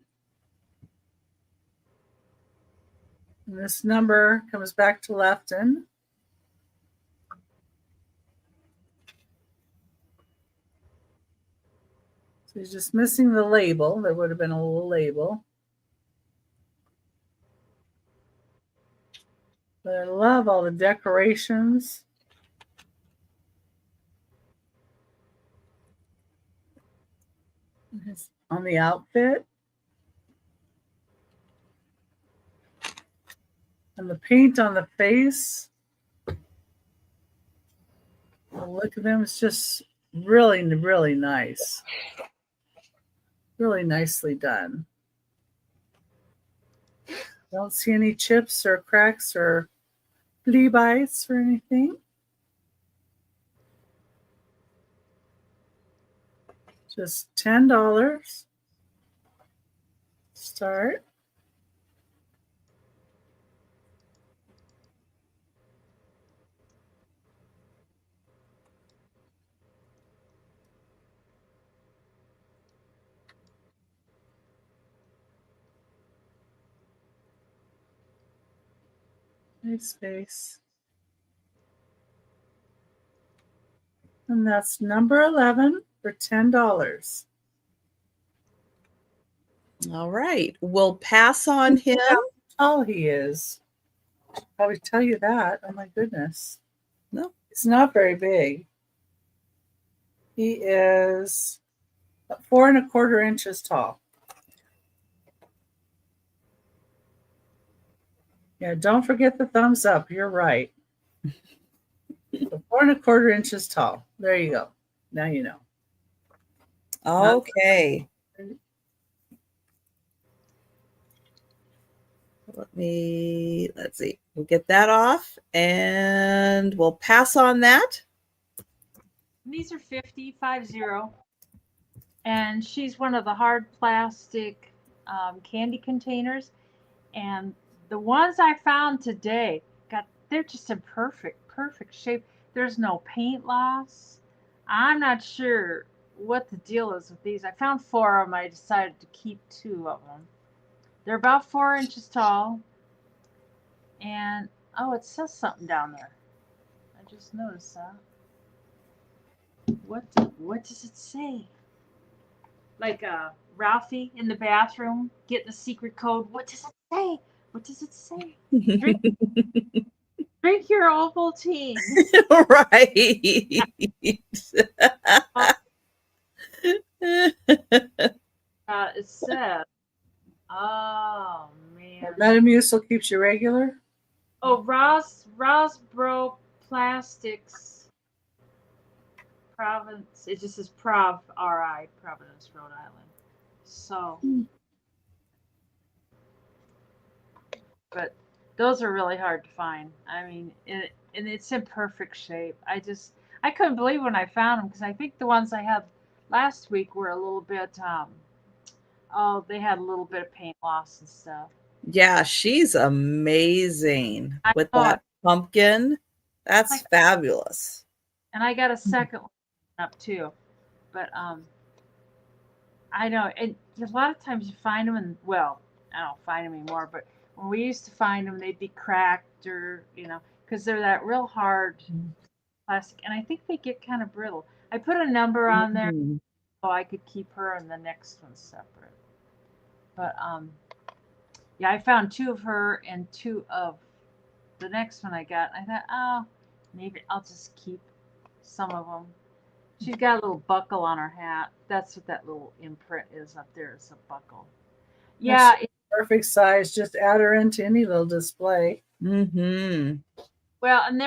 And this number comes back to Lefton. So he's just missing the label. There would have been a little label. But I love all the decorations. On the outfit. And the paint on the face. The look of them is just really, really nice. Really nicely done. Don't see any chips or cracks or flea bites or anything. Just $10. Start. Nice face. And that's number 11 for $10. All right. We'll pass on him. How tall he is. Probably tell you that. Oh my goodness. No. It's not very big. He is 4¼ inches tall. Yeah, don't forget the thumbs up. You're right. So 4¼ inches tall. There you go. Now you know. Okay. Let's see. We'll get that off and we'll pass on that. These are 50. And she's one of the hard plastic candy containers, and the ones I found today they're just in perfect shape. There's no paint loss. I'm not sure what the deal is with these. I found four of them. I decided to keep two of them. They're about 4 inches tall, and oh, it says something down there. I just noticed that. What does it say? Like Ralphie in the bathroom getting the secret code. What does it say? What does it say? Drink, drink your Ovaltine. Right. It says, oh man. Metamucil keeps you regular. Oh, Rosbro Plastics Province. It just says Prov RI Providence, Rhode Island. So, but those are really hard to find. I mean, and it's in perfect shape. I couldn't believe when I found them because I think the ones I had last week were a little bit oh, they had a little bit of paint loss and stuff. Yeah, she's amazing I with know, that pumpkin. That's like, fabulous. and I got a second one up too, but I know, and a lot of times you find them, and well, I don't find them anymore, but when we used to find them, they'd be cracked or because they're that real hard plastic, and I think they get kind of brittle. I put a number on there Mhm. so I could keep her and the next one separate. But yeah, I found two of her and two of the next one I got. I thought, oh, maybe I'll just keep some of them. She's got a little buckle on her hat. That's what that little imprint is up there. It's a buckle. That's Yeah. perfect size. Just add her into any little display. Mhm. Well, and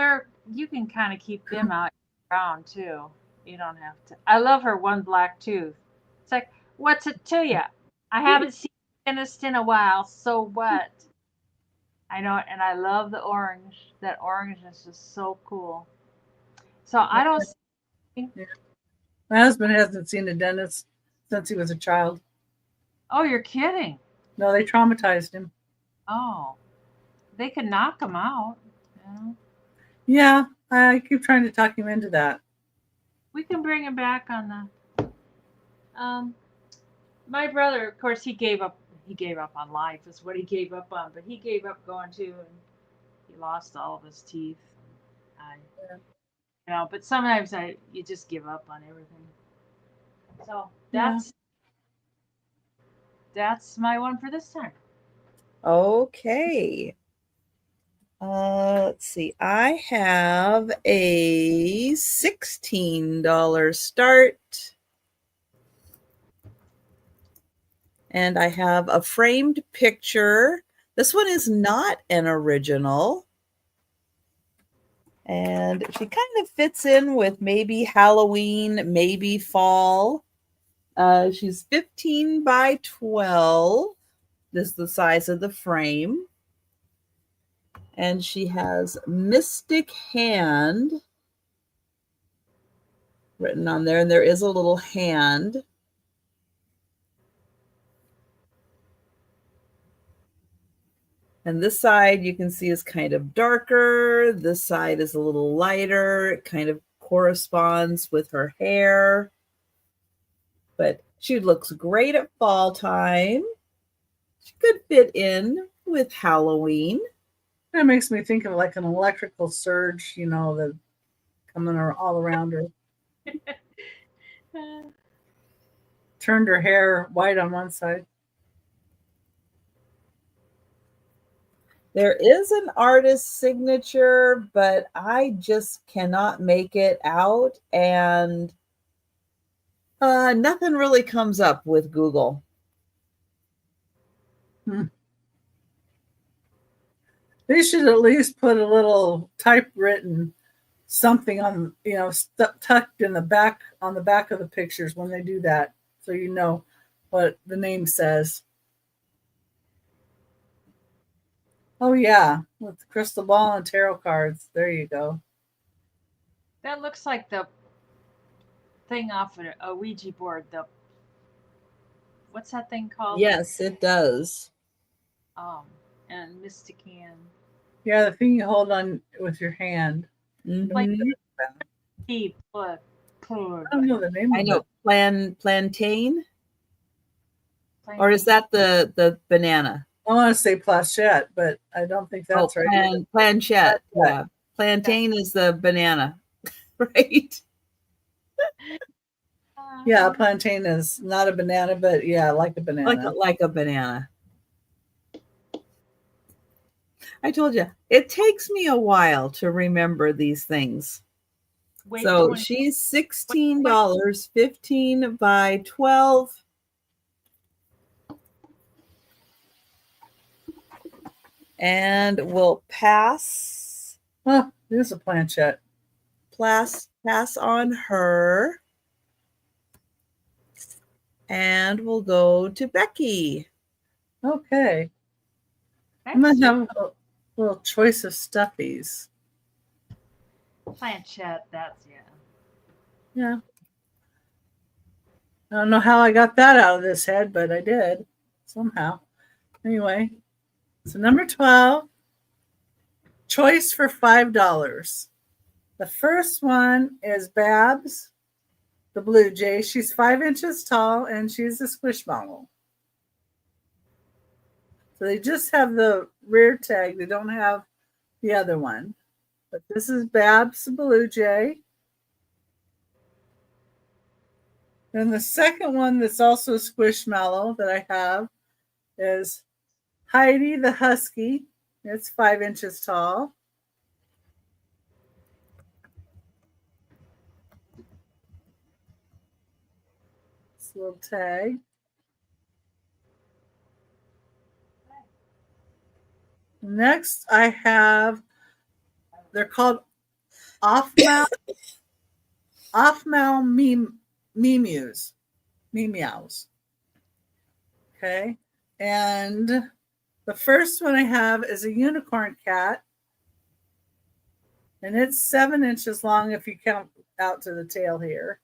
you can kind of keep them out around too. You don't have to. I love her one black tooth. It's like, what's it to you? I haven't seen a dentist in a while. So what? I know, and I love the orange. That orange is just so cool. So I don't see. Yeah. My husband hasn't seen a dentist since he was a child. Oh, you're kidding. No, they traumatized him. Oh, they could knock them out. You know? Yeah, I keep trying to talk him into that. We can bring him back on the. My brother, of course, he gave up. He gave up on life. Is what he gave up on. But he gave up going to, and he lost all of his teeth. I, but sometimes you just give up on everything. So Yeah. that's my one for this time. Okay. Let's see. I have a $16 start. And I have a framed picture. This one is not an original. And she kind of fits in with maybe Halloween, maybe fall. She's 15 by 12. This is the size of the frame. And she has Mystic Hand written on there. And there is a little hand. And this side you can see is kind of darker. This side is a little lighter. It kind of corresponds with her hair. But she looks great at fall time. She could fit in with Halloween. That makes me think of like an electrical surge, that coming all around her. Turned her hair white on one side. There is an artist's signature, but I just cannot make it out. And nothing really comes up with Google. They should at least put a little typewritten something on, tucked in the back, on the back of the pictures when they do that, so you know what the name says. Oh yeah, with the crystal ball and tarot cards. There you go. That looks like the thing off of a Ouija board. what's that thing called? Yes, it does. Um, and Mystican. Yeah, the thing you hold on with your hand. Like Mhm. deep, but I don't know the name I of it. know plantain, or is plantain. that the banana? I want to say planchette, but I don't think Oh, that's right either. planchette. Planchette. Yeah, plantain is the banana, right? Yeah, plantain is not a banana, but yeah, like a banana. Like a banana. I told you it takes me a while to remember these things. Wait till So when she's $16, 15 by 12. And we'll Oh, there's a planchette. pass on her. And we'll go to Becky. Okay. I'm next going to have a little choice of stuffies. planchette. That's Yeah. I don't know how I got that out of this head, but I did somehow. Anyway, so number 12, choice for $5. The first one is Babs, the blue jay. She's 5 inches tall and she's a squishmallow. So they just have the rear tag. They don't have the other one. But this is Babs, the blue jay. Then the second one that's also a squishmallow that I have is Heidi the husky. It's 5 inches tall. This little tag. Next, I have, they're called off-mouth memews. Meows. Okay. And the first one I have is a unicorn cat. And it's 7 inches long if you count out to the tail here.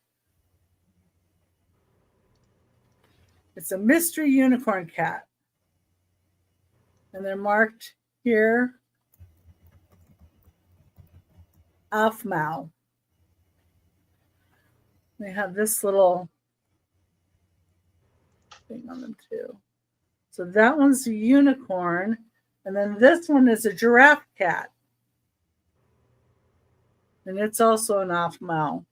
It's a mystery unicorn cat. And they're marked here Aufmau. They have this little thing on them too. So that one's a unicorn. And then this one is a giraffe cat. And it's also an Aufmau.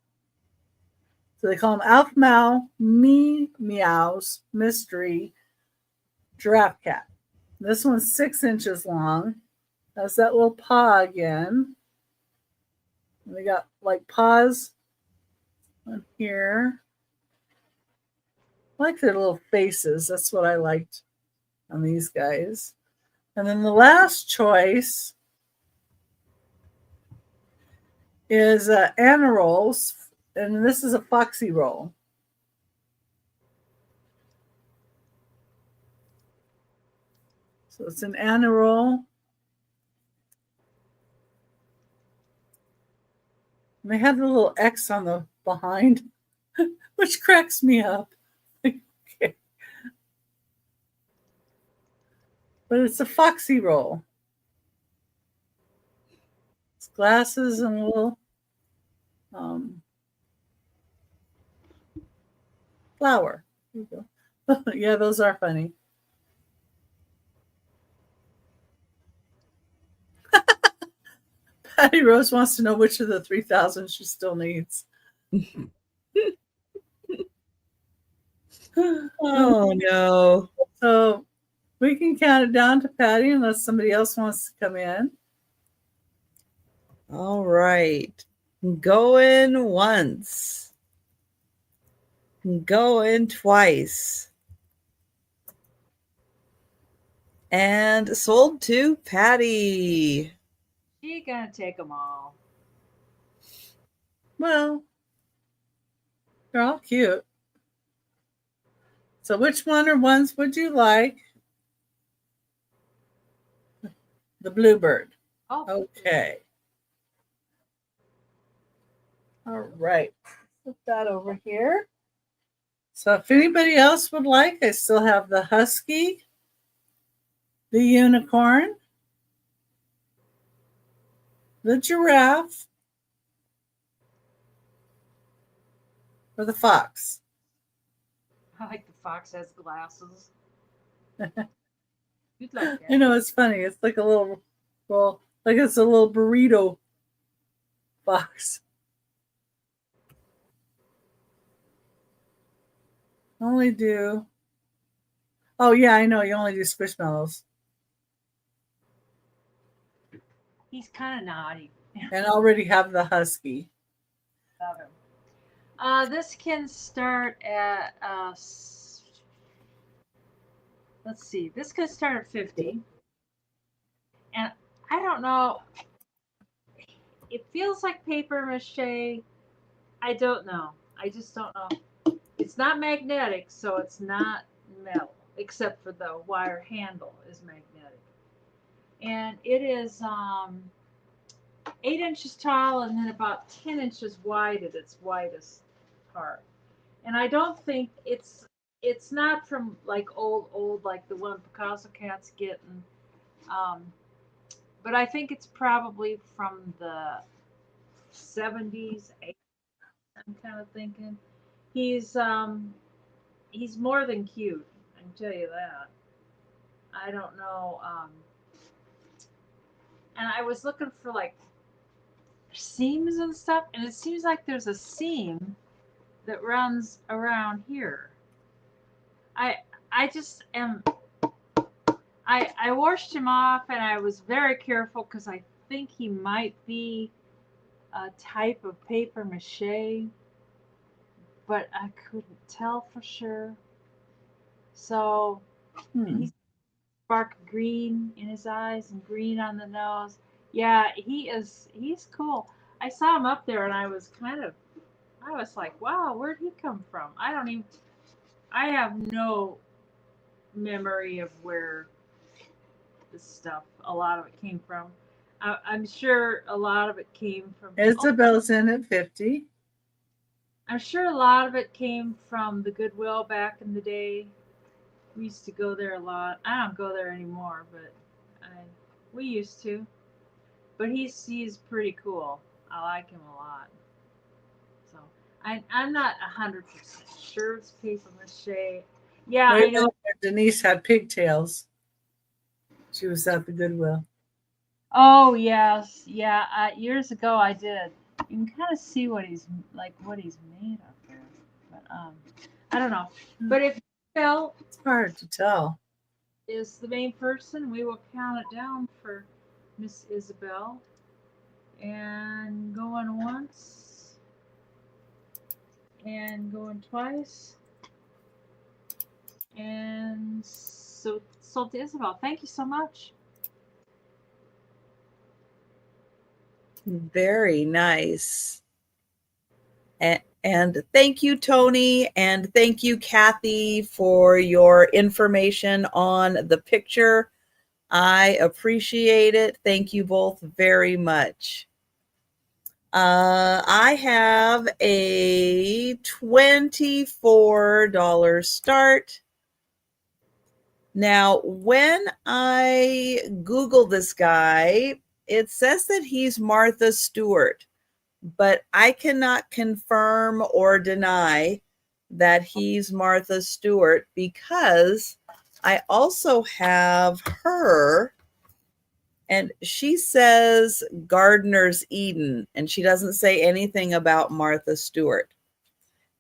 So they call them Aufmau meows mystery giraffe cat. This one's 6 inches long. That's that little paw again. And they got like paws on here. I like their little faces. That's what I liked on these guys. And then the last choice is Anna rolls, and this is a foxy roll. So it's an Anna roll. And they have the little X on the behind, which cracks me up. Okay. But it's a foxy roll. It's glasses and a little flower. There you go. Yeah, those are funny. Patty Rose wants to know which of the 3,000 she still needs. Oh no. So we can count it down to Patty unless somebody else wants to come in. All right. Going once. Going twice. And sold to Patty. she gonna take them all. Well, they're all cute. So which one or ones would you like? The bluebird. Oh, Okay. All right. Put that over here. So if anybody else would like, I still have the husky, the unicorn, the giraffe, or the fox. I like the fox has glasses. You'd like that. You know, it's funny. It's like a little, well, like it's a little burrito fox. Only do. Oh yeah, I know. You only do squishmallows. He's kind of naughty. And I already have the husky. Love him. This can start at let's see. This can start at 50, and I don't know. It feels like paper mache. I don't know. I just don't know. It's not magnetic, so it's not metal, except for the wire handle is magnetic. And it is 8 inches tall and then about 10 inches wide at its widest part. And I don't think it's not from like old like the one Picasso cats get, um, but I think it's probably from the 70s, 80s. I'm kind of thinking he's more than cute. I can tell you that. I don't know. And I was looking for like seams and stuff, and it seems like there's a seam that runs around here. I I just am. I washed him off, and I was very careful because I think he might be a type of paper mache, but I couldn't tell for sure. So he's spark green in his eyes and green on the nose. Yeah, he's cool. I saw him up there and I was like, wow, where'd he come from? I have no memory of where this stuff, a lot of it came from. I'm sure a lot of it came from, Isabel's in at 50. I'm sure a lot of it came from the Goodwill back in the day. We used to go there a lot. I don't go there anymore, but we used to. But he's pretty cool. I like him a lot. So I'm not 100% sure it's paper mache. Yeah, I know. Denise had pigtails. She was at the Goodwill. Oh yes, yeah. Years ago I did. You can kind of see what he's made of there, but I don't know. But if Phil It's hard to tell. is the main person, we will count it down for Miss Isabel. And going once, and going twice, and so to Isabel. Thank you so much. Very nice. And thank you, Tony, and thank you, Kathy, for your information on the picture. I appreciate it. Thank you both very much. I have a $24 start. Now, when I Google this guy, it says that he's Martha Stewart, but I cannot confirm or deny that he's Martha Stewart because I also have her, and she says Gardener's Eden, and she doesn't say anything about Martha Stewart.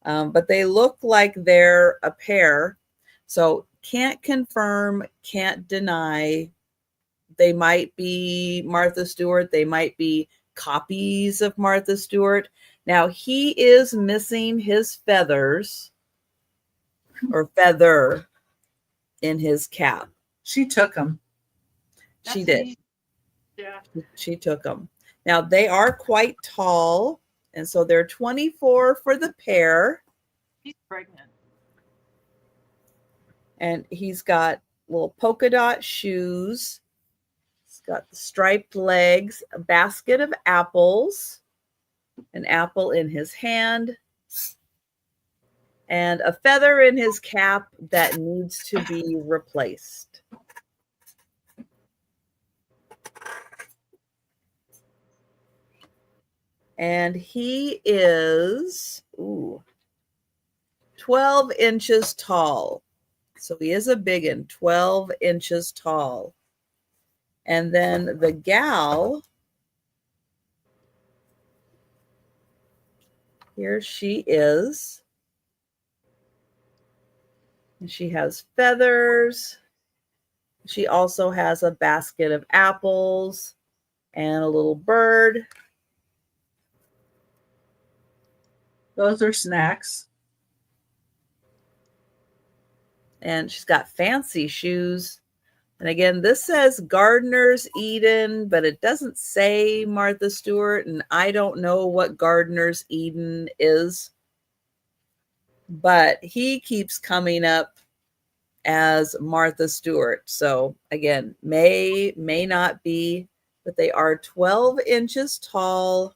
But they look like they're a pair. So can't confirm, can't deny. They might be Martha Stewart. They might be copies of Martha Stewart. Now, he is missing his feathers or feather in his cap. She took them. She did. Yeah. She took them. Now, they are quite tall, and so they're 24 for the pair. She's pregnant. And he's got little polka dot shoes. He's got the striped legs, a basket of apples, an apple in his hand, and a feather in his cap that needs to be replaced. And he is 12 inches tall. So he is a big one, 12 inches tall. And then the gal, here she is. And she has feathers. She also has a basket of apples and a little bird. Those are snacks. And she's got fancy shoes. And again, this says Gardener's Eden, but it doesn't say Martha Stewart. And I don't know what Gardener's Eden is. But he keeps coming up as Martha Stewart. So again, may not be, but they are 12 inches tall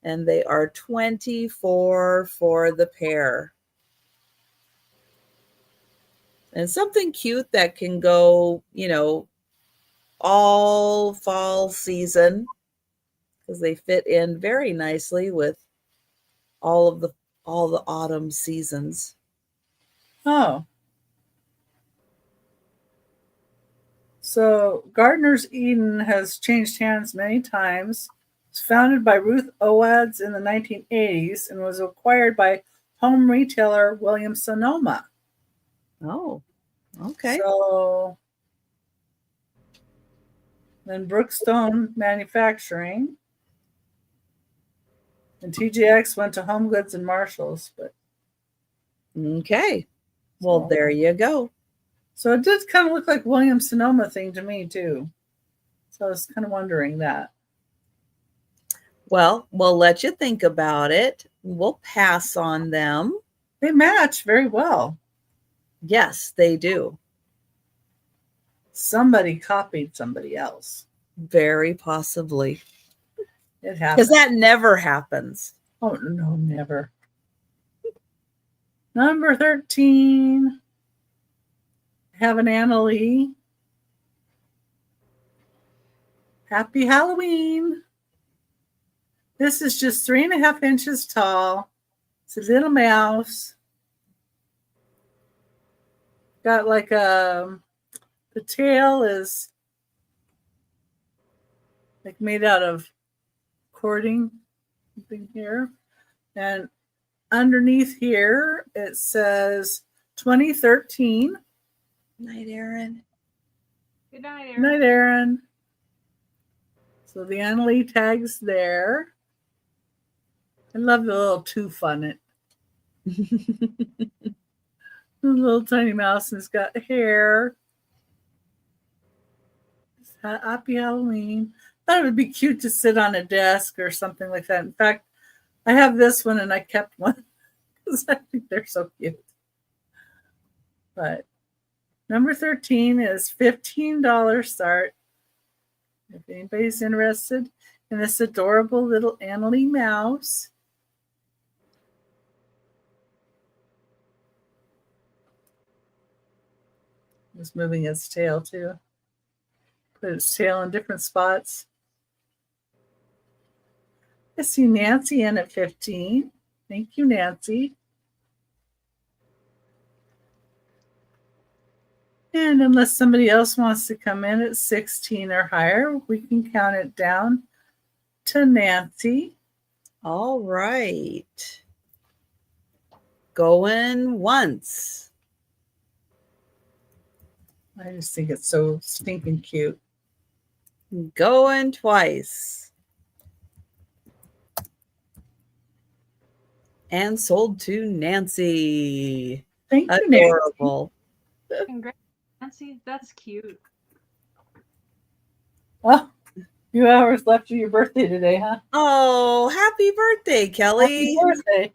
and they are $24 for the pair. And something cute that can go, all fall season, because they fit in very nicely with all the autumn seasons. Oh. So Gardener's Eden has changed hands many times. It was founded by Ruth Owads in the 1980s and was acquired by home retailer William Sonoma. Oh, okay. So then Brookstone Manufacturing and TJX went to Home Goods and Marshalls. But okay. Well, there you go. So it did kind of look like William Sonoma thing to me too. So I was kind of wondering that. Well, we'll let you think about it. We'll pass on them. They match very well. Yes, they do. Somebody copied somebody else. Very possibly. It happens. Because that never happens. Oh, no, never. Number 13. Have an Anna Lee. Happy Halloween. This is just 3.5 inches tall. It's a little mouse. Got like the tail is like made out of cording thing here. And underneath here, it says 2013. Night, Erin. Good night, Good night, Erin. So the Anna Lee tag's there. I love the little tooth on it. The little tiny mouse, and it's got hair. Happy Halloween. I thought it would be cute to sit on a desk or something like that. In fact, I have this one and I kept one because I think they're so cute. But number 13 is $15 start. If anybody's interested in this adorable little Anna Lee mouse. It's moving its tail too. Put its tail in different spots. I see Nancy in at 15. Thank you, Nancy. And unless somebody else wants to come in at 16 or higher, we can count it down to Nancy. All right. Going once. I just think it's so stinking cute. Going twice. And sold to Nancy. Thank you, Adorable. Nancy. Congrats, Nancy. That's cute. Oh, a few hours left of your birthday today, huh? Oh, happy birthday, Kelly. Happy birthday.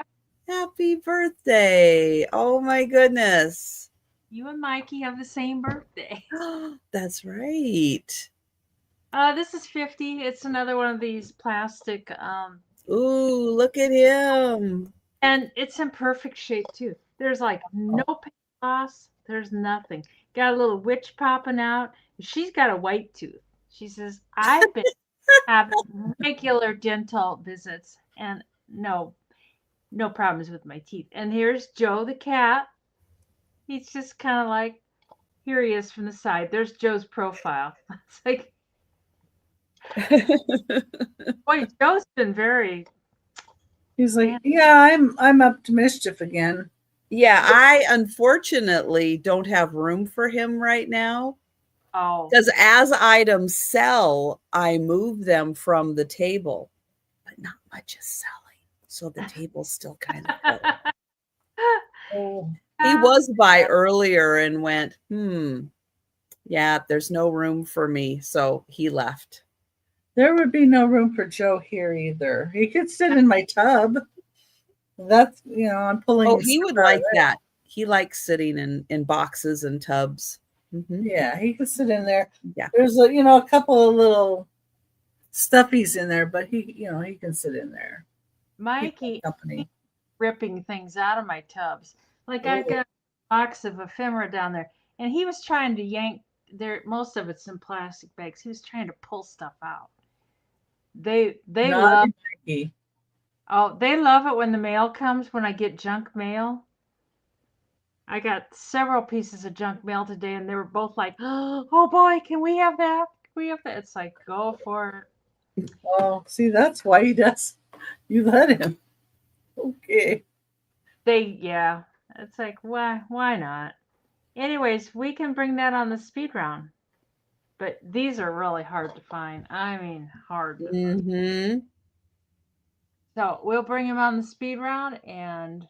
Happy birthday. Oh, my goodness. You and Mikey have the same birthday. That's right. This is 50. It's another one of these plastic. Ooh, look at him. And it's in perfect shape, too. There's like no paint loss. There's nothing. Got a little witch popping out. She's got a white tooth. She says, I've been having regular dental visits and no problems with my teeth. And here's Joe the cat. He's just kind of like, here he is from the side. There's Joe's profile. It's like, boy, Joe's been very. He's like, yeah, I'm up to mischief again. Yeah, I unfortunately don't have room for him right now. Oh. Because as items sell, I move them from the table, but not much is selling. So the table's still kind of full. Oh, He was by earlier and went, yeah, there's no room for me. So he left. there would be no room for Joe here either. He could sit in my tub. That's, I'm pulling. Oh, his he stuff would out of like there. that. He likes sitting in boxes and tubs. Mhm. Yeah, he could sit in there. Yeah. There's a couple of little stuffies in there, but he can sit in there. Mikey Company. ripping things out of my tubs. Like I've got a box of ephemera down there, and he was trying to yank there. Most of it's in plastic bags. He was trying to pull stuff out. They love. Mikey. Oh, they love it when the mail comes. When I get junk mail. I got several pieces of junk mail today, and they were both like, "Oh boy, can we have that? Can we have that?" It's like, go for it. Oh, see, that's why he does. You let him. Okay. Yeah. It's like, why not? Anyways, we can bring that on the speed round. But these are really hard to find. I mean, hard to find. Mm-hmm. So we'll bring him on the speed round and.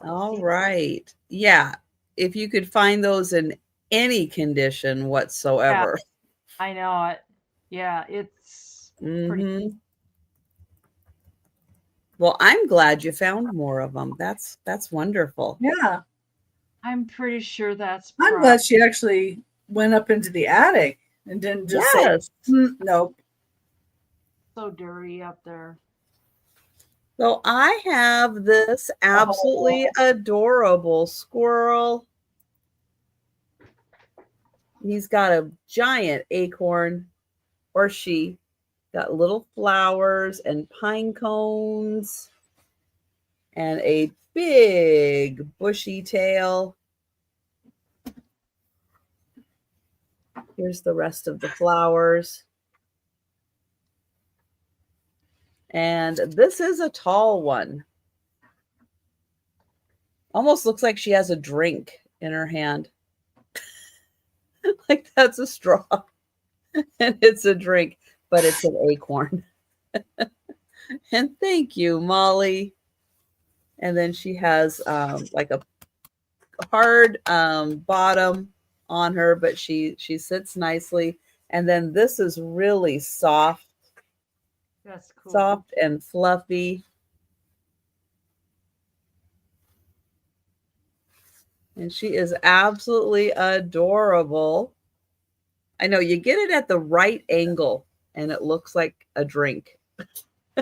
All right. Yeah. If you could find those in any condition whatsoever. Yeah, I know it. Yeah, it's pretty. Well, I'm glad you found more of them. That's wonderful. Yeah. I'm pretty sure that's. I'm glad she actually went up into the attic and didn't just say, nope. So dirty up there. So I have this absolutely adorable squirrel. He's got a giant acorn, or she got little flowers and pine cones and a big bushy tail. Here's the rest of the flowers. And this is a tall one. Almost looks like she has a drink in her hand. Like that's a straw. And it's a drink, but it's an acorn. And thank you, Molly. And then she has like a hard bottom on her, but she sits nicely. And then this is really soft. That's cool. Soft and fluffy. And she is absolutely adorable. I know you get it at the right angle and it looks like a drink. You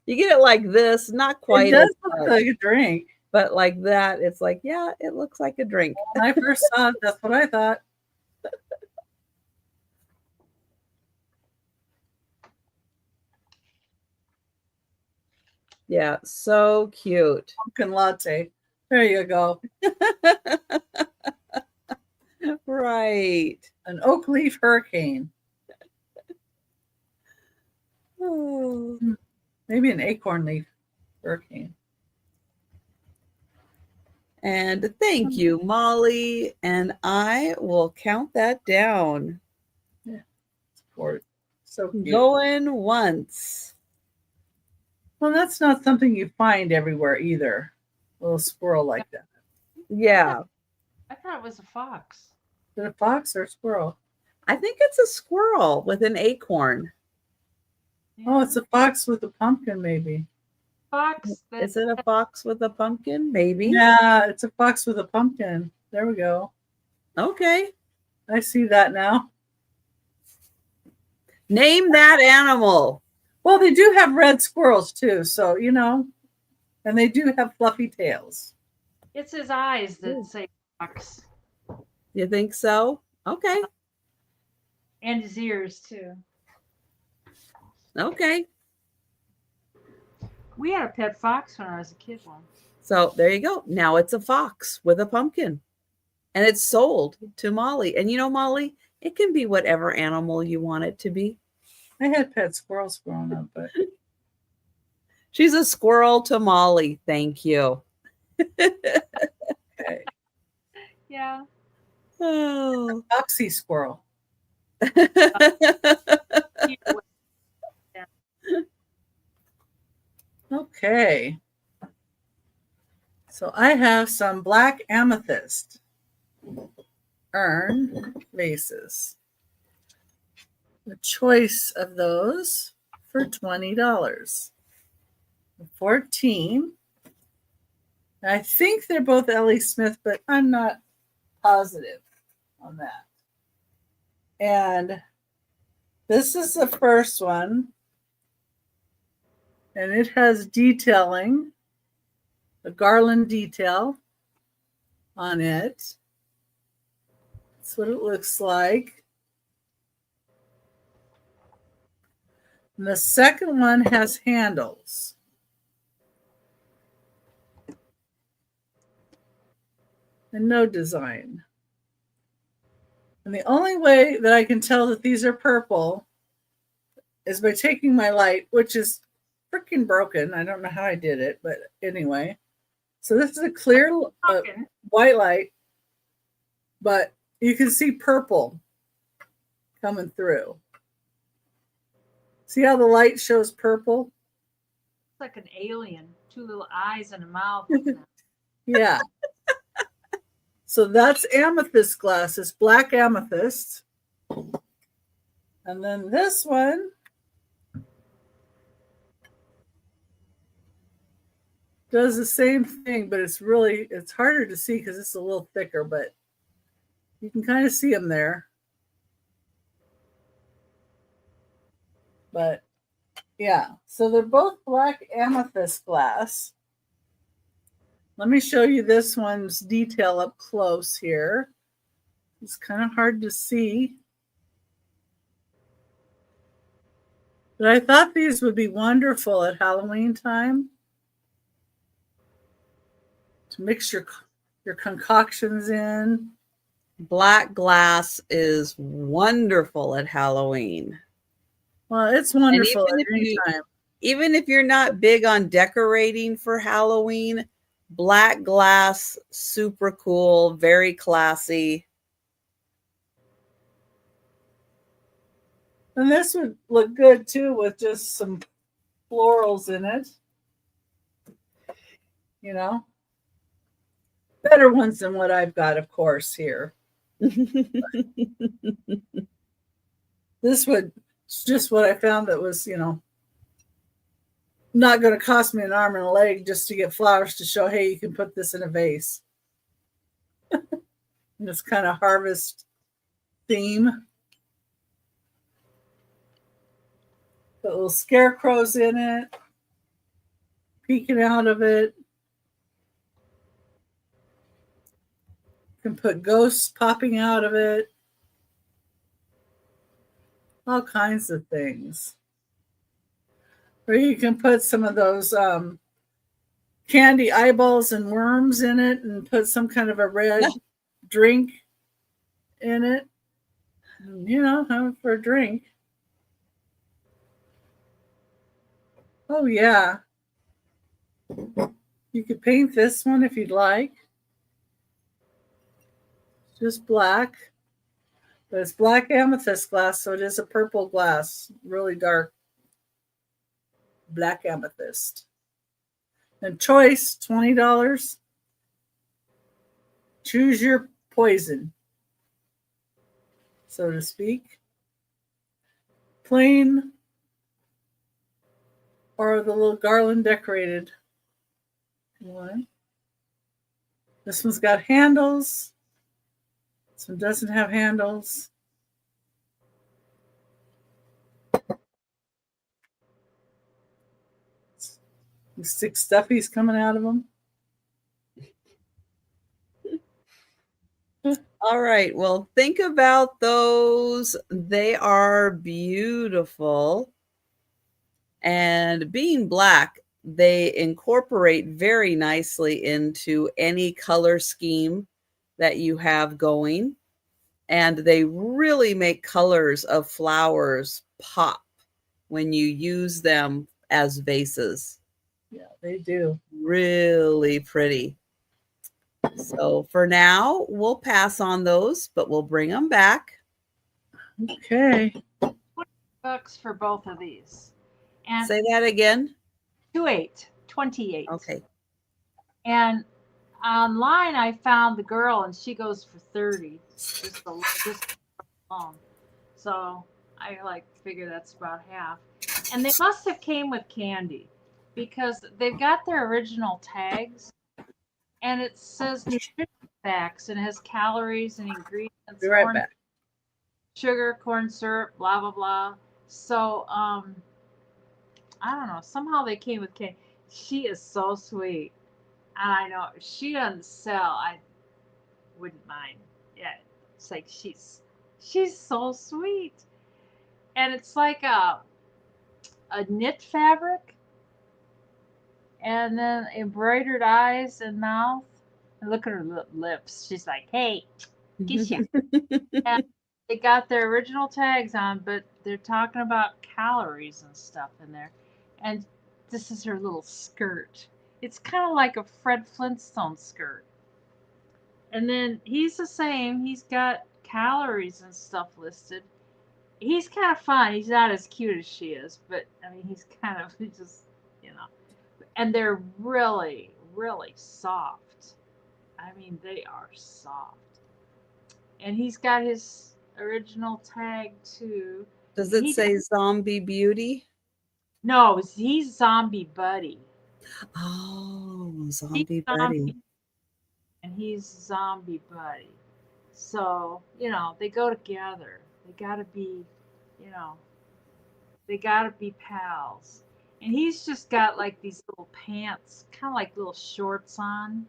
get it like this, not quite. It does look like a drink. But like that, it's like, yeah, it looks like a drink. When I first saw it, that's what I thought. Yeah, so cute. Pumpkin latte. There you go. Right. An oak leaf hurricane. Oh. Maybe an acorn leaf hurricane. And thank you, Molly. And I will count that down. Yeah. So cute. Going once. Well, that's not something you find everywhere either. A little squirrel like that. Yeah. I thought it was a fox. Is it a fox or a squirrel? I think it's a squirrel with an acorn. Yeah. Oh, it's a fox with a pumpkin, maybe. Fox. Is it a fox with a pumpkin? Maybe. Yeah, it's a fox with a pumpkin. There we go. Okay. I see that now. Name that animal. Well, they do have red squirrels too, so and And they do have fluffy tails. It's his eyes that say fox. You think so? Okay. And his ears, too. Okay. We had a pet fox when I was a kid once. So there you go. Now it's a fox with a pumpkin. And it's sold to Molly. And you know, Molly, it can be whatever animal you want it to be. I had pet squirrels growing up, but She's a squirrel to Molly. Thank you. okay. Yeah. Oh. Foxy squirrel. Okay. So I have some black amethyst urn vases. The choice of those for $20. 14. I think they're both Ellie Smith, but I'm not positive on that. And this is the first one. And it has detailing, a garland detail on it. That's what it looks like. And the second one has handles. And no design. And the only way that I can tell that these are purple is by taking my light, which is freaking broken. I don't know how I did it, but anyway. So this is a clear white light, but you can see purple coming through. See how the light shows purple? It's like an alien, 2 little eyes and a mouth. Yeah. So that's amethyst glasses, black amethyst. And then this one does the same thing, but it's harder to see because it's a little thicker, but you can kind of see them there. But yeah, so they're both black amethyst glass. Let me show you this one's detail up close here. It's kind of hard to see. But I thought these would be wonderful at Halloween time to mix your concoctions in. Black glass is wonderful at Halloween. Well, it's wonderful at any time. Even if you're not big on decorating for Halloween, black glass, super cool, very classy. And this would look good too with just some florals in it. You know, better ones than what I've got, of course, here. This would just what I found that was, not going to cost me an arm and a leg just to get flowers to show, hey, you can put this in a vase. This kind of harvest theme. Put little scarecrows in it, peeking out of it. You can put ghosts popping out of it. All kinds of things. Or you can put some of those candy eyeballs and worms in it and put some kind of a red drink in it. Have it for a drink. Oh, yeah. You could paint this one if you'd like. Just black. But it's black amethyst glass, so it is a purple glass. Really dark black amethyst. And choice, $20. Choose your poison, so to speak. Plain or the little garland decorated one. This one's got handles. This one doesn't have handles. The 6 stuffies coming out of them. All right. Well, think about those. They are beautiful. And being black, they incorporate very nicely into any color scheme that you have going. And they really make colors of flowers pop when you use them as vases. Yeah, they do. Really pretty. So for now, we'll pass on those, but we'll bring them back. Okay. $20 for both of these. And Say that again. 28. Okay. And online I found the girl and she goes for 30 just alone. So I like figure that's about half. And they must have came with candy because they've got their original tags and it says nutrition facts and it has calories and ingredients, Be right back. sugar, corn syrup, blah blah blah. So I don't know. Somehow they came with candy. She is so sweet. And I know she doesn't sell. I wouldn't mind. Yeah, it's like she's so sweet, and it's like a knit fabric, and then embroidered eyes and mouth. And look at her lips. She's like, "Hey, get ya." And they got their original tags on, but they're talking about calories and stuff in there. And this is her little skirt. It's kind of like a Fred Flintstone skirt. And then he's the same. He's got calories and stuff listed. He's kind of fun. He's not as cute as she is, but I mean, he's kind of just, you know. And they're really, really soft. I mean, they are soft. And he's got his original tag too. Does it say Zombie Beauty? No, he's Zombie Buddy. Oh, He's Zombie Buddy. and he's Zombie Buddy. So, you know, they go together. They gotta be, you know, they gotta be pals. And he's just got like these little pants, kind of like little shorts on,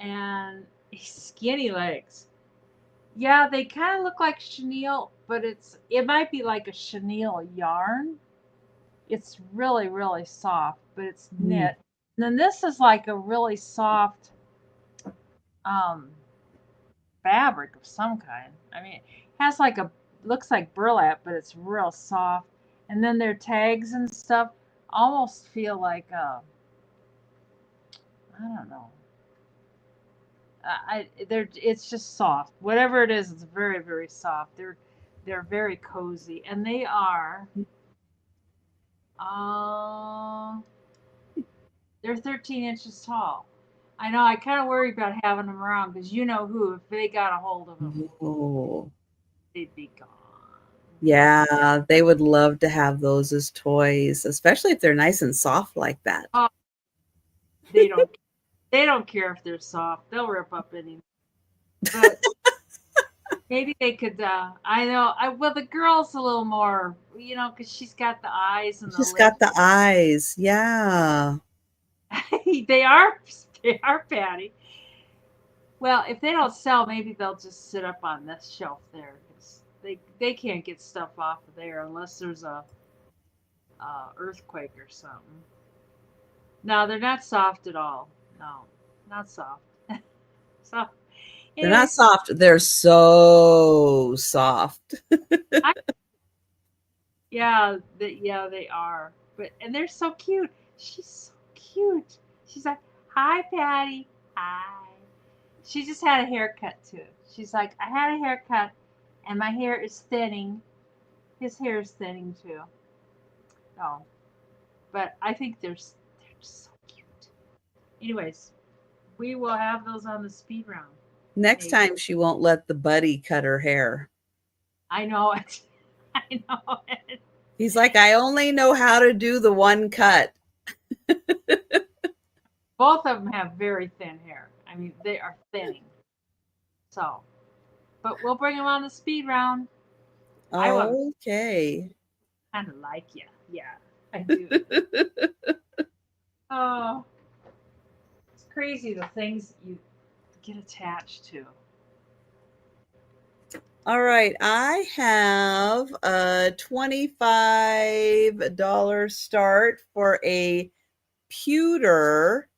and skinny legs. Yeah, they kind of look like chenille, but it might be like a chenille yarn. It's really, really soft, but it's knit. And then this is like a really soft um, fabric of some kind. I mean, it has like looks like burlap, but it's real soft. And then their tags and stuff almost feel like I don't know. It's just soft. Whatever it is, it's very, very soft. They're very cozy, and they are uh they're 13 inches tall. I know. I kind of worry about having them around because you know who, if they got a hold of them, Oh, they'd be gone. yeah. They would love to have those as toys, especially if they're nice and soft like that. Oh, they don't. They don't care if they're soft. They'll rip up anything. But maybe they could. I know. Well, the girl's a little more, you know, because she's got the eyes and the She's lips. got the eyes. Yeah. they are. They are Patty. Well, if they don't sell, maybe they'll just sit up on this shelf there because they can't get stuff off of there unless there's a earthquake or something. No, they're not soft at all. No, not soft. So, They're not anyways, soft. They're so soft. yeah, they are. But and they're so cute. She's so cute. She's like, "Hi, Patty. Hi." She just had a haircut too. She's like, "I had a haircut, and my hair is thinning. His hair is thinning too." Oh, but I think they're just so cute. Anyways, we will have those on the speed round. Next Maybe. time she won't let the buddy cut her hair. I know it. I know it. He's like, I only know how to do the one cut. Both of them have very thin hair. I mean, they are thinning. So, but we'll bring them on the speed round. I will Okay. kind of like you. Yeah, I do. Oh, it's crazy the things you get attached to. All right, I have a $25 start for a pewter.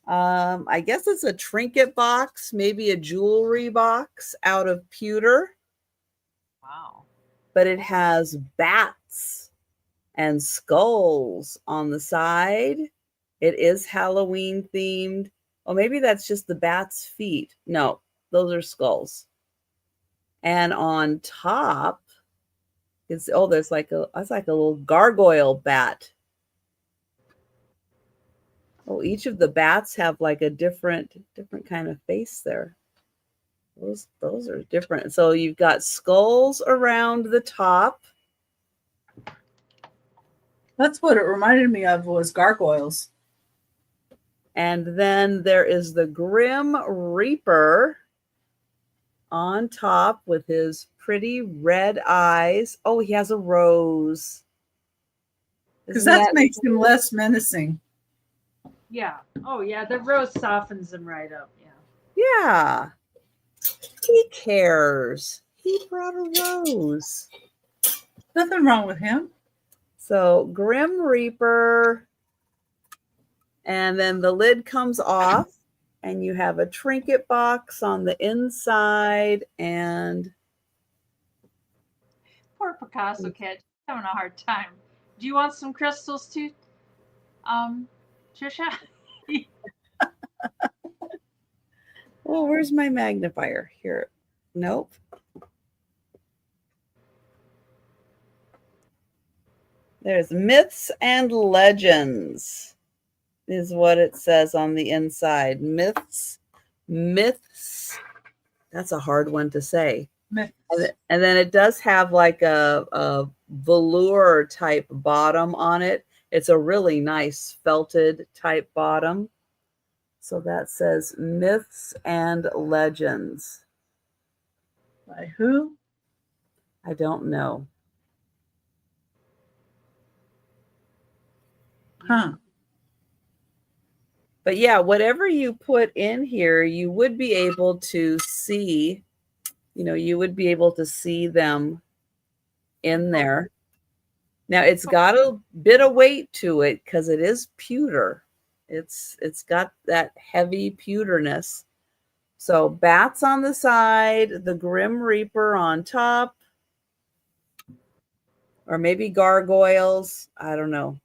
I guess it's a trinket box, maybe a jewelry box out of pewter, Wow. but it has bats and skulls on the side. It is Halloween themed. Oh, maybe that's just the bat's feet. No, those are skulls. And on top, there's like that's like a little gargoyle bat. Oh, each of the bats have like a different kind of face there. Those are different. So you've got skulls around the top. That's what it reminded me of, was gargoyles. And then there is the Grim Reaper on top with his pretty red eyes. Oh, he has a rose. Because Isn't that that makes him less menacing. Yeah. Oh, yeah. The rose softens them right up. Yeah. Yeah. He cares. He brought a rose. Nothing wrong with him. So Grim Reaper, and then the lid comes off, and you have a trinket box on the inside, and Poor Picasso cat. She's having a hard time. Do you want some crystals too, Trisha? oh, where's my magnifier? Here. Nope. There's myths and legends, is what it says on the inside. Myths. That's a hard one to say. Myths. And then it does have like a velour type bottom on it. It's a really nice felted type bottom. So that says myths and legends. By who? I don't know. Huh. But yeah, whatever you put in here, you would be able to see, you would be able to see them in there. Now it's got a bit of weight to it because it is pewter. It's got that heavy pewterness. So bats on the side, the Grim Reaper on top, or maybe gargoyles. I don't know.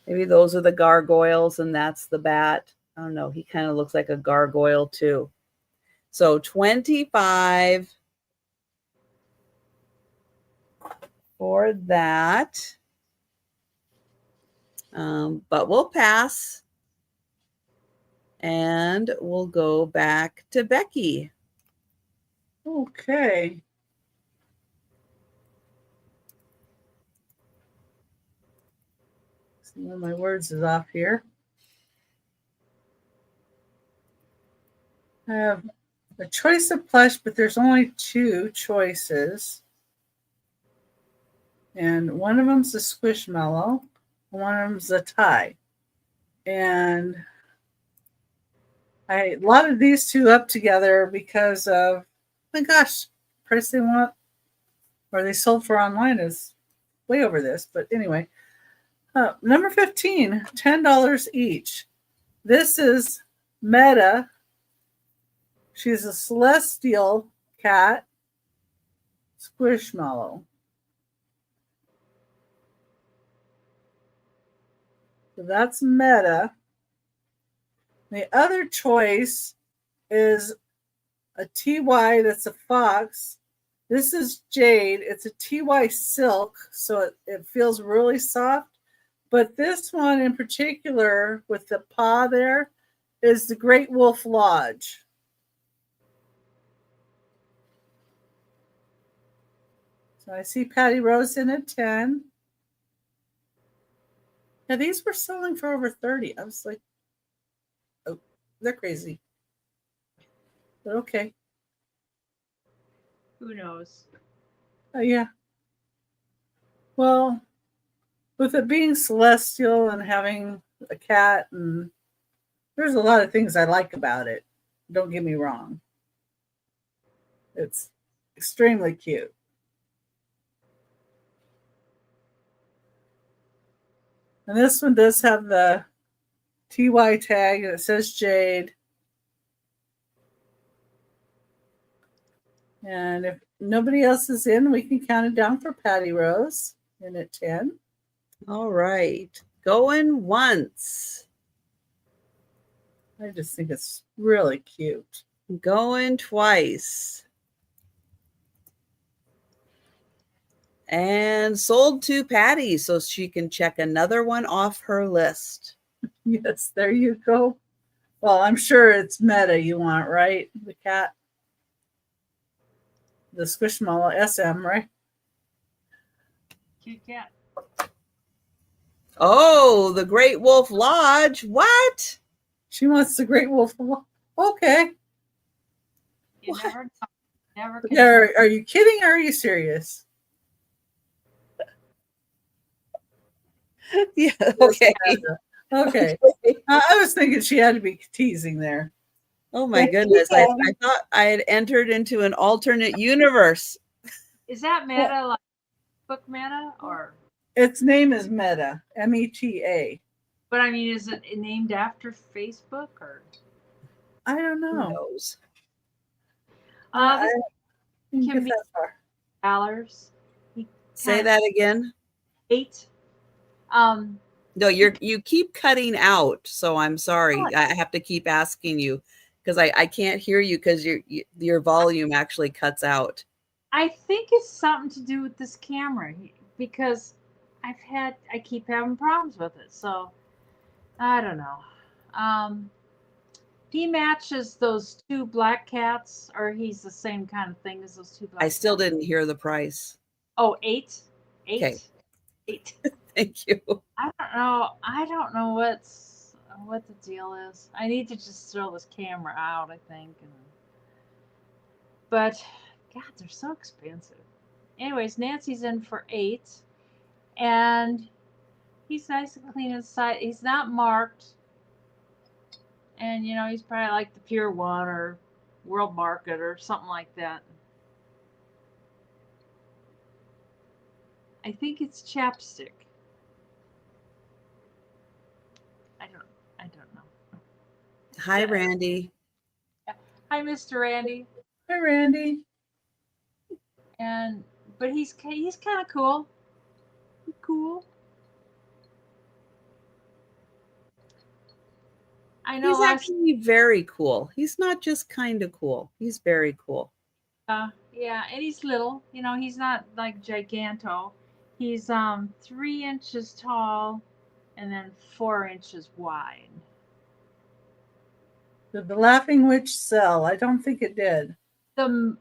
Maybe those are the gargoyles and that's the bat. I don't know. He kind of looks like a gargoyle too. So 25 for that. But we'll pass. And we'll go back to Becky. Okay. See, one of my words is off here. I have a choice of plush, but there's only two choices. And one of them's a squishmallow, one of them's a tie. And I lotted these two up together because of, oh my gosh, the price they want or they sold for online is way over this. But anyway, number 15, $10 each. This is Meta. She's a celestial cat squishmallow. So that's Meta. The other choice is a TY that's a fox. This is Jade. It's a TY silk, so it feels really soft. But this one in particular, with the paw there, is the Great Wolf Lodge. So I see Patty Rose in at 10. Yeah, these were selling for over 30. I was like, oh, they're crazy. But okay. Who knows? Yeah. Well, with it being celestial and having a cat, and there's a lot of things I like about it. Don't get me wrong. It's extremely cute. And this one does have the TY tag and it says Jade. And if nobody else is in, we can count it down for Patty Rose in at 10. All right. Going once. I just think it's really cute. Going twice. And sold to Patty so she can check another one off her list. Yes, there you go. Well, I'm sure it's Meta you want, right? The cat. The Squishmallow SM, right? Cute cat. Oh, the Great Wolf Lodge. What? She wants the Great Wolf. Okay. You What? never know. Never can Yeah, are you kidding or are you serious? Yeah, okay. Okay. I was thinking she had to be teasing there. Oh my goodness. I thought I had entered into an alternate universe. Is that Meta like book Meta or? Its name is Meta, Meta. But I mean, is it named after Facebook or? I don't Who know. knows? This Can can get be that far. dollars. Say that again. 8. No, you keep cutting out, so I'm sorry. I have to keep asking you because I can't hear you because your volume actually cuts out. I think it's something to do with this camera because I keep having problems with it. So I don't know. He matches those 2 black cats, or he's the same kind of thing as those 2 black I cats. still didn't hear the price. Oh, 8? 8? Okay. 8. Thank you. I don't know what the deal is. I need to just throw this camera out, I think. But God, they're so expensive. Anyways, Nancy's in for 8, and he's nice and clean inside. He's not marked, and he's probably like the Pure One or World Market or something like that. I think it's chapstick. I don't know. Hi, Randy. Hi, Mr. Randy. Hi, Randy. But he's kind of cool. Cool. I know. He's actually very cool. He's not just kind of cool. He's very cool. Yeah, and he's little. He's not like giganto. He's 3 inches tall, and then 4 inches wide. Did the Laughing Witch sell? I don't think it did. The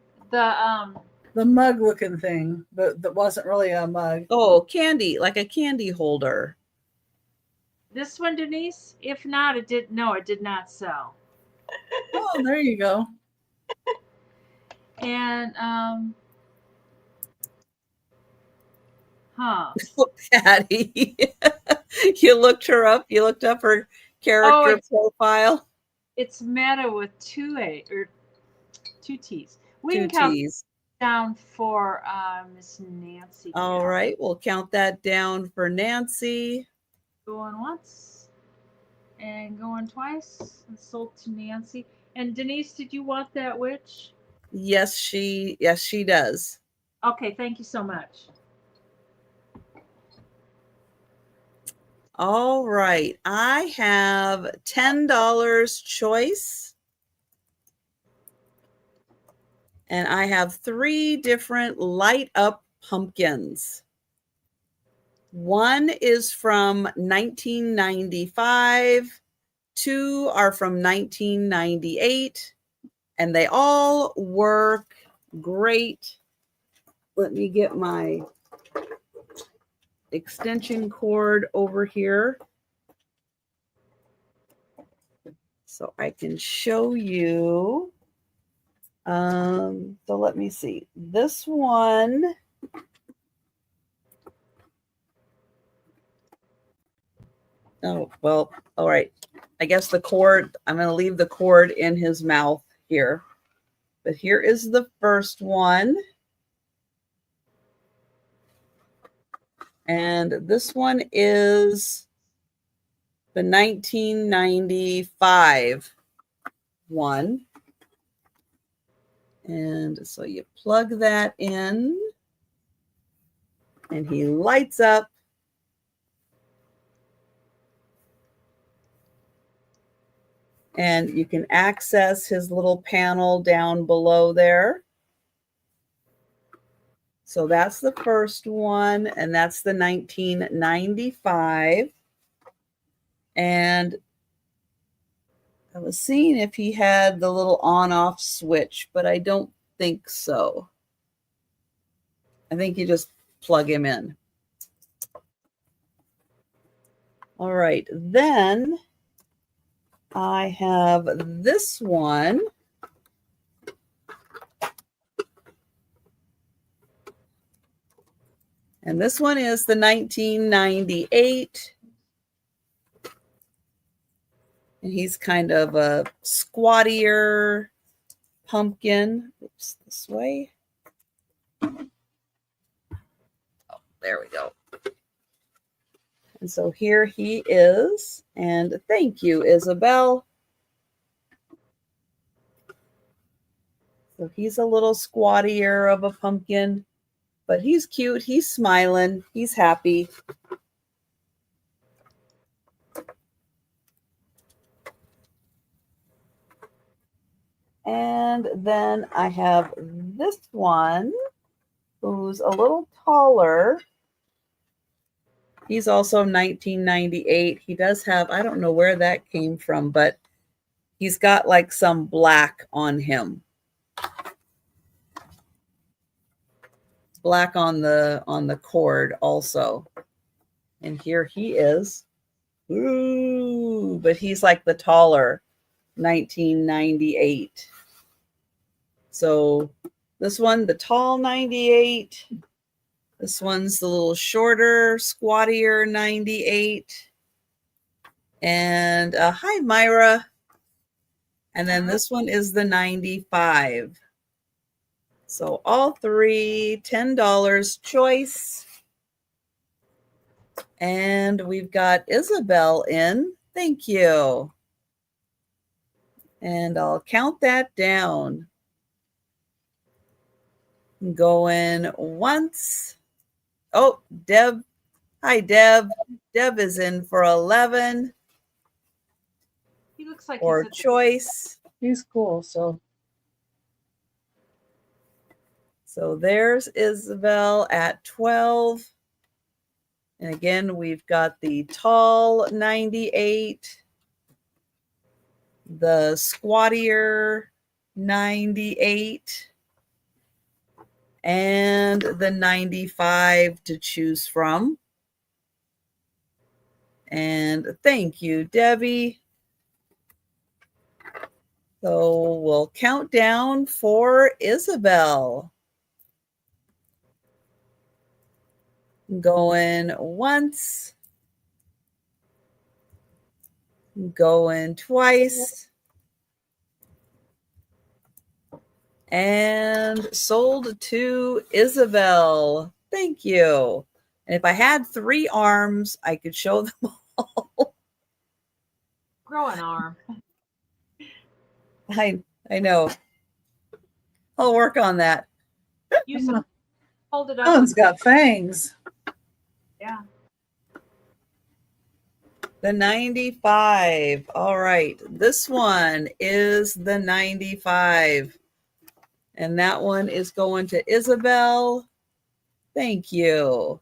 mug looking thing, but that wasn't really a mug. Oh, candy, like a candy holder. This one, Denise? If not, it did not sell. Oh, there you go. And Patty. You looked her up. You looked up her character profile. It's Meta with 2 T's. We 2 can count T's. Down for Miss Nancy. All right, we'll count that down for Nancy. Going once and going twice and sold to Nancy. And Denise, did you want that witch? Yes, she does. Okay, thank you so much. All right, I have $10 choice. And I have 3 different light up pumpkins. One is from 1995. 2 are from 1998. And they all work great. Let me get my extension cord over here so I can show you. So let me see. This one Oh, well, all right. I guess the cord, I'm going to leave the cord in his mouth here. But here is the first one. And this one is the 1995 one. And so you plug that in and he lights up. And you can access his little panel down below there. So that's the first one, and that's the 1995. And I was seeing if he had the little on-off switch, but I don't think so. I think you just plug him in. All right, then I have this one. And this one is the 1998. And he's kind of a squattier pumpkin. Oops, this way. Oh, there we go. And so here he is. And thank you, Isabel. So he's a little squattier of a pumpkin, but he's cute. He's smiling. He's happy. And then I have this one who's a little taller. He's also 1998. He does have, I don't know where that came from, but he's got like some black on him. Black on the cord also. And here he is. Ooh, but he's like the taller 1998. So this one, the tall 98. This one's the little shorter, squattier 98. And hi, Myra. And then this one is the 95. So all three, $10 choice. And we've got Isabel in. Thank you. And I'll count that down. Going once. Oh, Deb. Hi, Deb. Deb is in for 11. He looks like Or choice. He's cool. So there's Isabel at 12. And again, we've got the tall 98, the squattier 98, and the 95 to choose from. And thank you, Debbie. So we'll count down for Isabel. Going once. Going twice. And sold to Isabel. Thank you. And if I had 3 arms, I could show them all. grow an arm. I know. I'll work on that. Use some, hold it up. that one's got fangs. Yeah. The 95. All right. This one is the 95. And that one is going to Isabel. Thank you.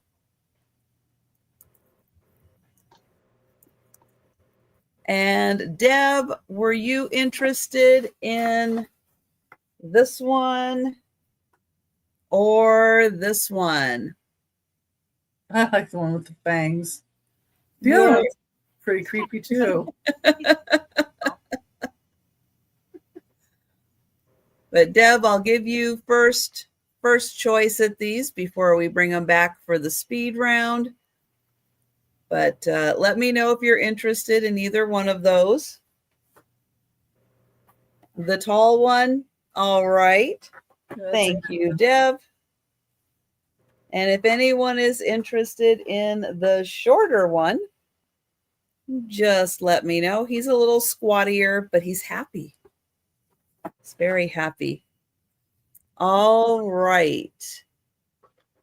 And Deb, were you interested in this one or this one? I like the one with the fangs. The other one's pretty creepy too. But Deb, I'll give you first choice at these before we bring them back for the speed round. But let me know if you're interested in either one of those. The tall one. All right. Thank you, Deb. And if anyone is interested in the shorter one, just let me know. He's a little squattier, but he's happy. He's very happy. All right.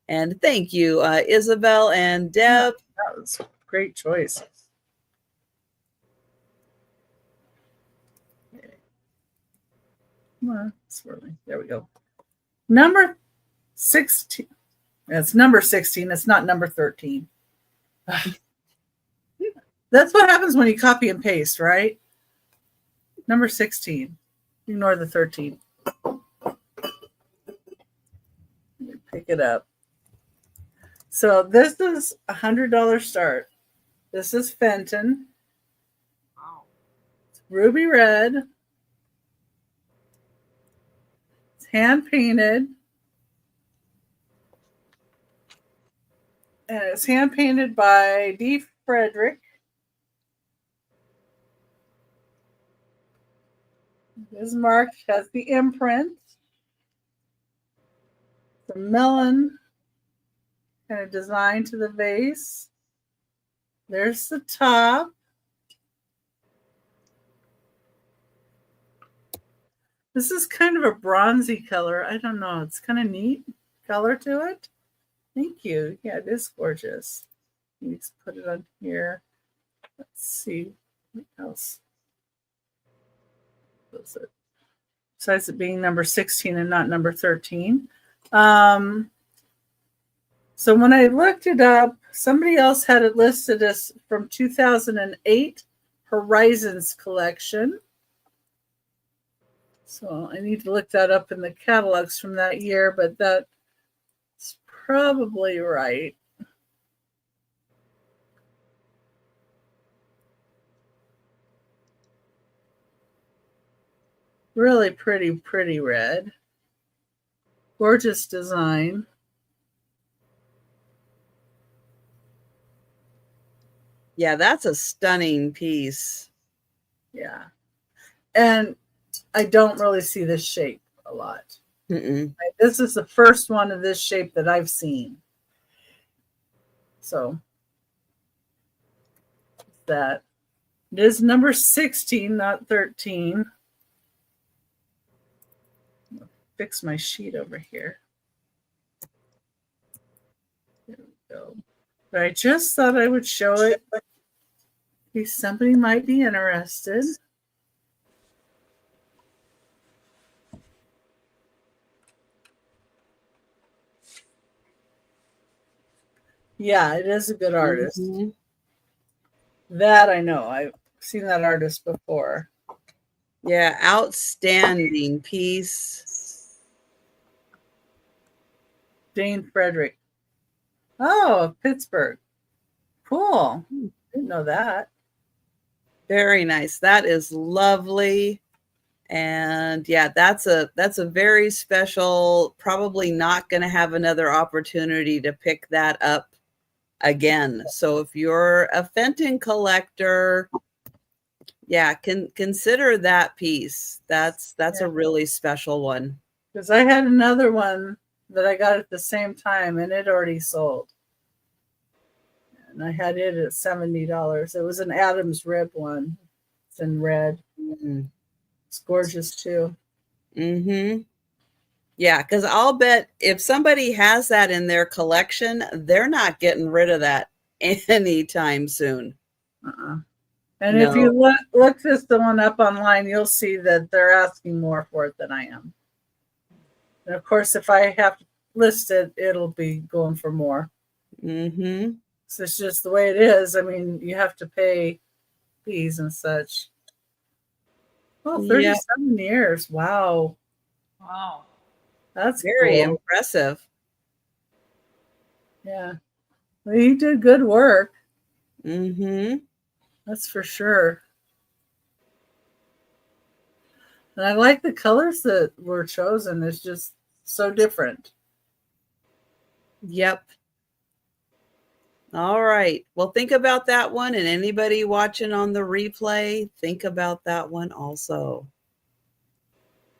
And thank you, Isabel and Deb. That was a great choice. Okay. Come on, swirling. There we go. Number 16. It's number 16. It's not number 13. That's what happens when you copy and paste, right? Number 16. Ignore the 13. Pick it up. So this is $100 start. This is Fenton. Wow. It's ruby red. It's hand painted. And it's hand painted by D. Frederick. This mark has the imprint. The melon kind of design to the vase. There's the top. This is kind of a bronzy color. I don't know. It's kind of neat color to it. Thank you. Yeah, it is gorgeous. Let's put it on here. Let's see what else. What's it? Besides it being number 16 and not number 13. So when I looked it up, somebody else had it listed as from 2008 Horizons collection. So I need to look that up in the catalogs from that year, but that's probably right. Really pretty red. Gorgeous design. Yeah, that's a stunning piece. Yeah. And I don't really see this shape a lot. This is the first one of this shape that I've seen. So that it is number 16, not 13. I'll fix my sheet over here. There we go. But I just thought I would show it in case somebody might be interested. Yeah, it is a good artist. That I know. I've seen that artist before. Yeah, outstanding piece. Dane Frederick. Oh, Pittsburgh. Cool. Didn't know that. Very nice. That is lovely. And yeah, that's a very special, probably not going to have another opportunity to pick that up again. So if you're a Fenton collector, yeah, consider that piece. That's a really special one. Because I had another one that I got at the same time and it already sold. And I had it at $70. It was an Adam's rib one. It's in red. It's gorgeous too. Yeah, because I'll bet if somebody has that in their collection, they're not getting rid of that anytime soon. And if you look this one up online, you'll see that they're asking more for it than I am. And of course, if I have to list it, it'll be going for more. So it's just the way it is. I mean, you have to pay fees and such. Oh, 37 years. Wow. Wow. That's very cool. impressive. Yeah. Well, he did good work. That's for sure. And I like the colors that were chosen. It's just so different. Yep. All right. Well, think about that one. And anybody watching on the replay, think about that one also.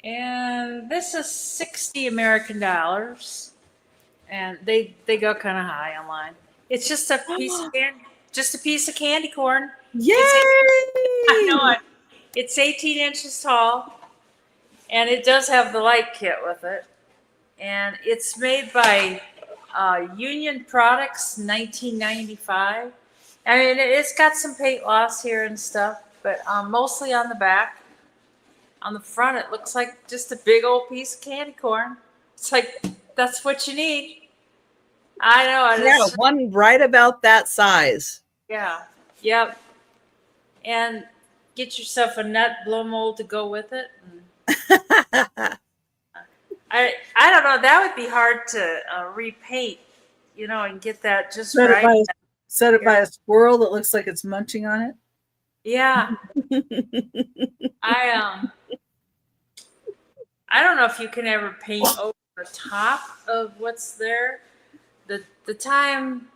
And this is 60 American dollars. And they go kind of high online. It's just a piece of candy corn. Yay! I know it. It's 18 inches tall, and it does have the light kit with it. And it's made by Union Products, 1995. I mean, it's got some paint loss here and stuff, but mostly on the back. On the front, it looks like just a big old piece of candy corn. It's like, that's what you need. I know. Yeah, one right about that size. Yeah. Yep. And get yourself a nut blow mold to go with it. I don't know. That would be hard to repaint, and get that just right. Set it by a squirrel that looks like it's munching on it. Yeah. I don't know if you can ever paint over the top of what's there. The time,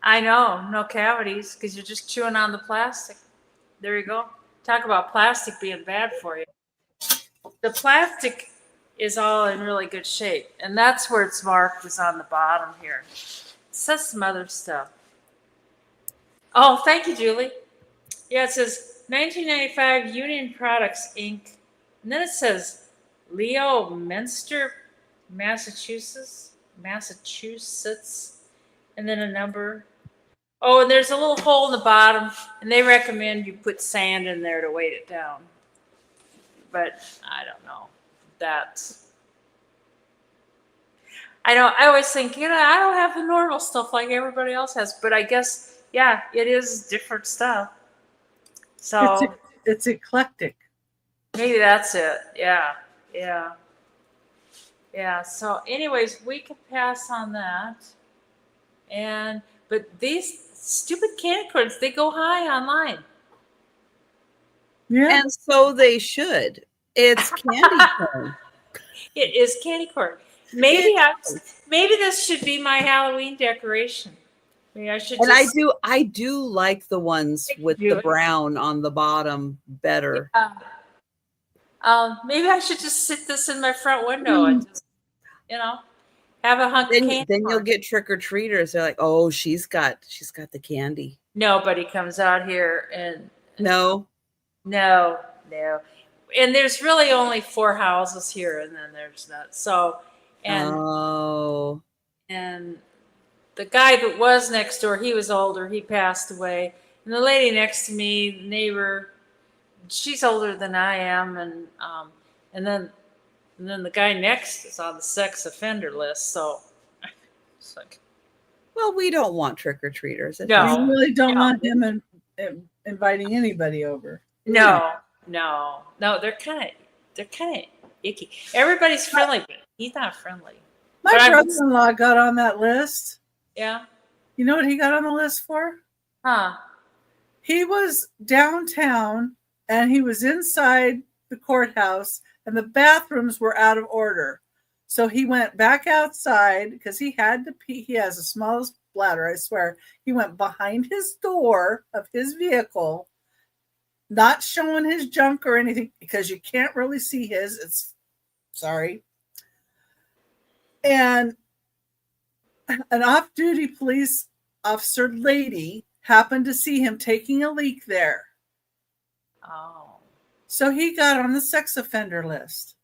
I know, no cavities because you're just chewing on the plastic. There you go. Talk about plastic being bad for you. The plastic is all in really good shape, and that's where it's marked is on the bottom here. It says some other stuff. Oh, thank you, Julie. Yeah, it says 1995 Union Products Inc. And then it says Leo Minster, Massachusetts, and then a number. Oh, and there's a little hole in the bottom, and they recommend you put sand in there to weight it down. But I don't know. I always think, I don't have the normal stuff like everybody else has, but I guess, yeah, it is different stuff. So it's eclectic. Maybe that's it. Yeah. So anyways, we could pass on that. But these stupid candy corns, they go high online. Yeah. And so they should. It's candy corn. It is candy corn. Maybe this should be my Halloween decoration. Maybe I should. And I do like the ones with the brown on the bottom better. Yeah. Maybe I should just sit this in my front window and just, have a hunk of candy. Then you'll get trick or treaters. They're like, oh, she's got the candy. Nobody comes out here and no. And there's really only 4 houses here, and then there's that. So, and the guy that was next door, he was older. He passed away. And the lady next to me, the neighbor, she's older than I am, and then the guy next is on the sex offender list. So, it's like, well, we don't want trick or treaters. No, we really don't want him inviting anybody over. No, they're kind of icky. Everybody's friendly, but he's not friendly. My brother-in-law got on that list. Yeah. You know what he got on the list for? Huh. He was downtown and he was inside the courthouse and the bathrooms were out of order. So he went back outside because he had to pee. He has the smallest bladder, I swear. He went behind his door of his vehicle, not showing his junk or anything because you can't really see his. Sorry. And an off-duty police officer lady happened to see him taking a leak there. Oh. So he got on the sex offender list.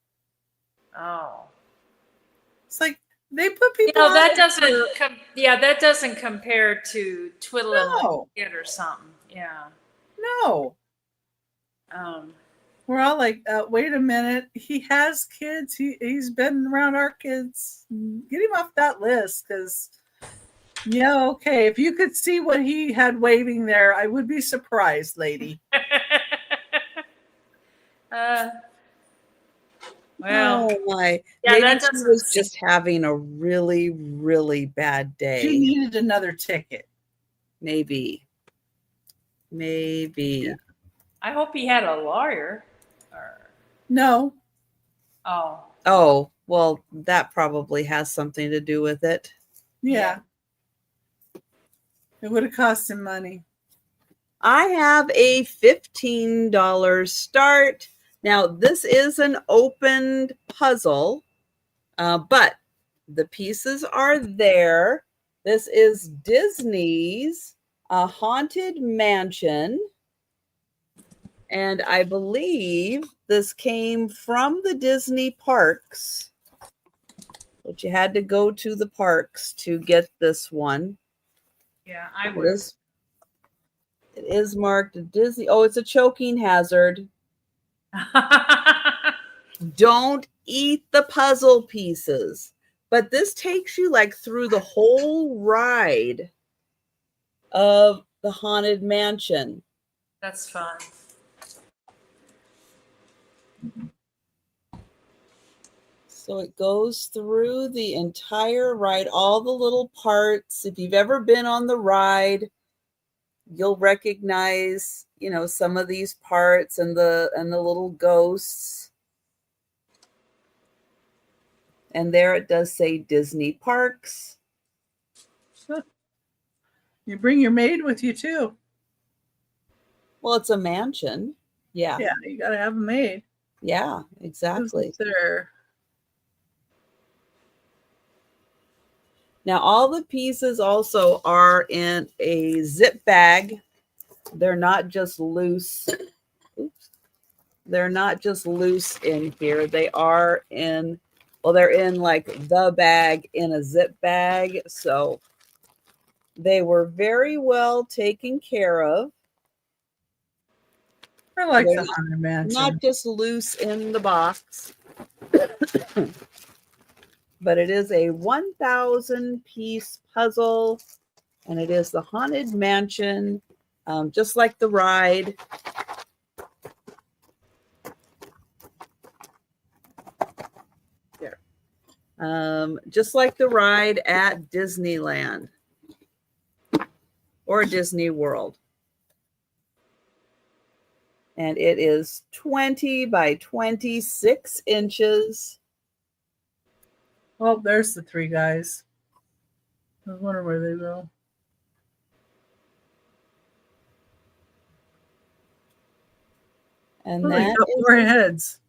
Oh. It's like they put people on that doesn't compare to twiddling a kid or something. Yeah. No. We're all like, wait a minute. He has kids. He's been around our kids. Get him off that list because, okay. If you could see what he had waving there, I would be surprised, lady. Well, oh my. Yeah, maybe she was just having a really, really bad day. She needed another ticket. Maybe. Yeah. I hope he had a lawyer. No. Oh, well, that probably has something to do with it. Yeah. It would have cost him money. I have a $15 start. Now, this is an opened puzzle, but the pieces are there. This is Disney's Haunted Mansion. And I believe this came from the Disney parks, but you had to go to the parks to get this one. Yeah, I It would. is marked Disney. Oh, it's a choking hazard. Don't eat the puzzle pieces. But this takes you like through the whole ride of the Haunted Mansion. That's fun. So it goes through the entire ride, all the little parts. If you've ever been on the ride, you'll recognize, some of these parts and the little ghosts. And there it does say Disney Parks. You bring your maid with you too. Well, it's a mansion. Yeah. Yeah, you got to have a maid. Yeah, exactly. There. Now, all the pieces also are in a zip bag. They're not just loose. Oops. They're not just loose in here. They are they're in like the bag in a zip bag. So they were very well taken care of. I like the Haunted Mansion. Not just loose in the box. But it is a 1,000 piece puzzle, and it is the Haunted Mansion, just like the ride. There. Just like the ride at Disneyland or Disney World. And it is 20 by 26 inches. Oh, there's the three guys. I was wondering where they go. And that got 4 heads.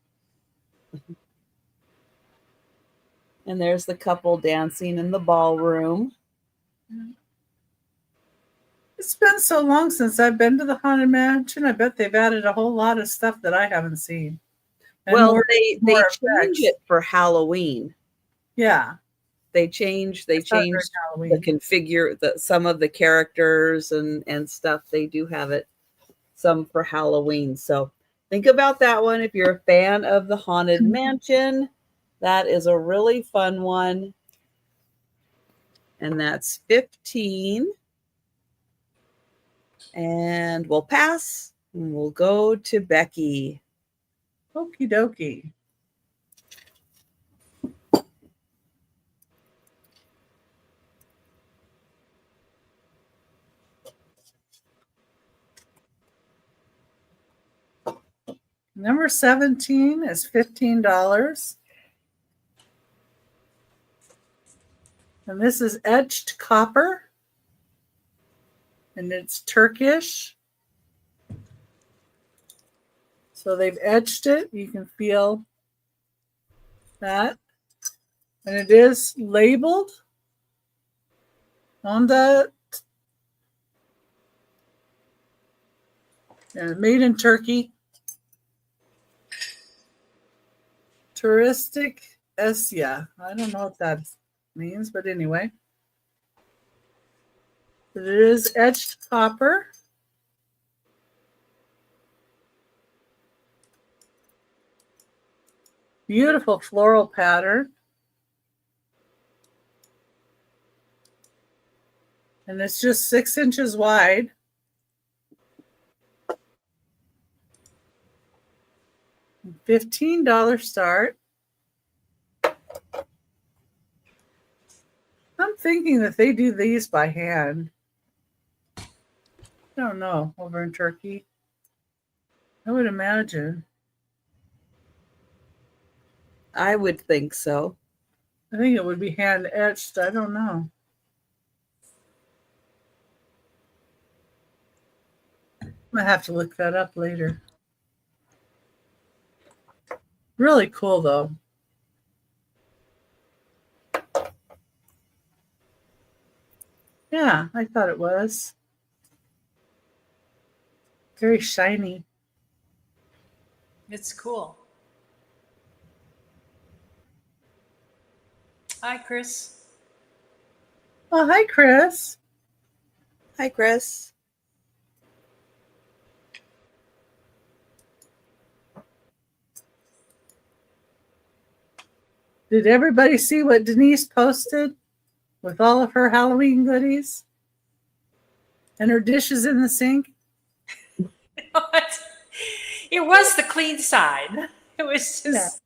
And there's the couple dancing in the ballroom. It's been so long since I've been to the Haunted Mansion. I bet they've added a whole lot of stuff that I haven't seen. And well, they change it for Halloween. Yeah. They changed the configure some of the characters and stuff. They do have it some for Halloween. So think about that one. If you're a fan of the Haunted Mansion, that is a really fun one. And that's 15. And we'll pass and we'll go to Becky. Okie dokie. Number 17 is $15. And this is etched copper. And it's Turkish. So they've etched it. You can feel that. And it is labeled on the made in Turkey. Touristic Esya. I don't know what that means, but anyway. It is etched copper. Beautiful floral pattern. And it's just 6 inches wide. $15 start. I'm thinking that they do these by hand. I don't know, over in Turkey. I would imagine. I would think so. I think it would be hand etched. I don't know. gonna have to look that up later. Really cool though. Yeah, I thought it was. Very shiny. It's cool. Hi, Chris. Oh, hi, Chris. Hi, Chris. Did everybody see what Denise posted with all of her Halloween goodies and her dishes in the sink? It was the clean side. It was just.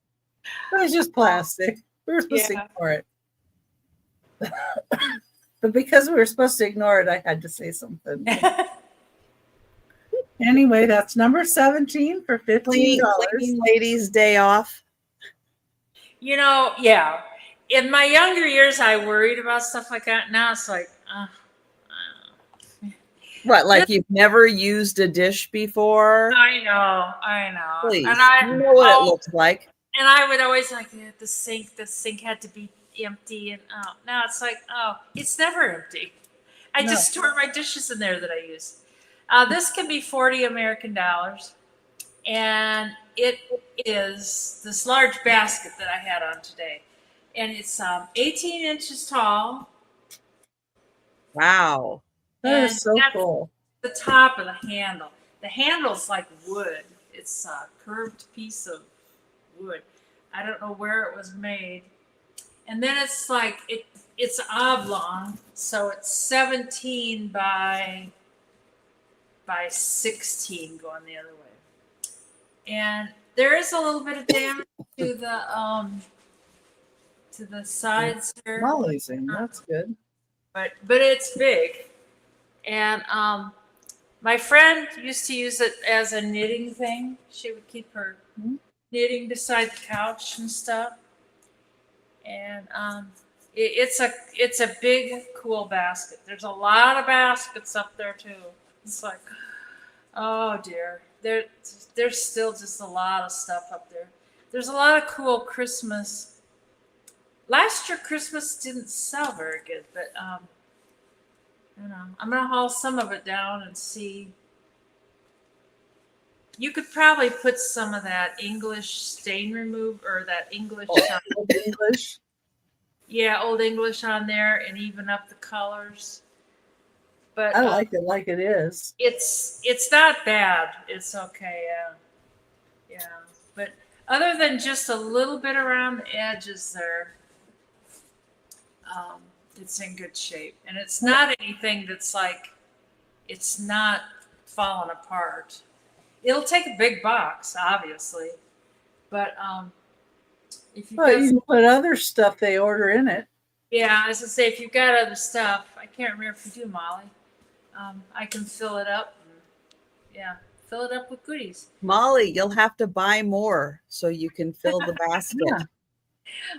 It was just plastic. We were supposed to Yeah. ignore it. But because we were supposed to ignore it, I had to say something. Anyway, that's number 17 for $15. Clean ladies' day off. Yeah. In my younger years, I worried about stuff like that. Now it's like, What, like you've never used a dish before? I know. Please, And I you know what it looks like. And I would always like the sink had to be empty, and now it's like, it's never empty. I just store my dishes in there that I use. This can be 40 American dollars, and it is this large basket that I had on today, and it's 18 inches tall. Wow. That is so cool. The top of the handle. The handle's like wood. It's a curved piece of wood. I don't know where it was made. And then it's like it's oblong, so it's 17 by 16 going the other way. And there is a little bit of damage to the sides here. Molly's in. That's good. But it's big. And my friend used to use it as a knitting thing. She would keep her knitting beside the couch and stuff. And it's a big, cool basket. There's a lot of baskets up there too. It's like, oh dear, there's still just a lot of stuff up there. There's a lot of cool Christmas. Last year Christmas didn't sell very good, but I'm gonna haul some of it down and see. You could probably put some of that English stain remove or that English, Old English. Yeah, Old English on there and even up the colors. But I like it like it is. It's not bad. It's okay. Yeah. But other than just a little bit around the edges there, it's in good shape, and it's not anything that's like it's not falling apart. It'll take a big box, obviously, but if you you can put other stuff they order in it. Yeah, as I say, if you've got other stuff, I can't remember if you do, Molly. I can fill it up. Fill it up with goodies. Molly, you'll have to buy more so you can fill the basket. Yeah.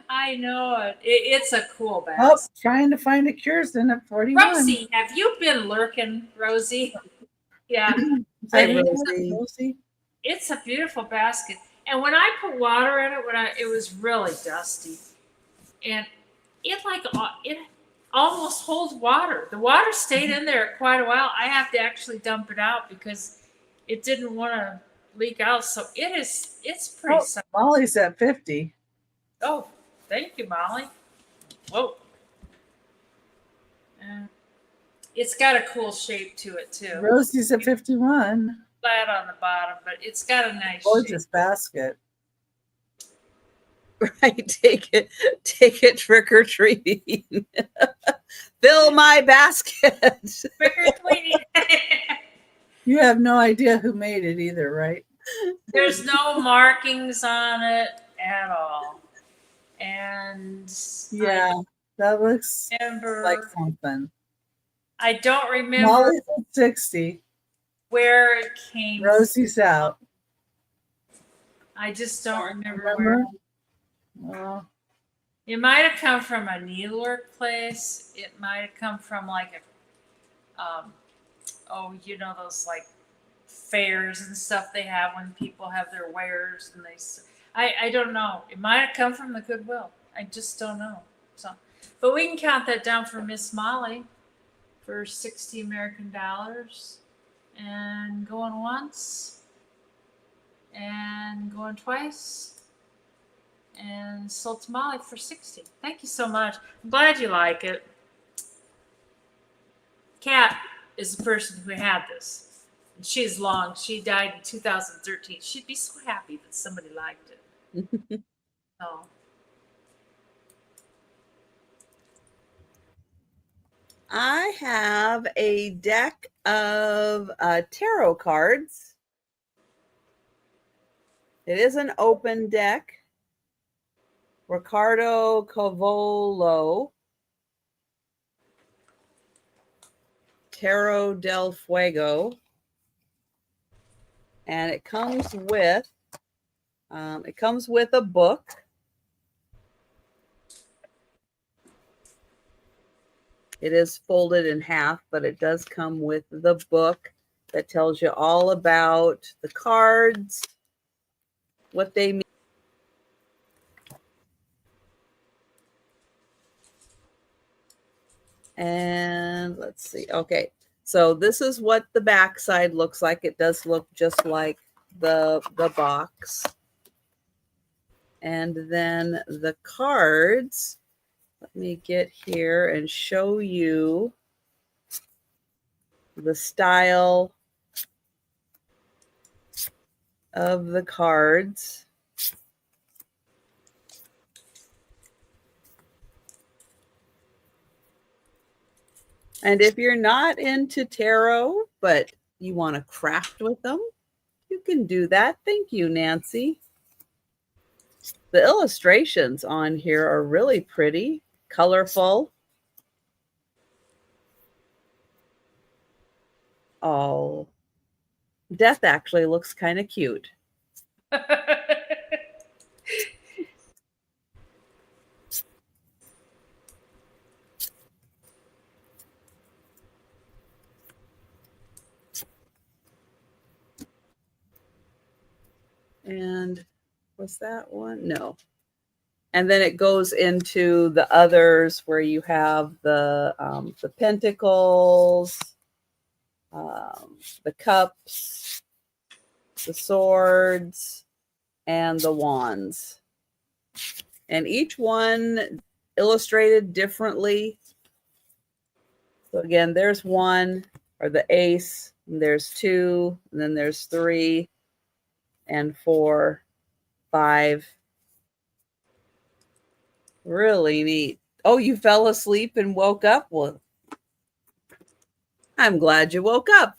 I know it. It's a cool basket. Oh, trying to find a Kirsten at 41. Rosie, have you been lurking, Rosie? Yeah. Hi, Rosie. It's a beautiful basket. And when I put water in it, it was really dusty. And it almost holds water. The water stayed in there quite a while. I have to actually dump it out because it didn't want to leak out. So it's pretty simple. Molly's at 50. Oh, thank you, Molly. Whoa. It's got a cool shape to it too. Rosie's at 51. Flat on the bottom, but it's got a nice gorgeous shape. Basket. Right, take it trick or treating. Fill my basket. Trick or treating. You have no idea who made it either, right? There's no markings on it at all. And yeah, that looks like something. I don't remember. Molly's at 60. Where it came. Rosie's out. I just don't remember where. It might have come from a needlework place. It might have come from like a, those like fairs and stuff they have when people have their wares and I don't know. It might have come from the Goodwill. I just don't know. So, but we can count that down for Miss Molly for $60 American and going once and going twice and sold to Molly for 60. Thank you so much. I'm glad you like it. Kat is the person who had this. And she's long. She died in 2013. She'd be so happy that somebody liked it. So. I have a deck of tarot cards. It is an open deck. Ricardo Cavolo, Tarot del Fuego, and it comes with a book. It is folded in half, but it does come with the book that tells you all about the cards, what they mean. And let's see. Okay. So this is what the back side looks like. It does look just like the box. And then the cards, let me get here and show you the style of the cards. And if you're not into tarot, but you want to craft with them, you can do that. Thank you, Nancy. The illustrations on here are really pretty, colorful. Oh, Death actually looks kind of cute. And was that one? No. And then it goes into the others where you have the pentacles, the cups, the swords, and the wands. And each one illustrated differently. So again, there's one, or the ace, and there's two, and then there's 3 and 4, 5. Really neat. Oh, you fell asleep and woke up? Well, I'm glad you woke up.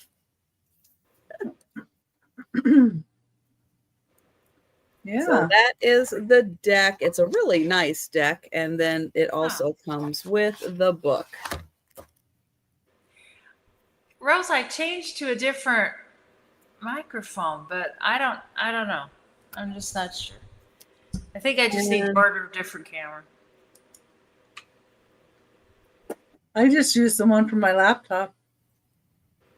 Yeah. So that is the deck. It's a really nice deck. And then it also comes with the book. Rose, I changed to a different microphone, but I don't know. I'm just not sure. I think I just need to order a different camera. I just used the one from my laptop.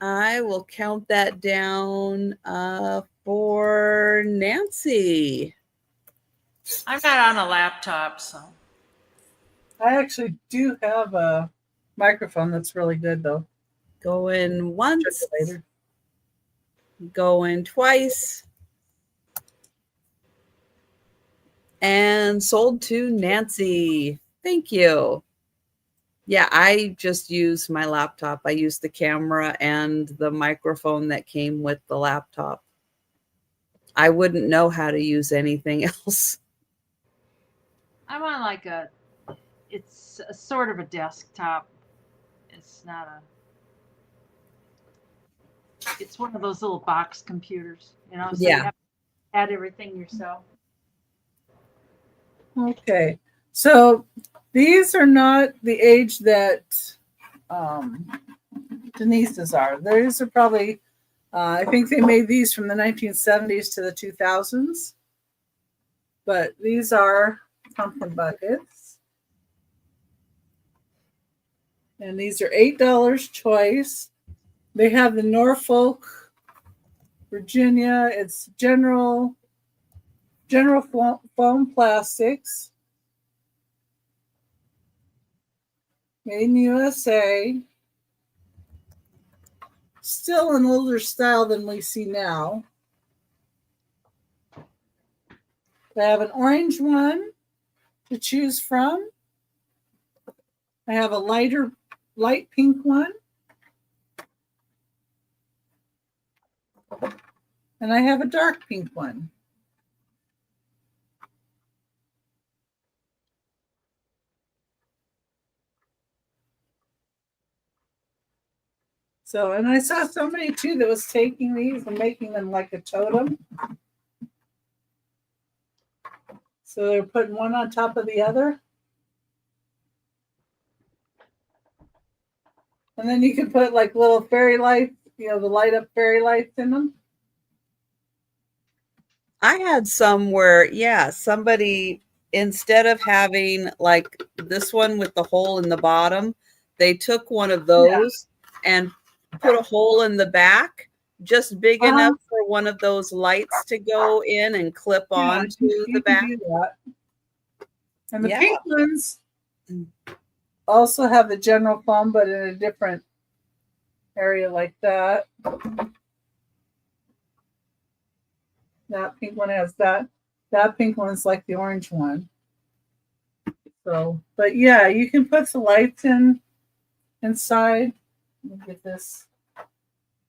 I will count that down for Nancy. I'm not on a laptop, so. I actually do have a microphone that's really good, though. Going once, later. Going twice, and sold to Nancy. Thank you. Yeah, I just use my laptop. I use the camera and the microphone that came with the laptop. I wouldn't know how to use anything else. I'm on it's a sort of a desktop. It's not it's one of those little box computers, so Yeah. you have to add everything yourself. Okay. So these are not the age that Denise's are. These are probably, I think they made these from the 1970s to the 2000s. But these are pumpkin buckets. And these are $8 choice. They have the Norfolk Virginia. It's General Foam Plastics. Made in USA. Still an older style than we see now. I have an orange one to choose from. I have a light pink one. And I have a dark pink one. So, and I saw somebody too that was taking these and making them like a totem. So they're putting one on top of the other. And then you can put like little fairy lights, the light up fairy lights in them. I had some where, yeah, somebody, instead of having like this one with the hole in the bottom, they took one of those and put a hole in the back, just big enough for one of those lights to go in and clip onto the back. Do that. And the pink ones also have the general foam, but in a different area like that. That pink one has that. That pink one's like the orange one. So, but yeah, you can put the lights inside. Let me get this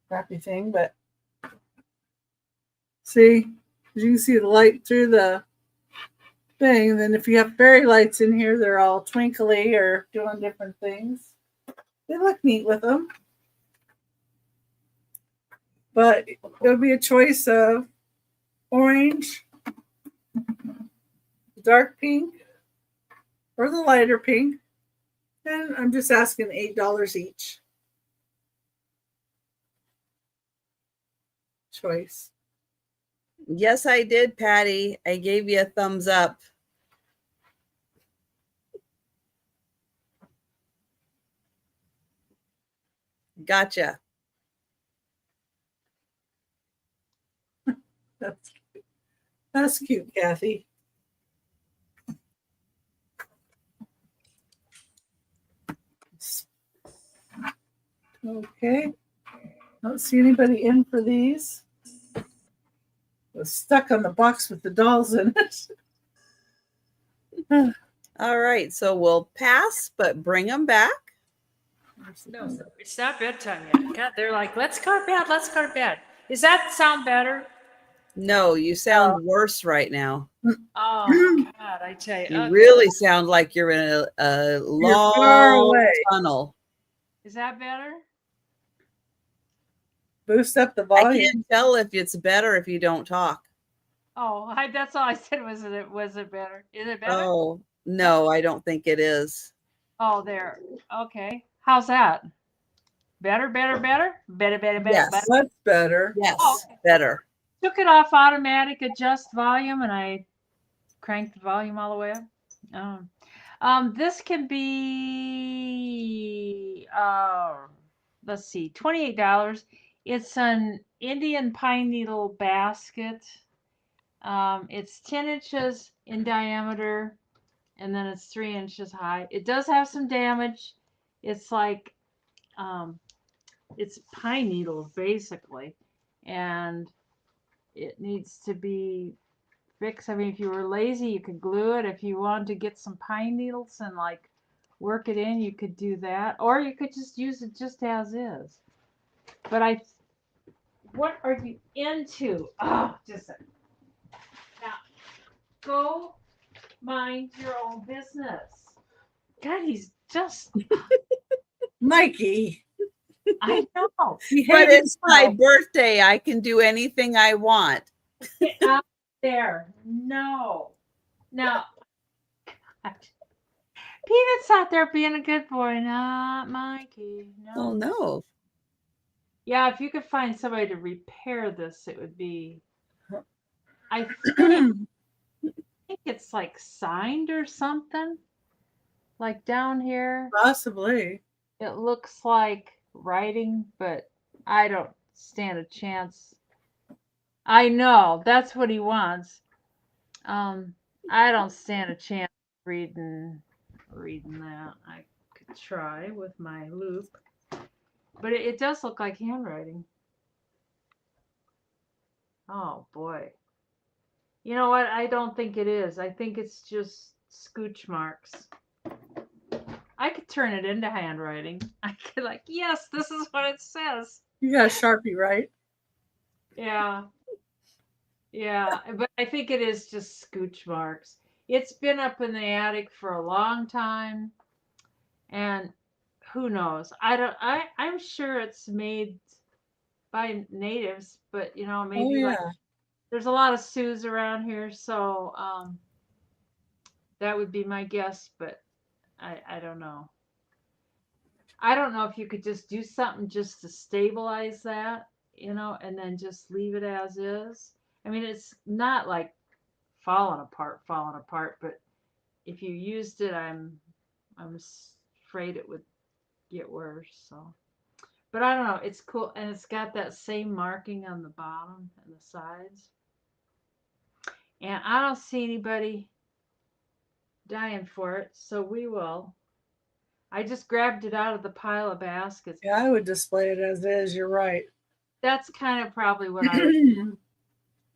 crappy thing, but see, you can see the light through the thing. Then if you have fairy lights in here, they're all twinkly or doing different things. They look neat with them. But it would be a choice of orange, dark pink, or the lighter pink. And I'm just asking $8 each. Choice. Yes, I did, Patty. I gave you a thumbs up. Gotcha. That's cute, Kathy. Okay. Don't see anybody in for these. Was stuck on the box with the dolls in it. All right, so we'll pass, but bring them back. No, it's not bedtime yet. God, they're like, let's go to bed, let's go to bed. Does that sound better? No, you sound worse right now. Oh, God, I tell you. You really sound like you're in a long tunnel. Is that better? Boost up the volume. I can't tell if it's better if you don't talk. Oh, that's all I said. Was it better? Is it better? Oh, no, I don't think it is. Oh, there. Okay. How's that? Better? Yes. Better? That's better. Yes, okay. Better. Took it off automatic adjust volume and I cranked the volume all the way up. This can be let's see, $28. It's an Indian pine needle basket. It's 10 inches in diameter and then it's 3 inches high. It does have some damage. It's like it's pine needles basically, and it needs to be fixed. I mean, if you were lazy, you could glue it. If you wanted to get some pine needles and like work it in, you could do that, or you could just use it just as is. But what are you into? Oh, just a, now go mind your own business. God, he's just Mikey. I know. But it's my birthday. I can do anything I want. Get out there. No. Peanut's out there being a good boy, not Mikey. No. Oh, no. Yeah, if you could find somebody to repair this, it would be. I think it's like signed or something. Like down here. Possibly. It looks like writing, but I don't stand a chance I know that's what he wants. I don't stand a chance reading that. I could try with my loop, but it does look like handwriting. Oh boy. You know what? I don't think it is. I think it's just scooch marks. I could turn it into handwriting. I could like, yes, this is what it says. You got a Sharpie, right? Yeah. Yeah, but I think it is just scooch marks. It's been up in the attic for a long time, and who knows? I don't. I'm sure it's made by natives, but Oh maybe like yeah. there's a lot of Sioux around here, so that would be my guess. But I don't know. I don't know if you could just do something just to stabilize that, and then just leave it as is. I mean, it's not like falling apart, but if you used it, I'm afraid it would get worse. So, but I don't know. It's cool, and it's got that same marking on the bottom and the sides. And I don't see anybody dying for it, so we will. I just grabbed it out of the pile of baskets. Yeah, I would display it as is. You're right. That's kind of probably what I would.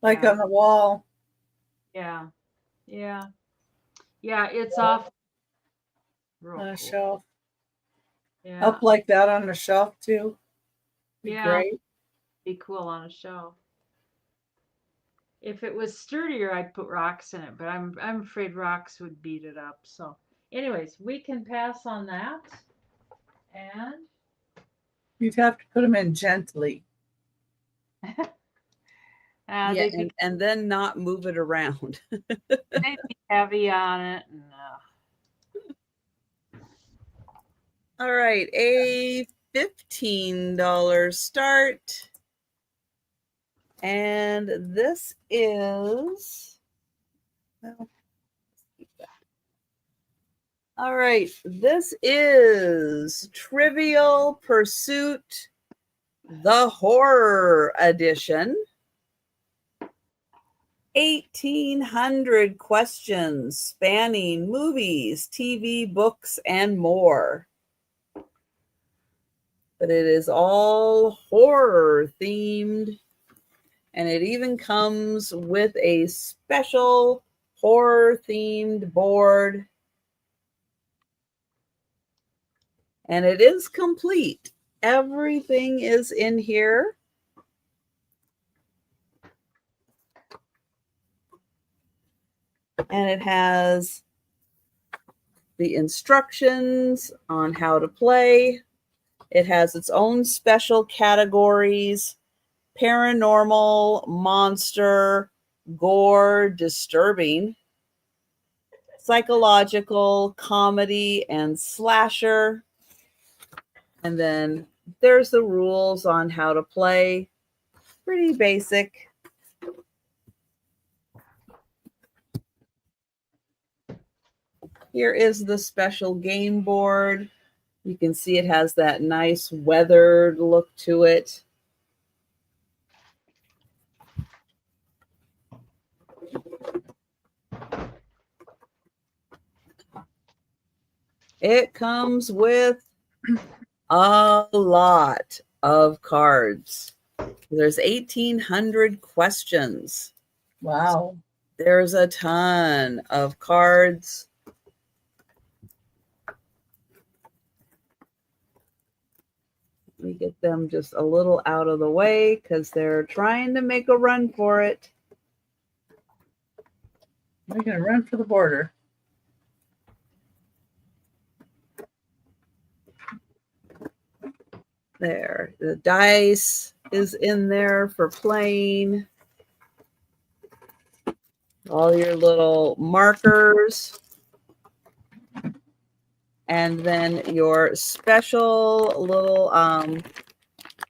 Like Yeah, on the wall. yeah, yeah, yeah. It's off real On a cool. shelf. Yeah, Up like that on the shelf too. Be yeah. great. Be cool on a shelf. If it was sturdier, I'd put rocks in it, but I'm afraid rocks would beat it up. So, anyways, we can pass on that. And You'd have to put them in gently. Yeah, they'd be and then not move it around. they'd be heavy on it. And, All right, a $15 start. And this is, well, all right, this is Trivial Pursuit, the Horror Edition. 1,800 questions spanning movies, TV, books, and more. But it is all horror themed. And it even comes with a special horror themed board. And it is complete. Everything is in here. And it has the instructions on how to play. It has its own special categories: paranormal, monster, gore, disturbing, psychological, comedy, and slasher. And then there's the rules on how to play. Pretty basic. Here is the special game board. You can see it has that nice weathered look to it. It comes with a lot of cards. There's 1,800 questions. Wow. There's a ton of cards. Let me get them just a little out of the way because they're trying to make a run for it. We're going to run for the border. There, the dice is in there for playing. All your little markers. And then your special little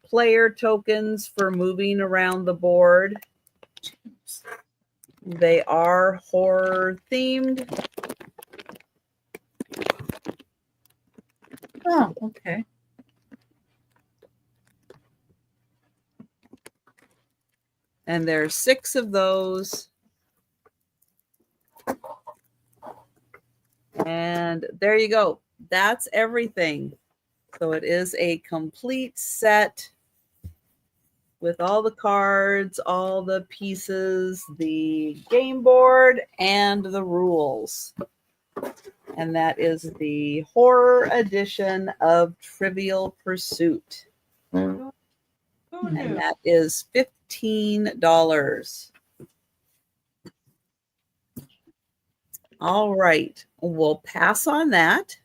player tokens for moving around the board. They are horror themed. Oh, okay. And there's 6 of those. And there you go. That's everything. So it is a complete set with all the cards, all the pieces, the game board, and the rules. And that is the horror edition of Trivial Pursuit. Who And knew? that is $15. All right. We'll pass on that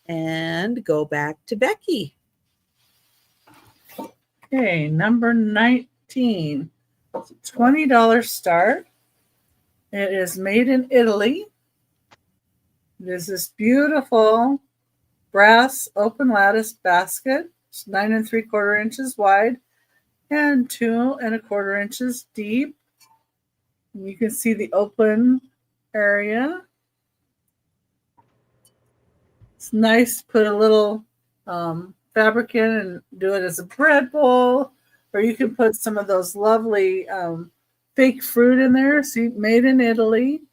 and go back to Becky. Okay, number 19. It's a $20 start. It is made in Italy. It is this beautiful brass open lattice basket. It's 9 3/4 inches wide and 2 1/4 inches deep. And you can see the open area. It's nice to put a little fabric in and do it as a bread bowl, or you can put some of those lovely fake fruit in there. See, made in Italy,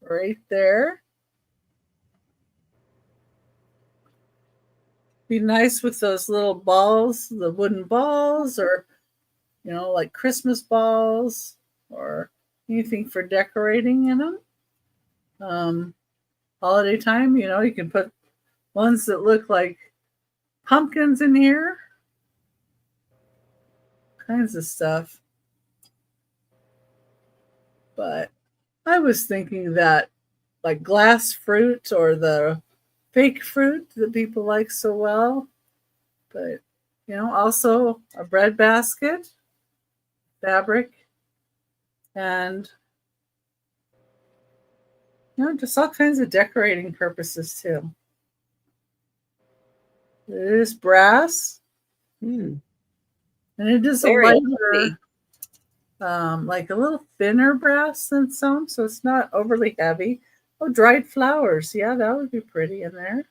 right there. Be nice with those little balls, the wooden balls, or like Christmas balls, or anything for decorating in them. Holiday time, you can put ones that look like pumpkins in here, kinds of stuff. But I was thinking that like glass fruit or the fake fruit that people like so well, but also a bread basket, fabric, and just all kinds of decorating purposes too. It is brass, and it is a Very lighter, like a little thinner brass than some, so it's not overly heavy. Oh, dried flowers. Yeah, that would be pretty in there.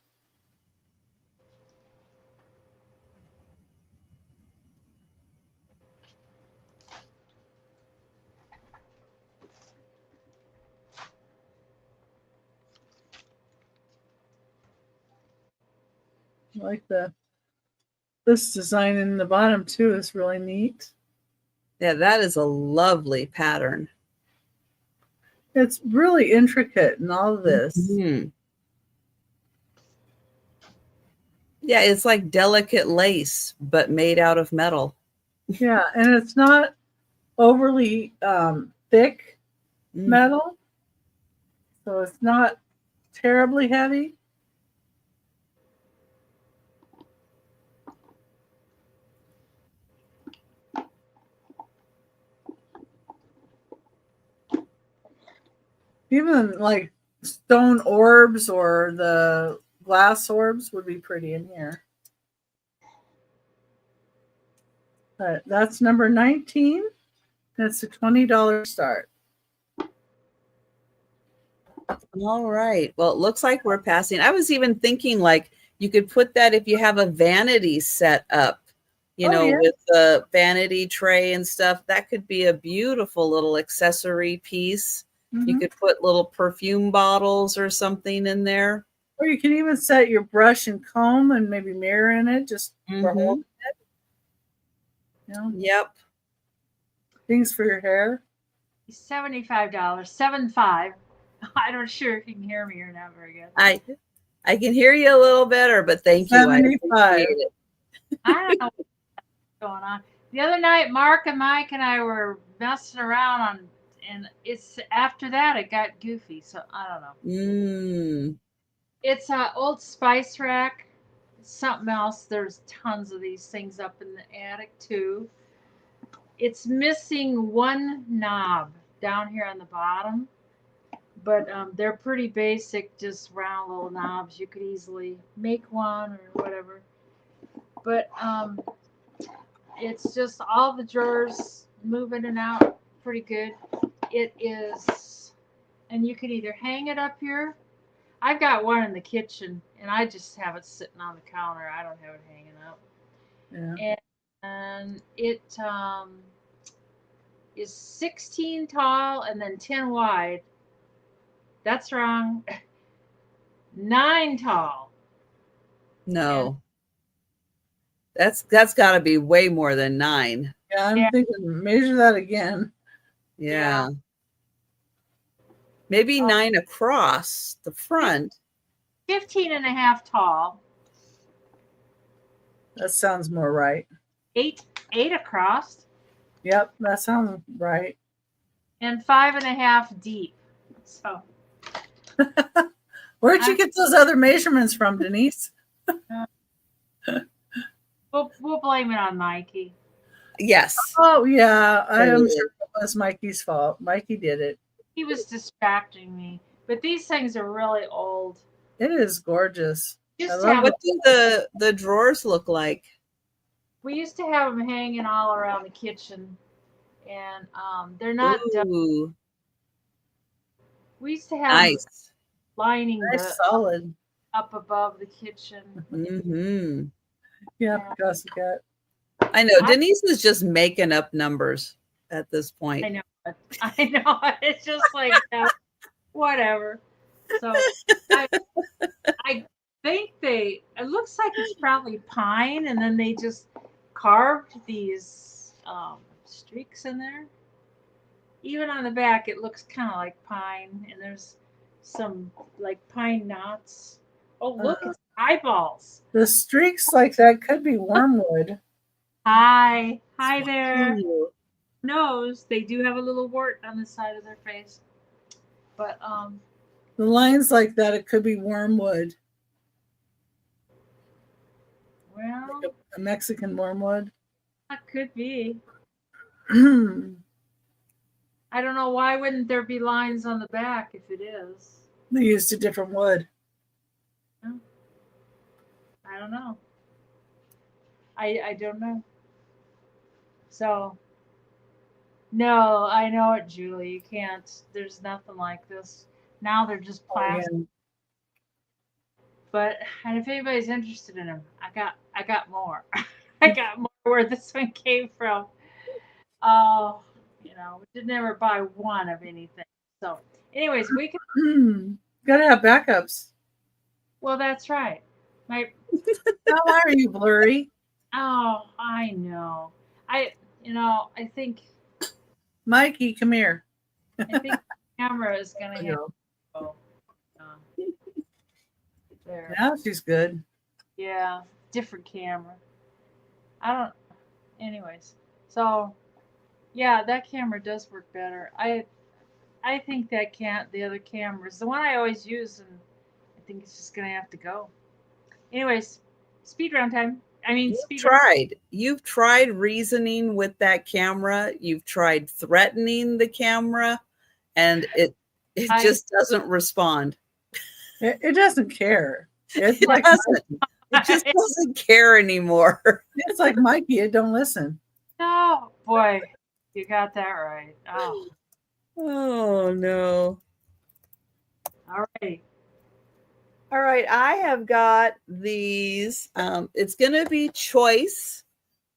I like this design in the bottom too is really neat. Yeah, that is a lovely pattern. It's really intricate in all of this. Mm-hmm. Yeah, it's like delicate lace, but made out of metal. Yeah, and it's not overly thick metal, so it's not terribly heavy. Even like stone orbs or the glass orbs would be pretty in here. But that's number 19. That's a $20 start. All right. Well, it looks like we're passing. I was even thinking like you could put that if you have a vanity set up, with the vanity tray and stuff. That could be a beautiful little accessory piece. Mm-hmm. You could put little perfume bottles or something in there. Or you can even set your brush and comb and maybe mirror in it just for holding it. Yep. Things for your hair. $75. 75. I'm not sure if you can hear me or not very good. I can hear you a little better, but thank you. 75. I appreciate it. I don't know what's going on. The other night, Mark and Mike and I were messing around and it's after that it got goofy. So I don't know. It's an old spice rack. Something else. There's tons of these things up in the attic too. It's missing one knob down here on the bottom, but they're pretty basic, just round little knobs. You could easily make one or whatever. But it's just all the drawers move in and out pretty good. It is, and you can either hang it up here. I've got one in the kitchen, and I just have it sitting on the counter. I don't have it hanging up. Yeah. And it is 16 tall and then 10 wide. That's wrong. 9 tall. No. That's got to be way more than 9. Yeah, I'm Yeah. thinking measure that again. Yeah. Maybe 9 across the front. 15 and a half tall. That sounds more right. 8 across. Yep, that sounds right. And 5.5 deep. So Where'd you get those other measurements from, Denise? we'll blame it on Mikey. Yes. Oh yeah, I am sure it was Mikey's fault. Mikey did it. He was distracting me. But these things are really old. It is gorgeous. What do the drawers look like? We used to have them hanging all around the kitchen, and they're not done. Ooh, We used to have them nice. lining Nice, solid. up above the kitchen. Mm-hmm. Yeah, Picasso cat. I know Denise is just making up numbers at this point. I know. It's just like whatever. So I think it looks like it's probably pine, and then they just carved these streaks in there. Even on the back, it looks kind of like pine, and there's some like pine knots. Oh, look, it's eyeballs. The streaks like that could be wormwood. Hi there. Ooh. Nose, they do have a little wart on the side of their face, but The lines like that, it could be wormwood. well, Like a Mexican wormwood. that could be. They I don't know, why wouldn't there be lines on the back if it is? used a different wood. I don't know. I don't know. So, no, I know it, Julie. You can't. There's nothing like this. Now they're just plastic. Oh, yeah. But and if anybody's interested in them, I got more. I got more where this one came from. Oh, we did never buy one of anything. So, anyways, we can. Gotta have backups. Well, that's right. How are you, Blurry? Oh, I know. I think Mikey, come here. the camera is gonna have to go. There. Now she's good. Yeah, different camera. Anyways, so yeah, that camera does work better. I think the other camera's the one I always use, and I think it's just gonna have to go. Anyways, speed round time. You've tried reasoning with that camera. You've tried threatening the camera, and it just doesn't respond. It doesn't care. It's It like doesn't. It just doesn't care anymore. it's like Mikey. It don't listen. Oh boy, you got that right. Oh, Oh no. all right. All right, I have got these. It's going to be choice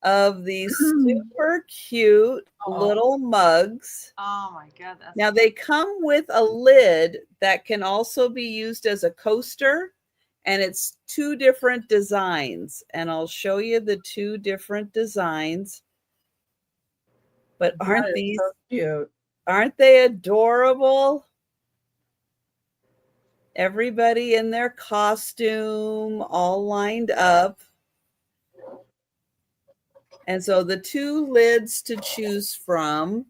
of these super cute little mugs. Oh my god, that's Now they come with a lid that can also be used as a coaster, and it's 2 different designs, and I'll show you the 2 different designs. But aren't these so cute? Aren't they adorable? Everybody in their costume, all lined up. And so the 2 lids to choose from,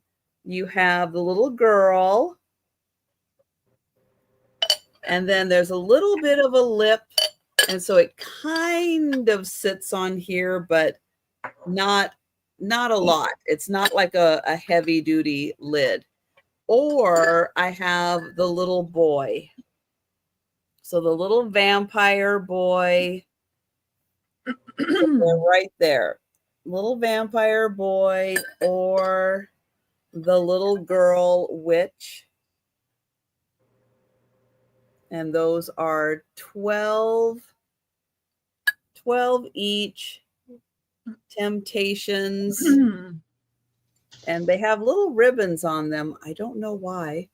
you have the little girl, and then there's a little bit of a lip, and so it kind of sits on here, but not a lot. It's not like a heavy duty lid. Or I have the little boy. So the little vampire boy, right there. Little vampire boy or the little girl witch. And those are 12 each. Temptations. And they have little ribbons on them. I don't know why.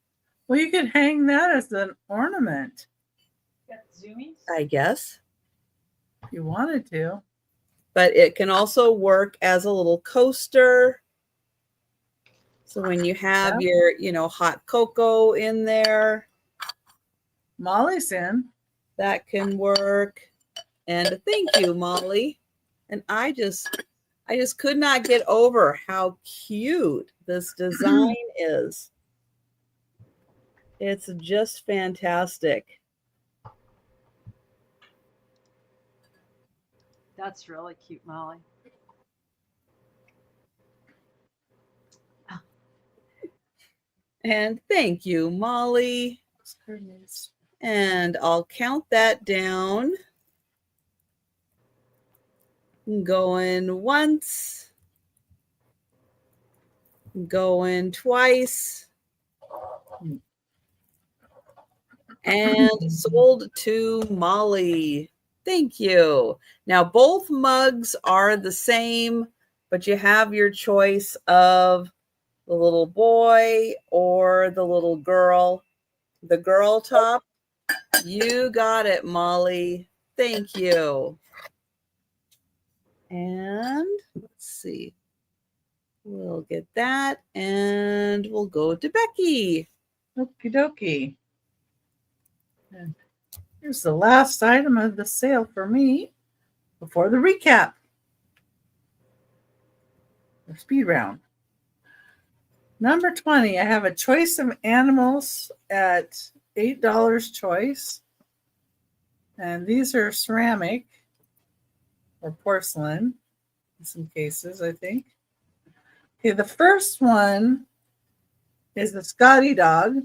Well, you could hang that as an ornament Got the zoomies. I guess. if you wanted to. But it can also work as a little coaster. So when you have your, hot cocoa in there, Molly's in. that can work. And thank you, Molly. And I just could not get over how cute this design is. It's just fantastic. That's really cute, Molly. And thank you, Molly. And I'll count that down. Going once. Going twice. And sold to Molly. Thank you. Now, both mugs are the same, but you have your choice of the little boy or the little girl. The girl top. You got it, Molly. Thank you. And let's see. We'll get that and we'll go to Becky. Okie dokie. And here's the last item of the sale for me before the recap. The speed round. Number 20, I have a choice of animals at $8 choice. And these are ceramic or porcelain in some cases, I think. Okay, the first one is the Scotty dog.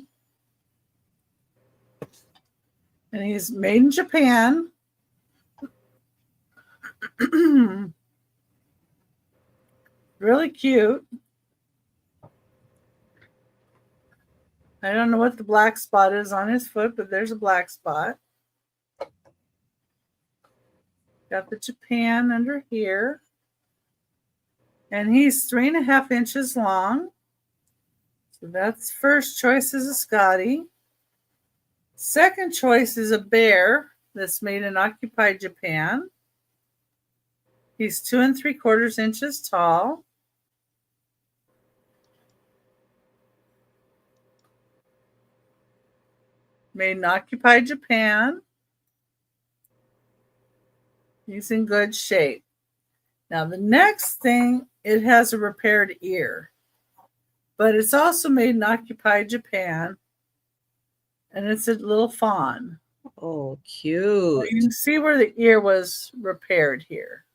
And he's made in Japan. Really cute. I don't know what the black spot is on his foot, but there's a black spot. Got the Japan under here. And he's 3.5 inches long. So that's first choice is a Scotty. Second choice is a bear that's made in occupied Japan. He's 2 3/4 inches tall. Made in occupied Japan. He's in good shape. Now the next thing, it has a repaired ear, but it's also made in occupied Japan, and it's a little fawn. Oh, So cute. you can see where the ear was repaired here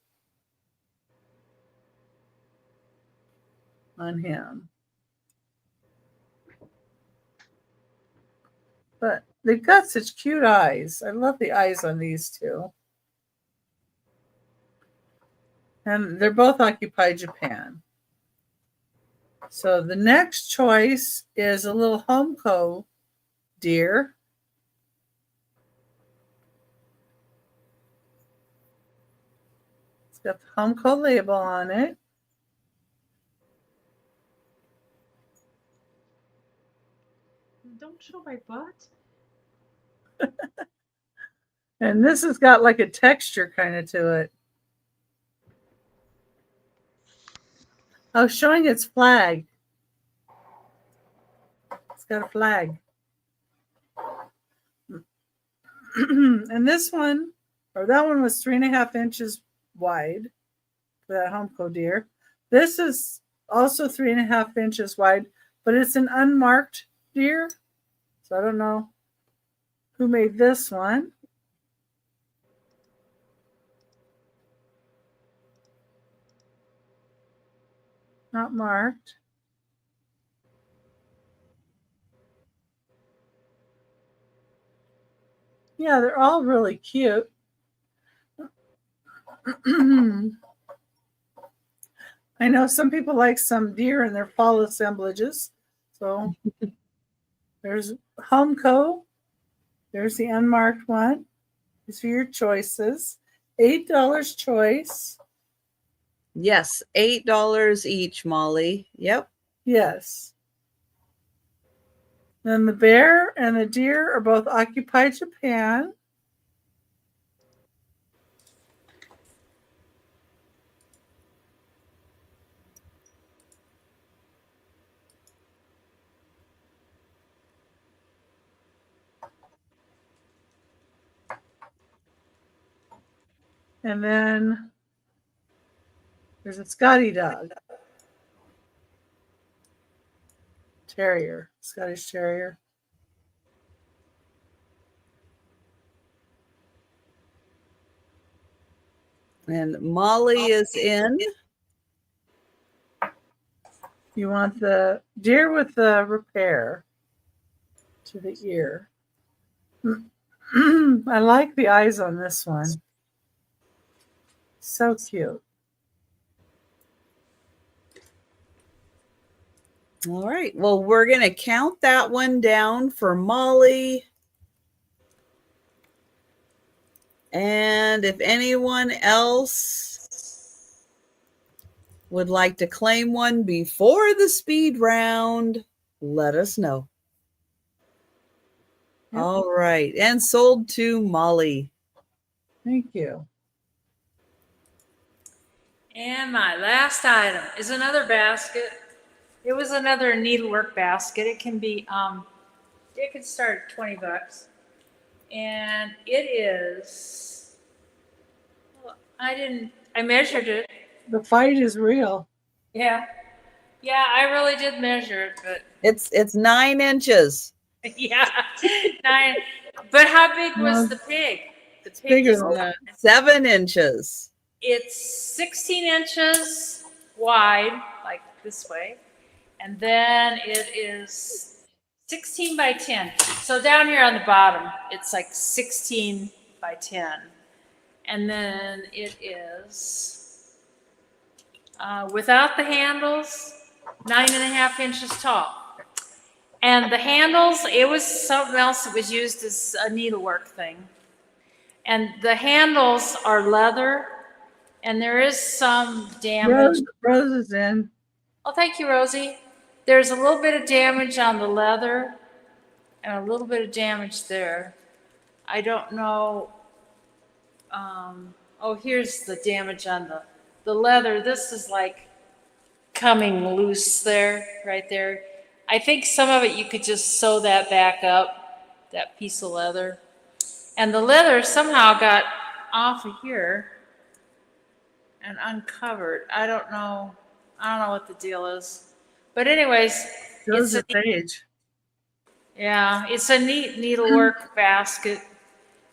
on him. But they've got such cute eyes. I love the eyes on these two. And they're both occupied Japan. So the next choice is a little Homco deer. It's got the Homco label on it. Don't show my butt. And this has got like a texture kind of to it. Oh, showing its flag. It's got a flag. And this one, or that one was 3.5 inches wide for that Homco deer. This is also 3.5 inches wide, but it's an unmarked deer. So I don't know who made this one. Not marked. Yeah, they're all really cute. I know some people like some deer in their fall assemblages. So there's Homco. There's the unmarked one. These are your choices. $8 choice. Yes, $8 each, Molly. Yep. Yes. Then the bear and the deer are both occupy Japan. And then there's a Scotty dog. Terrier. Scottish Terrier. And Molly is in. You want the deer with the repair to the ear. I like the eyes on this one. So cute. All right. Well, we're going to count that one down for Molly. And if anyone else would like to claim one before the speed round, let us know. Yep. All right. And sold to Molly. Thank you. And my last item is another basket. It was another needlework basket. It can be, it could start at 20 bucks. And it is, I measured it. The fight is real. Yeah. Yeah, I really did measure it, but. It's 9 inches. Yeah, 9. But how big was the pig? The pig bigger is than that. 7 inches. It's 16 inches wide, like this way. And then it is 16 by 10. So down here on the bottom, it's like 16 by 10. And then it is, without the handles, 9.5 inches tall. And the handles, it was something else that was used as a needlework thing. And the handles are leather, and there is some damage. Rose is in. Oh, thank you, Rosie. There's a little bit of damage on the leather and a little bit of damage there. I don't know. Oh, here's the damage on the leather. This is like coming loose there, right there. I think some of it you could just sew that back up, that piece of leather. And the leather somehow got off of here and uncovered. I don't know what the deal is. But anyways, Shows its age. Yeah, it's a neat needlework basket.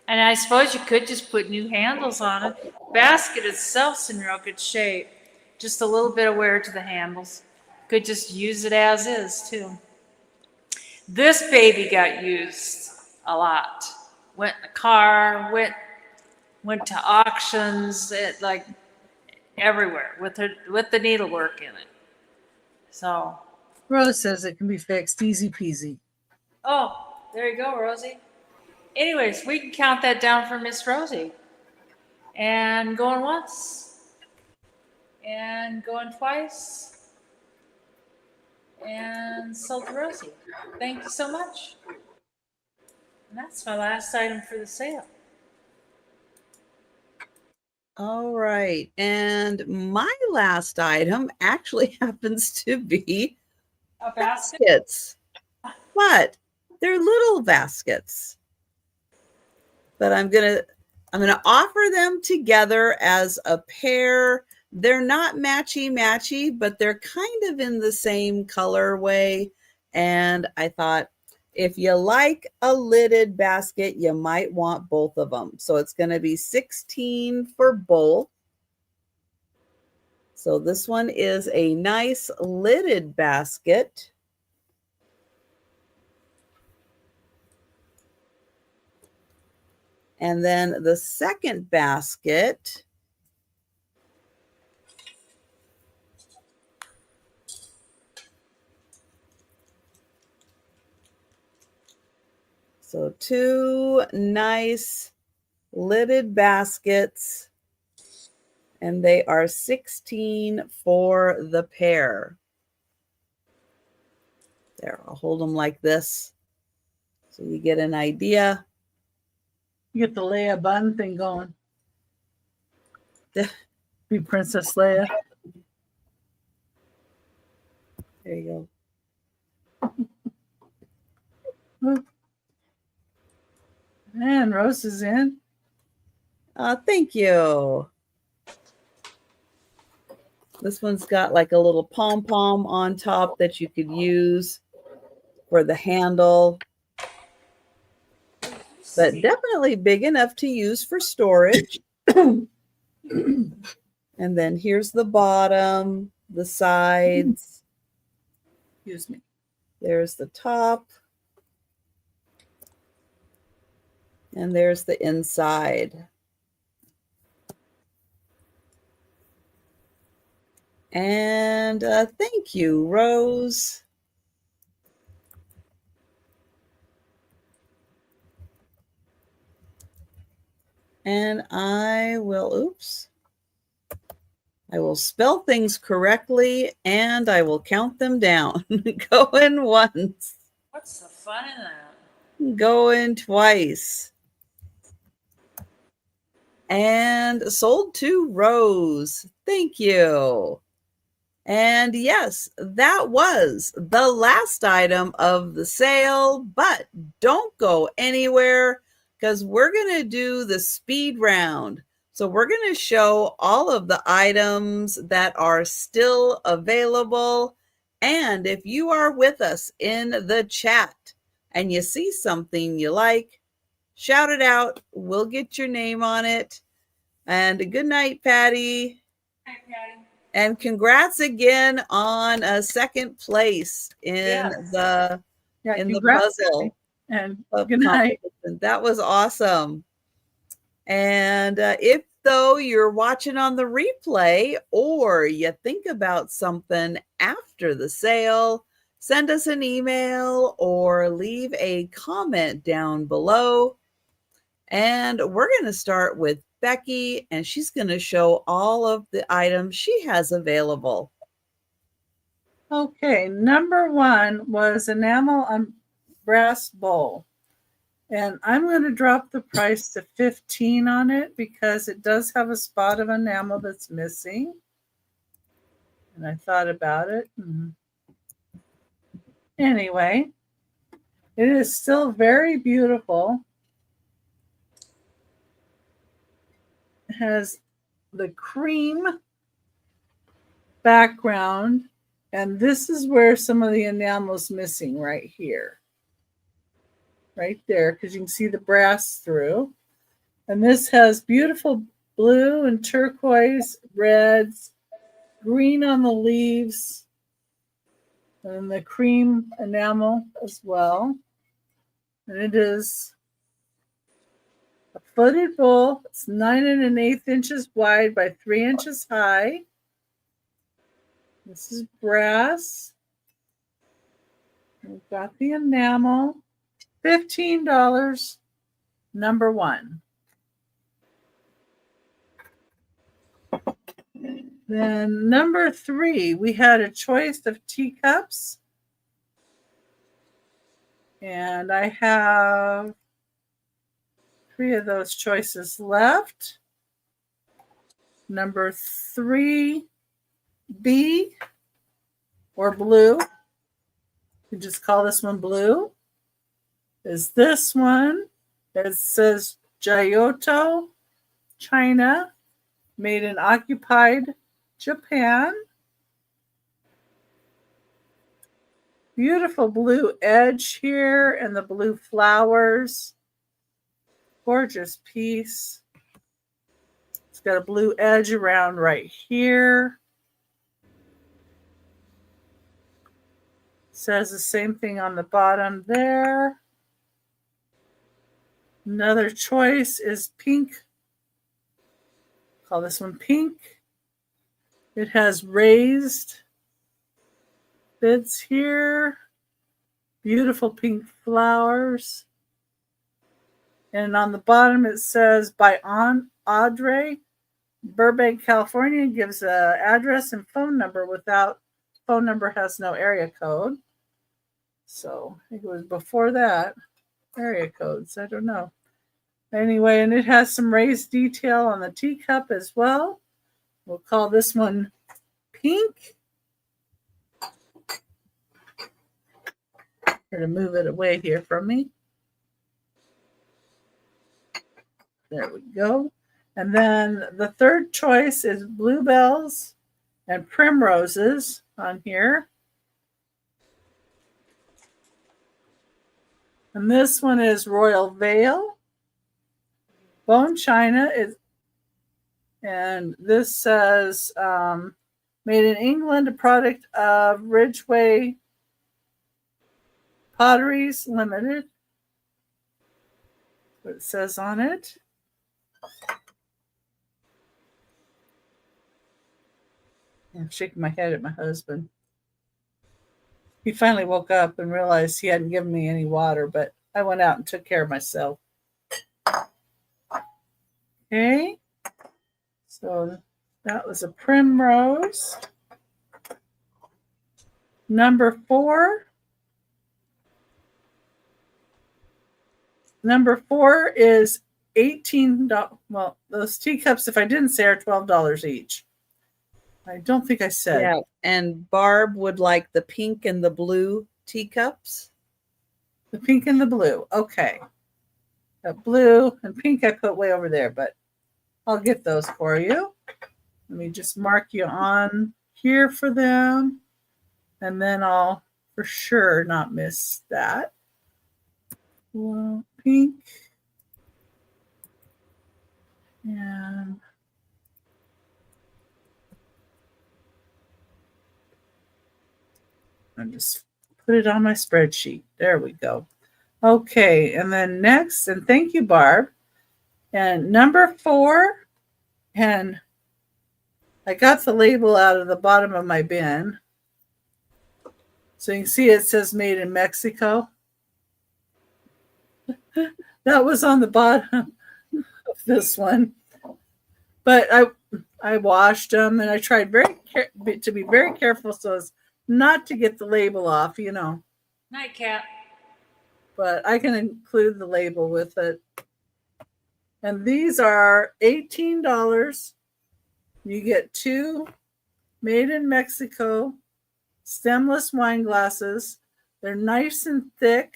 And I suppose you could just put new handles on it. The basket itself's in real good shape. Just a little bit of wear to the handles. Could just use it as is, too. This baby got used a lot. Went in the car, went to auctions, like everywhere with the needlework in it. So. Rose says it can be fixed, easy peasy. Oh, there you go, Rosie. Anyways, we can count that down for Miss Rosie. And going once. And going twice. And sold to Rosie. Thank you so much. And that's my last item for the sale. All right. And my last item actually happens to be a basket. Baskets. But they're little baskets. But I'm gonna offer them together as a pair. They're not matchy, but they're kind of in the same colorway. And I thought, if you like a lidded basket, you might want both of them. So it's going to be 16 for both. So this one is a nice lidded basket. And then the second basket so 2 nice lidded baskets, and they are 16 for the pair. There, I'll hold them like this so you get an idea. You get the Leia bun thing going. There Be Princess Leia. you And Rose is in. go. Thank you. This one's got like a little pom-pom on top that you could use for the handle, but definitely big enough to use for storage. And then here's the bottom, the sides. Excuse me. There's the top. And there's the inside. And thank you, Rose. And I will spell things correctly and I will count them down. Going once. What's the fun in that? Going twice. And sold to Rose. Thank you. And yes, that was the last item of the sale, but don't go anywhere because we're going to do the speed round. So we're going to show all of the items that are still available. And if you are with us in the chat and you see something you like, shout it out. We'll get your name on it. And good night, Patty. Hi, Patty. And congrats again on a second place in the puzzle. And good night. That was awesome. And if though you're watching on the replay or you think about something after the sale, send us an email or leave a comment down below. And we're going to start with Becky, and she's going to show all of the items she has available. Okay, number one was enamel on brass bowl. And I'm going to drop the price to $15 on it because it does have a spot of enamel that's missing. And I thought about it. Anyway, it is still very beautiful. It has the cream background, and this is where some of the enamel is missing right here. Right there, because you can see the brass through. And this has beautiful blue and turquoise, reds, green on the leaves, and the cream enamel as well. And it is a footed bowl. It's 9 1/8 inches wide by 3 inches high. This is brass. We've got the enamel. $15, number one. Then number three, we had a choice of teacups. And I have 3 of those choices left. Number 3B or blue. You just call this one blue. Is this one. It says Giotto, China, made in occupied Japan. Beautiful blue edge here and the blue flowers. Gorgeous piece. It's got a blue edge around right here. Says the same thing on the bottom there. Another choice is pink. Call this one pink. It has raised bits here. Beautiful pink flowers. And on the bottom it says by Audrey, Burbank, California. Gives an address and phone number without phone number, has no area code. So I think it was before that. Area codes, I don't know. Anyway, and it has some raised detail on the teacup as well. We'll call this one pink. I'm going to move it away here from me. There we go. And then the third choice is bluebells and primroses on here. And this one is Royal Veil. Bone China is, and this says made in England, a product of Ridgeway Potteries Limited. What it says on it. I'm shaking my head at my husband. He finally woke up and realized he hadn't given me any water, but I went out and took care of myself. Okay. So that was a primrose. Number 4. Number 4 is $18. Well, those teacups, if I didn't say, are $12 each. I don't think I said. Yeah, and Barb would like the pink and the blue teacups. The pink and the blue. Okay. The blue and pink I put way over there, but I'll get those for you. Let me just mark you on here for them. And then I'll for sure not miss that. Well, pink. And I'll just put it on my spreadsheet. There we go. Okay, and then next, and thank you, Barb. And number 4, and I got the label out of the bottom of my bin. So you can see it says made in Mexico. That was on the bottom of this one. But I washed them and I tried to be very careful so as not to get the label off, you know. Nightcap. But I can include the label with it. And these are $18. You get 2 made in Mexico stemless wine glasses. They're nice and thick.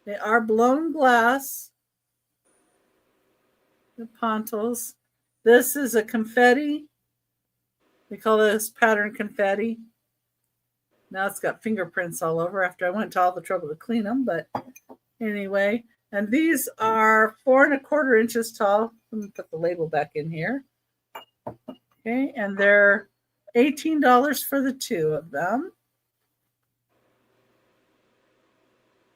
They are blown glass. The pontals. This is a confetti. We call this pattern confetti. Now it's got fingerprints all over after I went to all the trouble to clean them. But anyway, and these are 4 1/4 inches tall. Let me put the label back in here. Okay, and they're $18 for the 2 of them.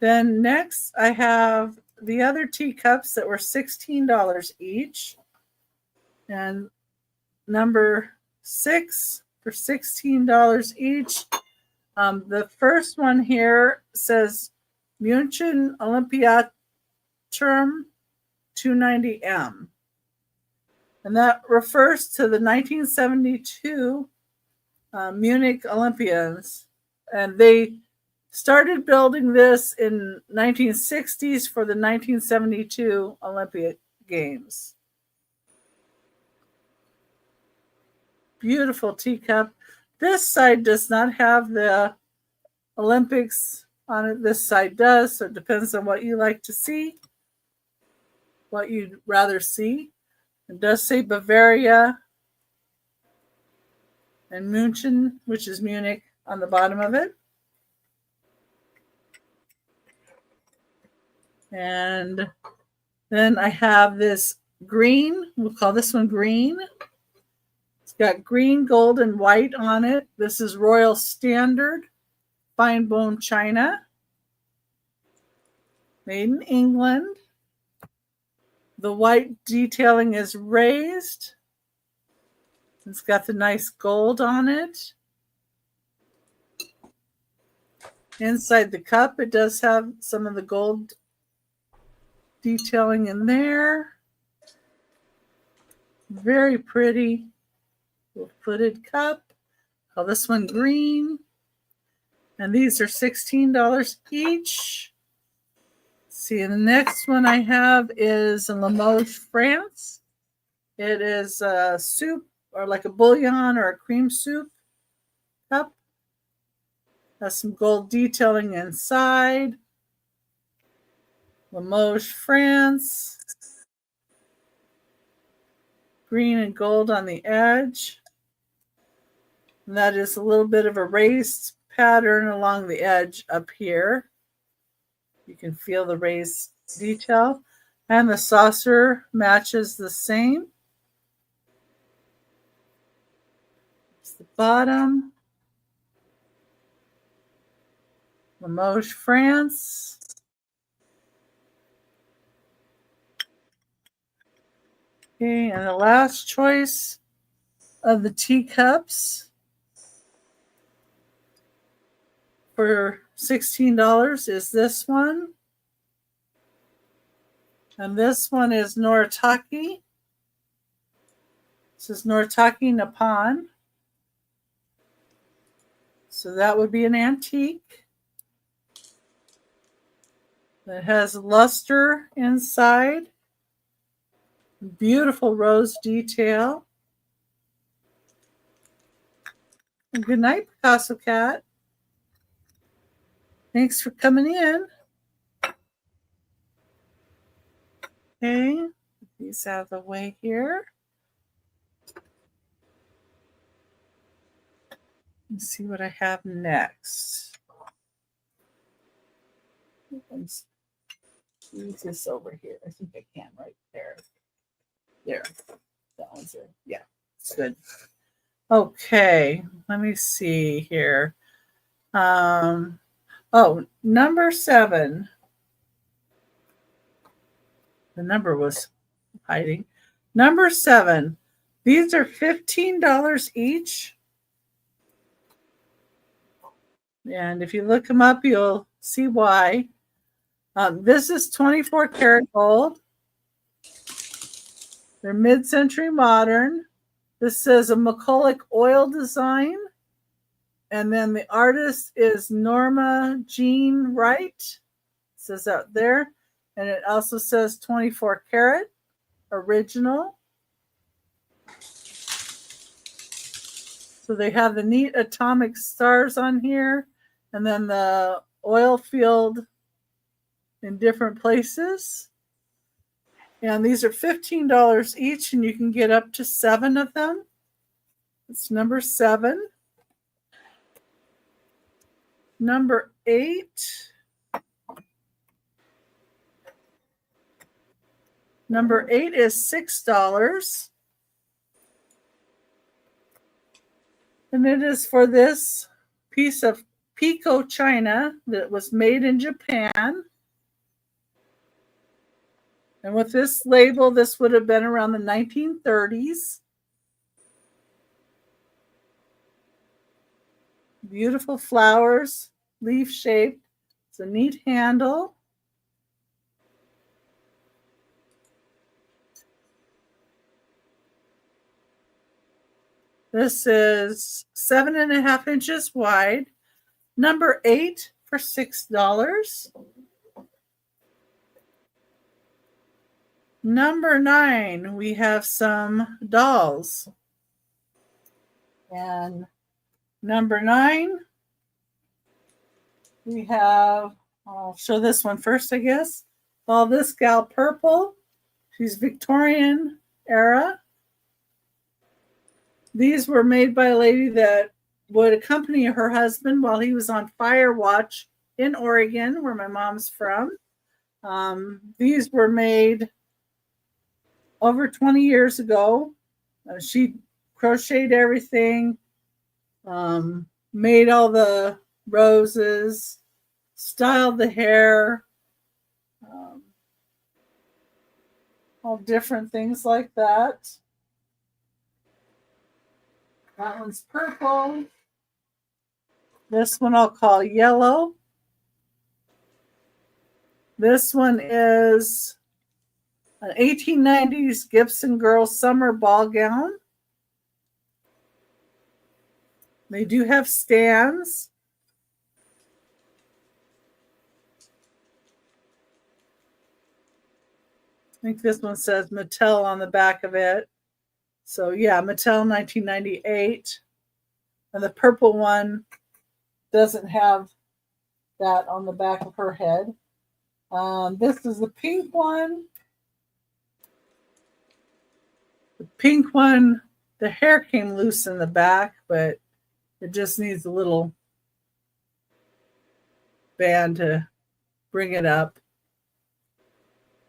Then next I have the other teacups that were $16 each. And number 6 for $16 each. The first one here says München Olympiaturm 290M. And that refers to the 1972 Munich Olympians. And they started building this in 1960s for the 1972 Olympic Games. Beautiful teacup. This side does not have the Olympics on it. This side does, so it depends on what you like to see, what you'd rather see. It does say Bavaria and München, which is Munich, on the bottom of it. And then I have this green. We'll call this one green. It's got green, gold, and white on it. This is Royal Standard fine bone china. Made in England. The white detailing is raised. It's got the nice gold on it. Inside the cup, it does have some of the gold detailing in there. Very pretty footed cup. Call this one green. And these are $16 each. See, the next one I have is in Limoges, France. It is a soup or like a bouillon or a cream soup cup. Has some gold detailing inside. Limoges, France. Green and gold on the edge. And that is a little bit of a raised pattern along the edge up here. You can feel the raised detail. And the saucer matches the same. It's the bottom. Limoges, France. Okay, and the last choice of the teacups for $16 is this one. And this one is Noritake. This is Noritake Nippon. So that would be an antique. It has luster inside. Beautiful rose detail. And good night, Picasso Cat. Thanks for coming in. Okay, get these out of the way here. Let's see what I have next. Let's use this over here. I think I can right there. There. That one's it. Yeah, it's good. Okay, let me see here. Number 7. The number was hiding. Number 7. These are $15 each. And if you look them up, you'll see why. This is 24 karat gold. They're mid-century modern. This says a McCulloch oil design. And then the artist is Norma Jean Wright. It says out there. And it also says 24 karat original. So they have the neat atomic stars on here. And then the oil field in different places. And these are $15 each, and you can get up to 7 of them. It's number 7. Number 8. Number 8 is $6. And it is for this piece of Pico china that was made in Japan. And with this label, this would have been around the 1930s. Beautiful flowers, leaf shaped. It's a neat handle. This is 7.5 inches wide. Number 8 for $6. Number 9, we have some dolls. And number 9, we have, I'll show this one first, I guess. All this gal purple. She's Victorian era. These were made by a lady that would accompany her husband while he was on fire watch in Oregon, where my mom's from. These were made over 20 years ago. She crocheted everything, made all the roses, styled the hair, all different things like that. That one's purple. This one I'll call yellow. This one is an 1890s Gibson girl summer ball gown. They do have stands. think this one says Mattel on the back of it. So yeah, Mattel 1998. And the purple one doesn't have that on the back of her head. This is the pink one. The pink one, the hair came loose in the back, but it just needs a little band to bring it up.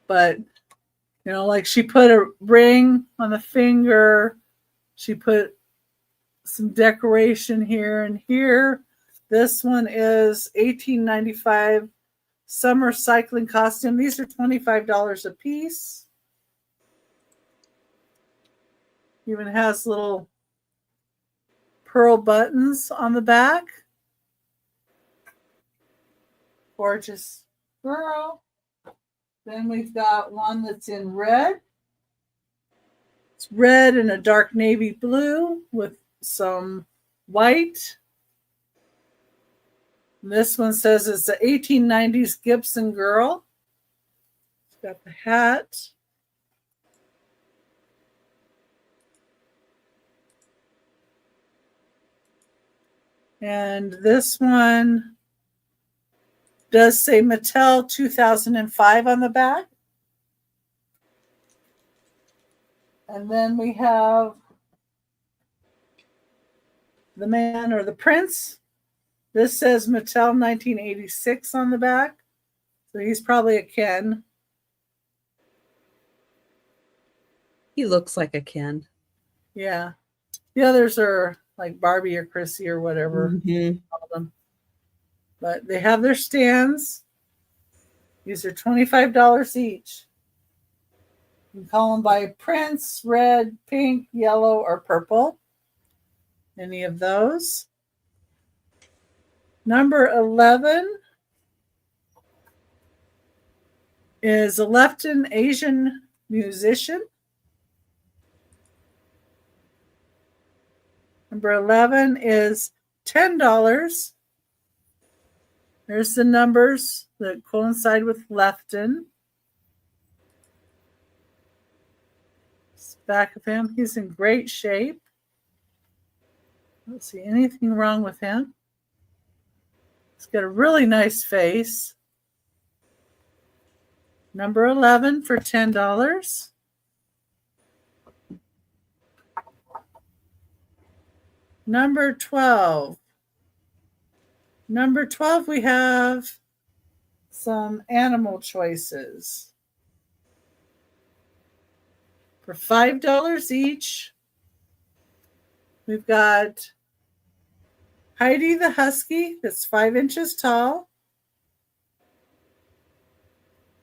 But, you know, like she put a ring on the finger. She put some decoration here and here. This one is $18.95 summer cycling costume. These are $25 a piece. Even has little pearl buttons on the back. Gorgeous girl. Then we've got one that's in red. It's red and a dark navy blue with some white. And this one says it's the 1890s Gibson girl. It's got the hat. And this one does say Mattel 2005 on the back. And then we have the man or the prince. This says Mattel 1986 on the back. So he's probably a Ken. He looks like a Ken. Yeah. The others are like Barbie or Chrissy or whatever. Mm-hmm. Call them. But they have their stands. These are $25 each. You can call them by prints, red, pink, yellow, or purple. Any of those. Number 11 is a Lefton Asian musician. Number 11 is $10. There's the numbers that coincide with Lefton. Back of him, he's in great shape. I don't see anything wrong with him. He's got a really nice face. Number 11 for $10. Number 12. Number 12, we have some animal choices. For $5 each, we've got Heidi the Husky, that's 5 inches tall.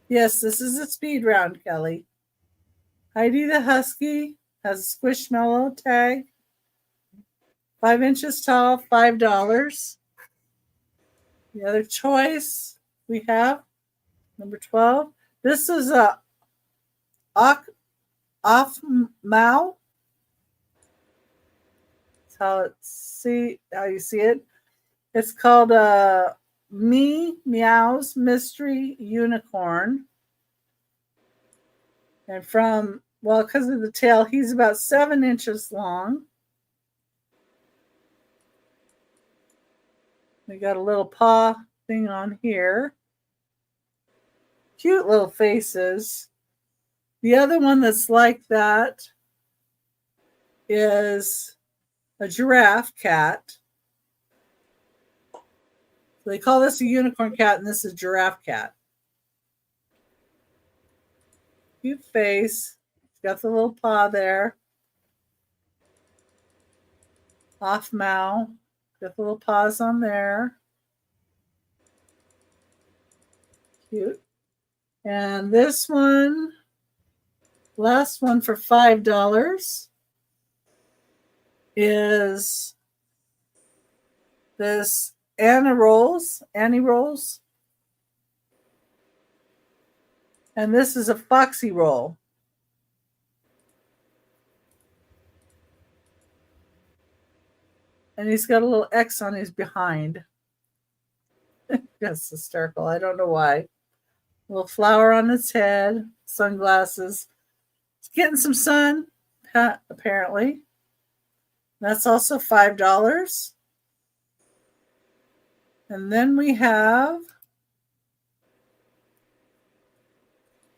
Yes, this is a speed round, Kelly. Heidi the Husky has a Squishmallow tag. 5 inches tall, $5. The other choice we have, number 12. This is a off Mao. That's how you see it. It's called Meow's Mystery Unicorn. And because of the tail, he's about 7 inches long. We got a little paw thing on here. Cute little faces. The other one that's like that is a giraffe cat. So they call this a unicorn cat, and this is a giraffe cat. Cute face. Got the little paw there. Off Mao. Got the little paws on there. Cute. And this one, last one for $5, is this Annie Rolls. And this is a Foxy Roll. And he's got a little X on his behind. That's hysterical. I don't know why. Little flower on its head, sunglasses. It's getting some sun, apparently. That's also $5. And then we have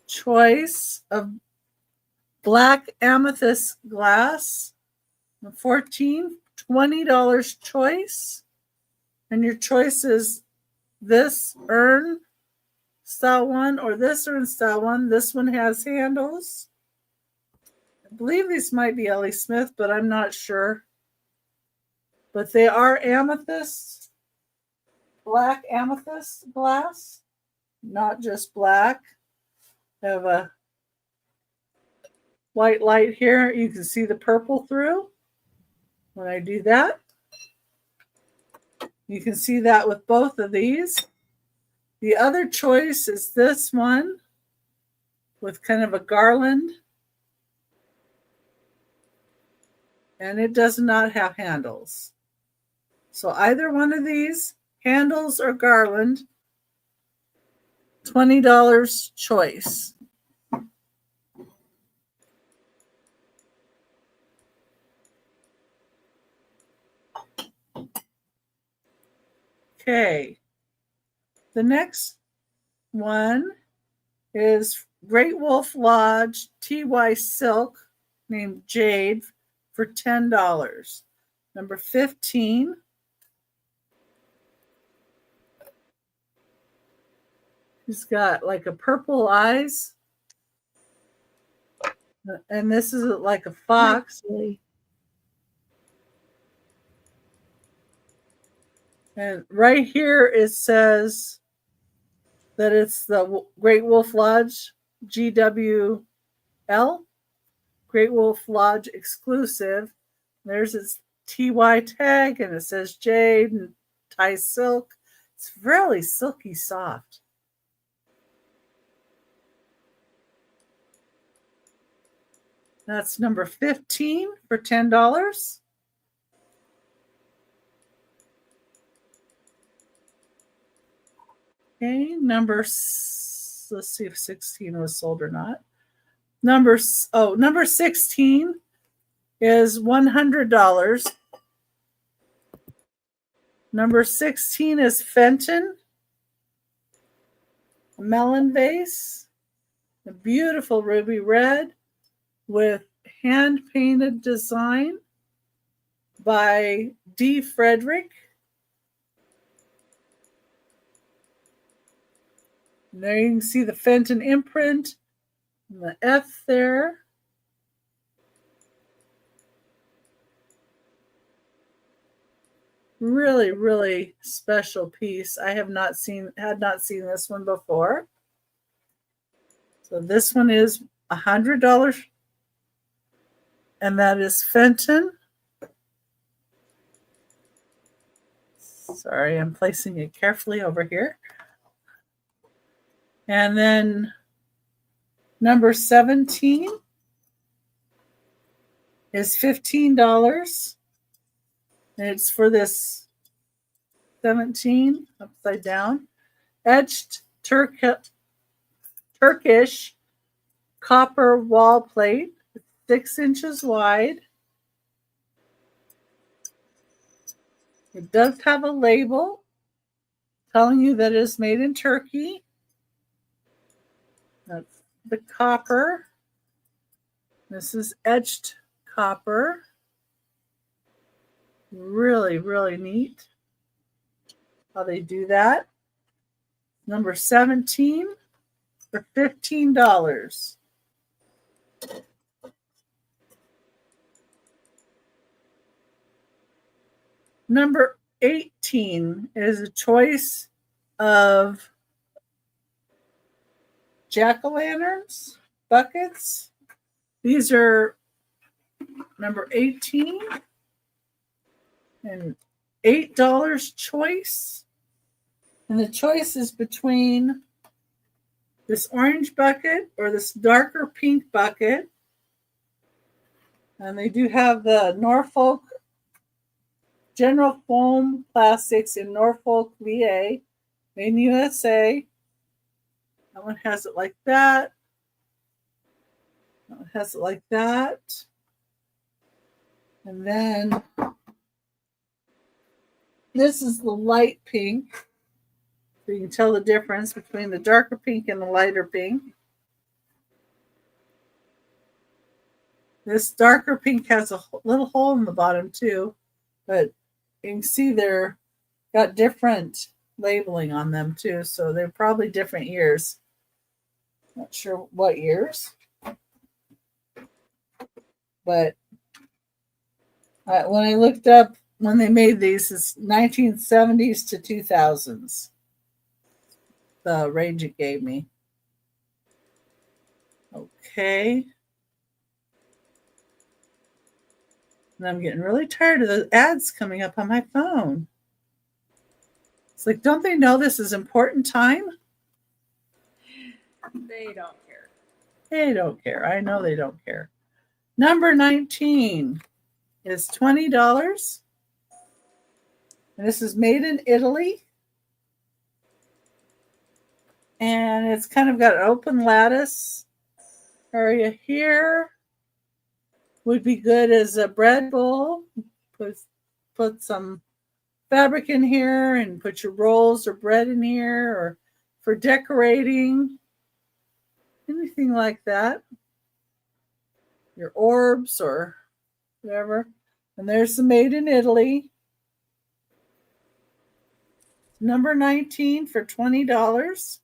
choice of black amethyst glass. $20 choice. And your choice is this urn style one or this urn style one. This one has handles. I believe these might be Ellie Smith, but I'm not sure. But they are amethyst, black amethyst glass, not just black. I have a white light here. You can see the purple through when I do that. You can see that with both of these. The other choice is this one with kind of a garland. And it does not have handles. So either one of these, handles or garland, $20 choice. Okay. The next one is Great Wolf Lodge TY Silk named Jade for $10. Number 15. He's got like a purple eyes. And this is like a fox. And right here it says that it's the Great Wolf Lodge GWL, Great Wolf Lodge exclusive. There's its TY tag and it says jade and Thai silk. It's really silky soft. That's number 15 for $10. Okay, let's see if 16 was sold or not. Number 16 is $100. Number 16 is Fenton, a melon vase, a beautiful ruby red with hand-painted design by D. Frederick. And there you can see the Fenton imprint and the F there. Really, really special piece. I had not seen this one before. So this one is $100. And that is Fenton. Sorry, I'm placing it carefully over here. And then number 17 is $15. And it's for this 17 upside down. Etched Turkish copper wall plate. 6 inches wide. It does have a label telling you that it is made in Turkey. That's the copper. This is etched copper. Really, really neat how they do that. Number 17 for $15. Number 18 is a choice of jack-o'-lanterns, buckets. These are number 18 and $8 choice. And the choice is between this orange bucket or this darker pink bucket. And they do have the Norfolk General Foam Plastics in Norfolk, VA, made in USA. That one has it like that. That one has it like that. And then this is the light pink. So you can tell the difference between the darker pink and the lighter pink. This darker pink has a little hole in the bottom too, but you can see they're got different labeling on them too, so they're probably different years. Not sure what years, but when I looked up when they made these, it's 1970s to 2000s. The range it gave me. Okay. And I'm getting really tired of the ads coming up on my phone. It's like, don't they know this is important time? They don't care. They don't care. I know they don't care. Number 19 is $20. And this is made in Italy. And it's kind of got an open lattice area here. Would be good as a bread bowl. Put some fabric in here and put your rolls or bread in here, or for decorating, anything like that. Your orbs or whatever. And there's the made in Italy. Number 19 for $20.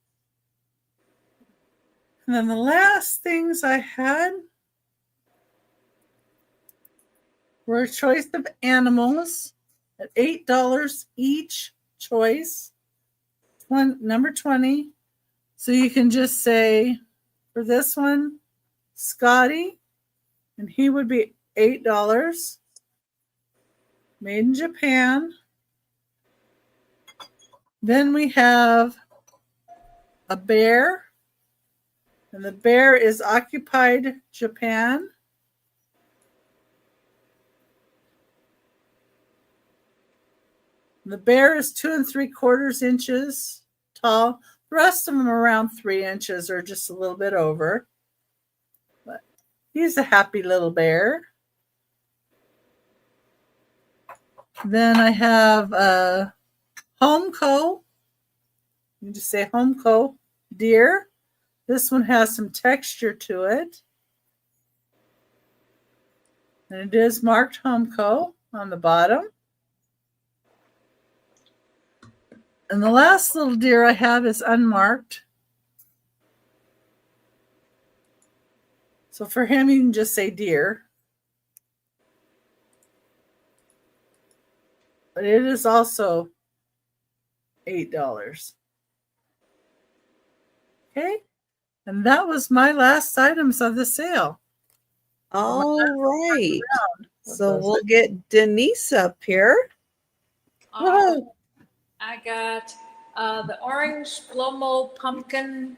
And then the last things I had were a choice of animals at $8 each choice. Number 20. So you can just say for this one, Scotty, and he would be $8. Made in Japan. Then we have a bear, and the bear is occupied Japan. The bear is 2 3/4 inches tall. The rest of them are around 3 inches or just a little bit over. But he's a happy little bear. Then I have Homeco. You just say Homeco deer. This one has some texture to it. And it is marked Homeco on the bottom. And the last little deer I have is unmarked. So for him, you can just say deer. But it is also $8. Okay. And that was my last items of the sale. All right. So we'll get Denise up here. I got the orange Blow pumpkin.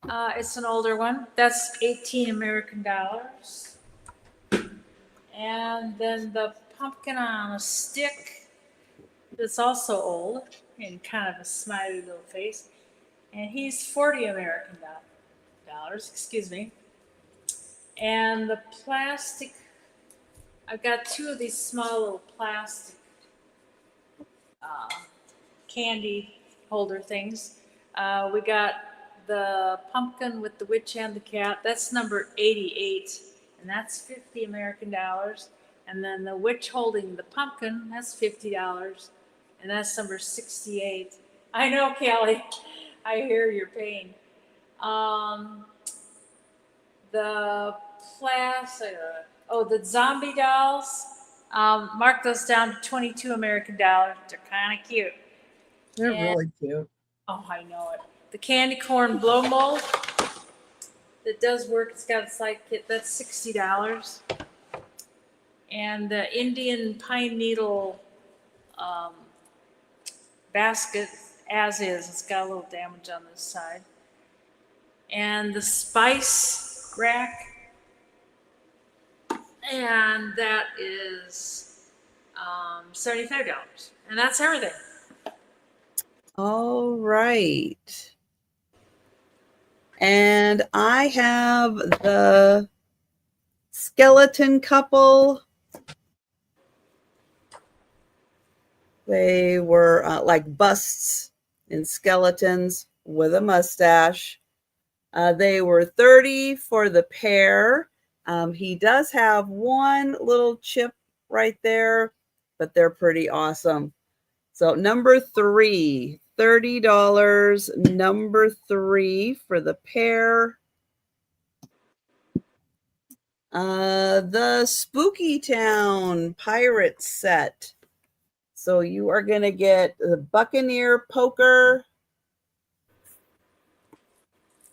It's an older one. That's 18 American dollars. And then the pumpkin on a stick that's also old and kind of a smiley little face. And he's 40 American dollars, excuse me. And the plastic, I've got 2 of these small little plastic candy holder things. We got the pumpkin with the witch and the cat. That's number 88, and that's 50 American dollars. And then the witch holding the pumpkin, that's $50, and that's number 68. I know, Kelly. I hear your pain. The the zombie dolls. Mark those down to 22 American dollars. They're kind of cute. They're really cute. Oh, I know it. The candy corn blow mold that does work. It's got a side kit. That's $60. And the Indian pine needle basket, as is. It's got a little damage on this side. And the spice rack, and that is $75. And that's everything. All right. And I have the skeleton couple. They were like busts and skeletons with a mustache. They were $30 for the pair. He does have one little chip right there, but they're pretty awesome. So number 3, $30. Number 3 for the pair. The Spooky Town Pirate set. So you are going to get the Buccaneer Poker.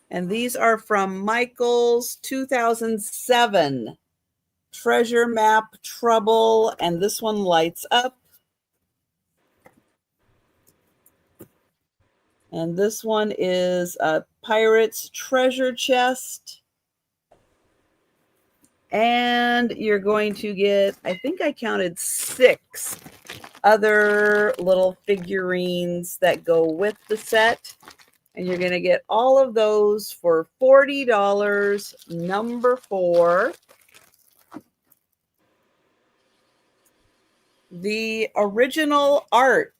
And these are from Michael's 2007 Treasure Map Trouble. And this one lights up. And this one is a Pirate's Treasure Chest. And you're going to get, I think I counted 6 other little figurines that go with the set. And you're going to get all of those for $40. Number 4. The original art.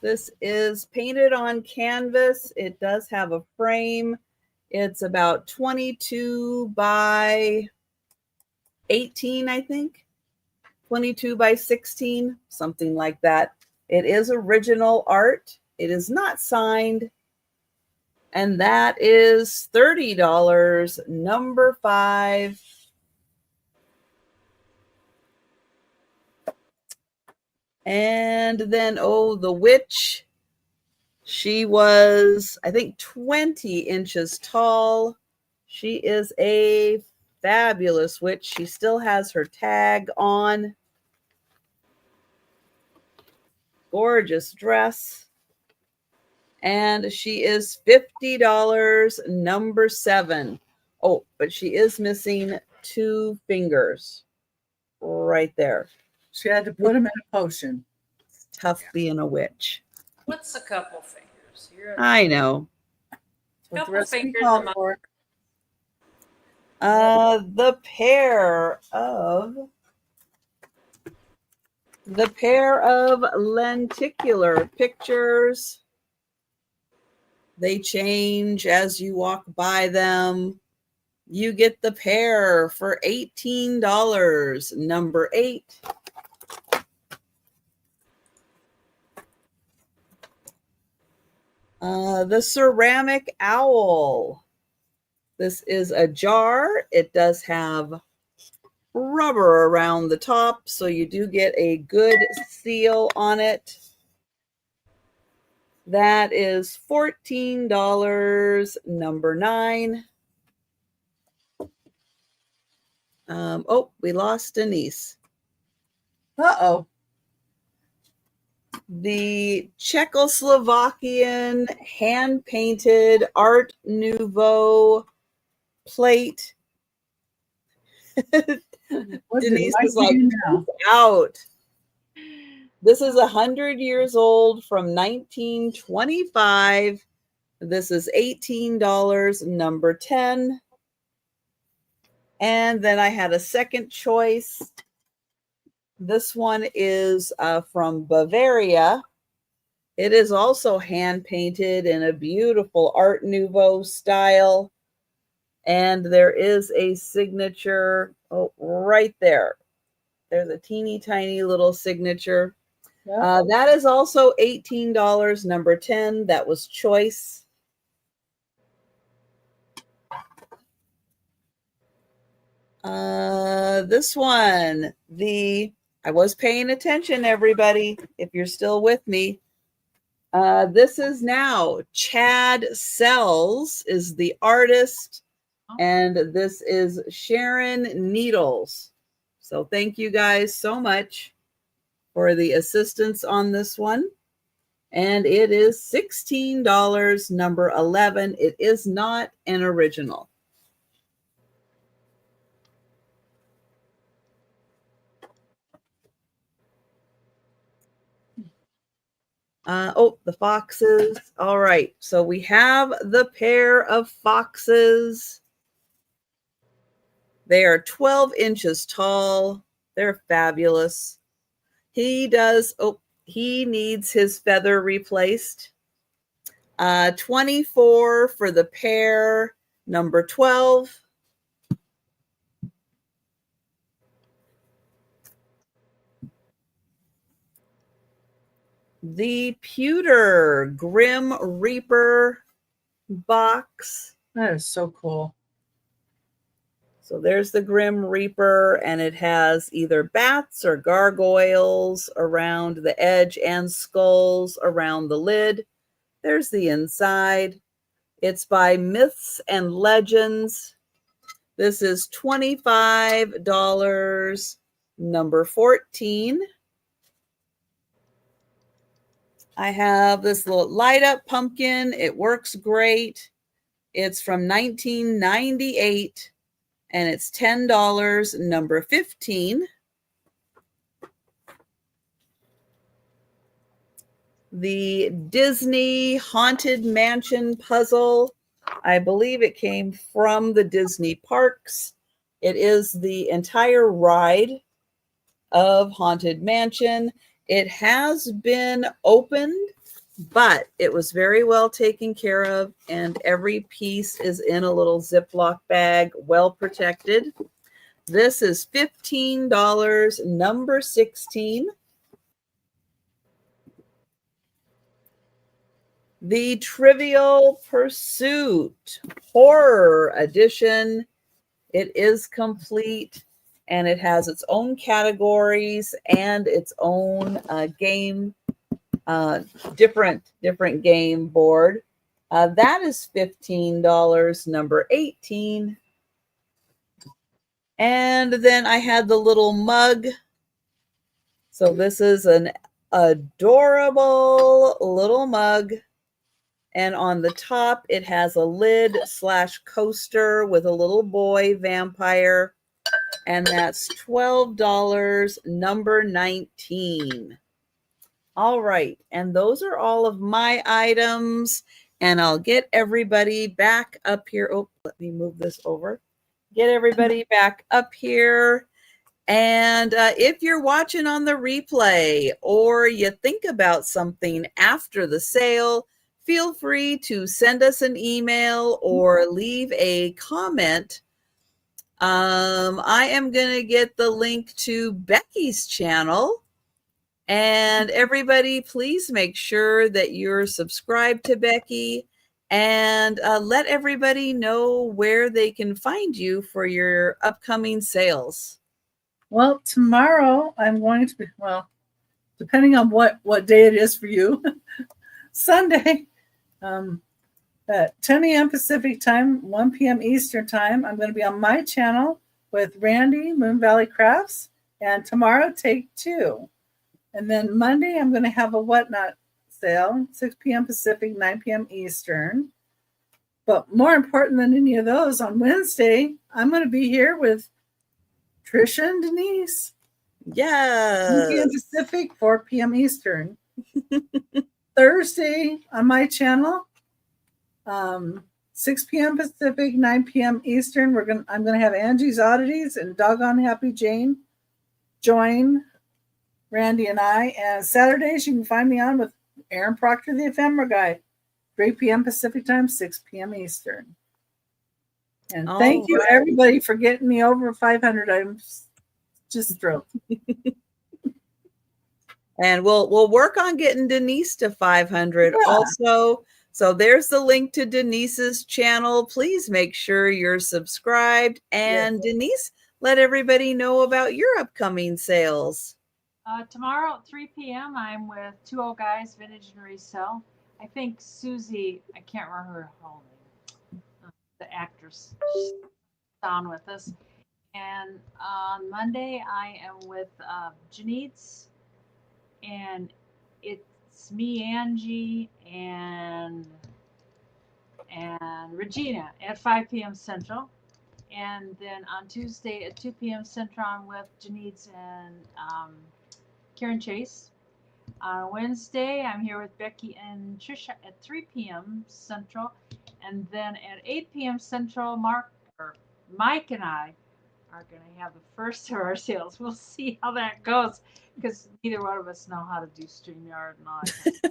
This is painted on canvas. It does have a frame. It's about 22 by 18, I think. 22 by 16, something like that. It is original art. It is not signed. And that is $30. Number 5. And then, the witch. She was, I think, 20 inches tall. She is a fabulous witch. She still has her tag on. Gorgeous dress. And she is $50. Number 7. Oh, but she is missing 2 fingers right there. She had to put them in a potion. It's tough being a witch. What's a couple fingers? I know. Couple fingers. The pair of lenticular pictures. They change as you walk by them. You get the pair for $18. Number 8. The ceramic owl. This is a jar. It does have rubber around the top, so you do get a good seal on it. That is $14. Number 9. We lost Denise. Uh-oh. The Czechoslovakian hand-painted Art Nouveau plate. Denise is like, out. This is 100 years old from 1925. This is $18. Number 10. And then I had a second choice. This one is from Bavaria. It is also hand painted in a beautiful Art Nouveau style. And there is a signature right there. There's a teeny tiny little signature. Yep. That is also $18. Number 10. That was choice. This one, I was paying attention, everybody, if you're still with me. This is now Chad Sells is the artist, and this is Sharon Needles. So thank you guys so much for the assistance on this one. And it is $16. Number 11. It is not an original. The foxes. All right. So we have the pair of foxes. They are 12 inches tall. They're fabulous. He needs his feather replaced. 24 for the pair, number 12. The pewter Grim Reaper box. That is so cool. So there's the Grim Reaper, and it has either bats or gargoyles around the edge and skulls around the lid. There's the inside. It's by Myths and Legends. This is $25, number 14. I have this little light up pumpkin. It works great. It's from 1998 and it's $10, number 15. The Disney Haunted Mansion puzzle. I believe it came from the Disney parks. It is the entire ride of Haunted Mansion. It has been opened, but it was very well taken care of, and every piece is in a little Ziploc bag, well protected. This is $15, number 16. The Trivial Pursuit Horror Edition. It is complete, and it has its own categories and its own game, different game board. That is $15, number 18. And then I had the little mug. So this is an adorable little mug. And on the top, it has a lid / coaster with a little boy vampire. And that's $12, number 19. All right. And those are all of my items. And I'll get everybody back up here. Oh, let me move this over. Get everybody back up here. And if you're watching on the replay or you think about something after the sale, feel free to send us an email or leave a comment. I am going to get the link to Becky's channel. And everybody, please make sure that you're subscribed to Becky, and let everybody know where they can find you for your upcoming sales. Well, tomorrow I'm going to be, well, depending on what day it is for you, Sunday, at 10 a.m. Pacific time, 1 p.m. Eastern time, I'm going to be on my channel with Randy, Moon Valley Crafts, and tomorrow, take 2. And then Monday, I'm going to have a Whatnot sale, 6 p.m. Pacific, 9 p.m. Eastern. But more important than any of those, on Wednesday, I'm going to be here with Trisha and Denise. Yes. 1 p.m. Pacific, 4 p.m. Eastern. Thursday on my channel, 6 p.m. Pacific, 9 p.m. Eastern. I'm going to have Angie's Oddities and Doggone Happy Jane join Randy and I. And Saturdays, you can find me on with Aaron Proctor, the Ephemera Guy, 3 p.m. Pacific time, 6 p.m. Eastern. And thank you, everybody, for getting me over 500. I'm just thrilled. And we'll work on getting Denise to 500 also. So there's the link to Denise's channel. Please make sure you're subscribed. And Denise, let everybody know about your upcoming sales. Tomorrow at 3 p.m. I'm with 2 old guys, Vintage and Resell. I think Susie, I can't remember her whole name, the actress, she's on with us. And on Monday, I am with Janice, and it's me, Angie, and Regina at 5 p.m. Central. And then on Tuesday at 2 p.m. Central, I'm with Janice and Karen Chase. On Wednesday, I'm here with Becky and Trisha at 3 p.m. Central. And then at 8 p.m. Central, Mike and I are going to have the first of our sales. We'll see how that goes because neither one of us know how to do StreamYard and all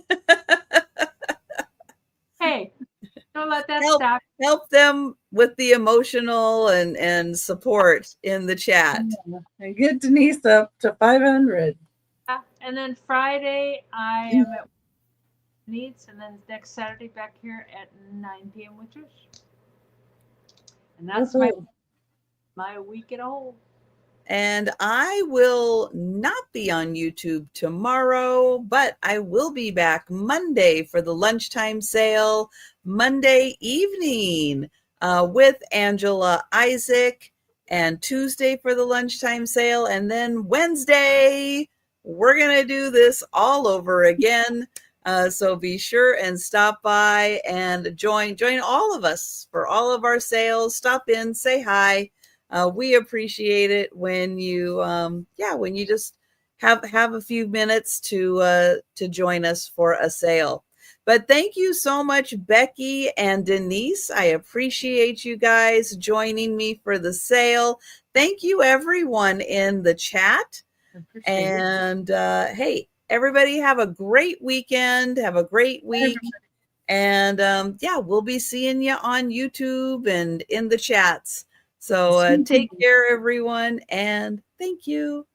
that. Hey, don't let that stop. Help them with the emotional and support in the chat. And get Denise up to 500. And then Friday, I am at Needs, and then next Saturday back here at 9 p.m. with Trish. And that's my week at a whole. And I will not be on YouTube tomorrow, but I will be back Monday for the lunchtime sale, Monday evening with Angela Isaac, and Tuesday for the lunchtime sale. And then Wednesday, we're going to do this all over again. So be sure and stop by and join all of us for all of our sales. Stop in, say hi. We appreciate it when you, when you just have a few minutes to join us for a sale. But thank you so much, Becky and Denise. I appreciate you guys joining me for the sale. Thank you, everyone in the chat. And hey, everybody have a great weekend. Have a great week. And we'll be seeing you on YouTube and in the chats. So take care, everyone, and thank you.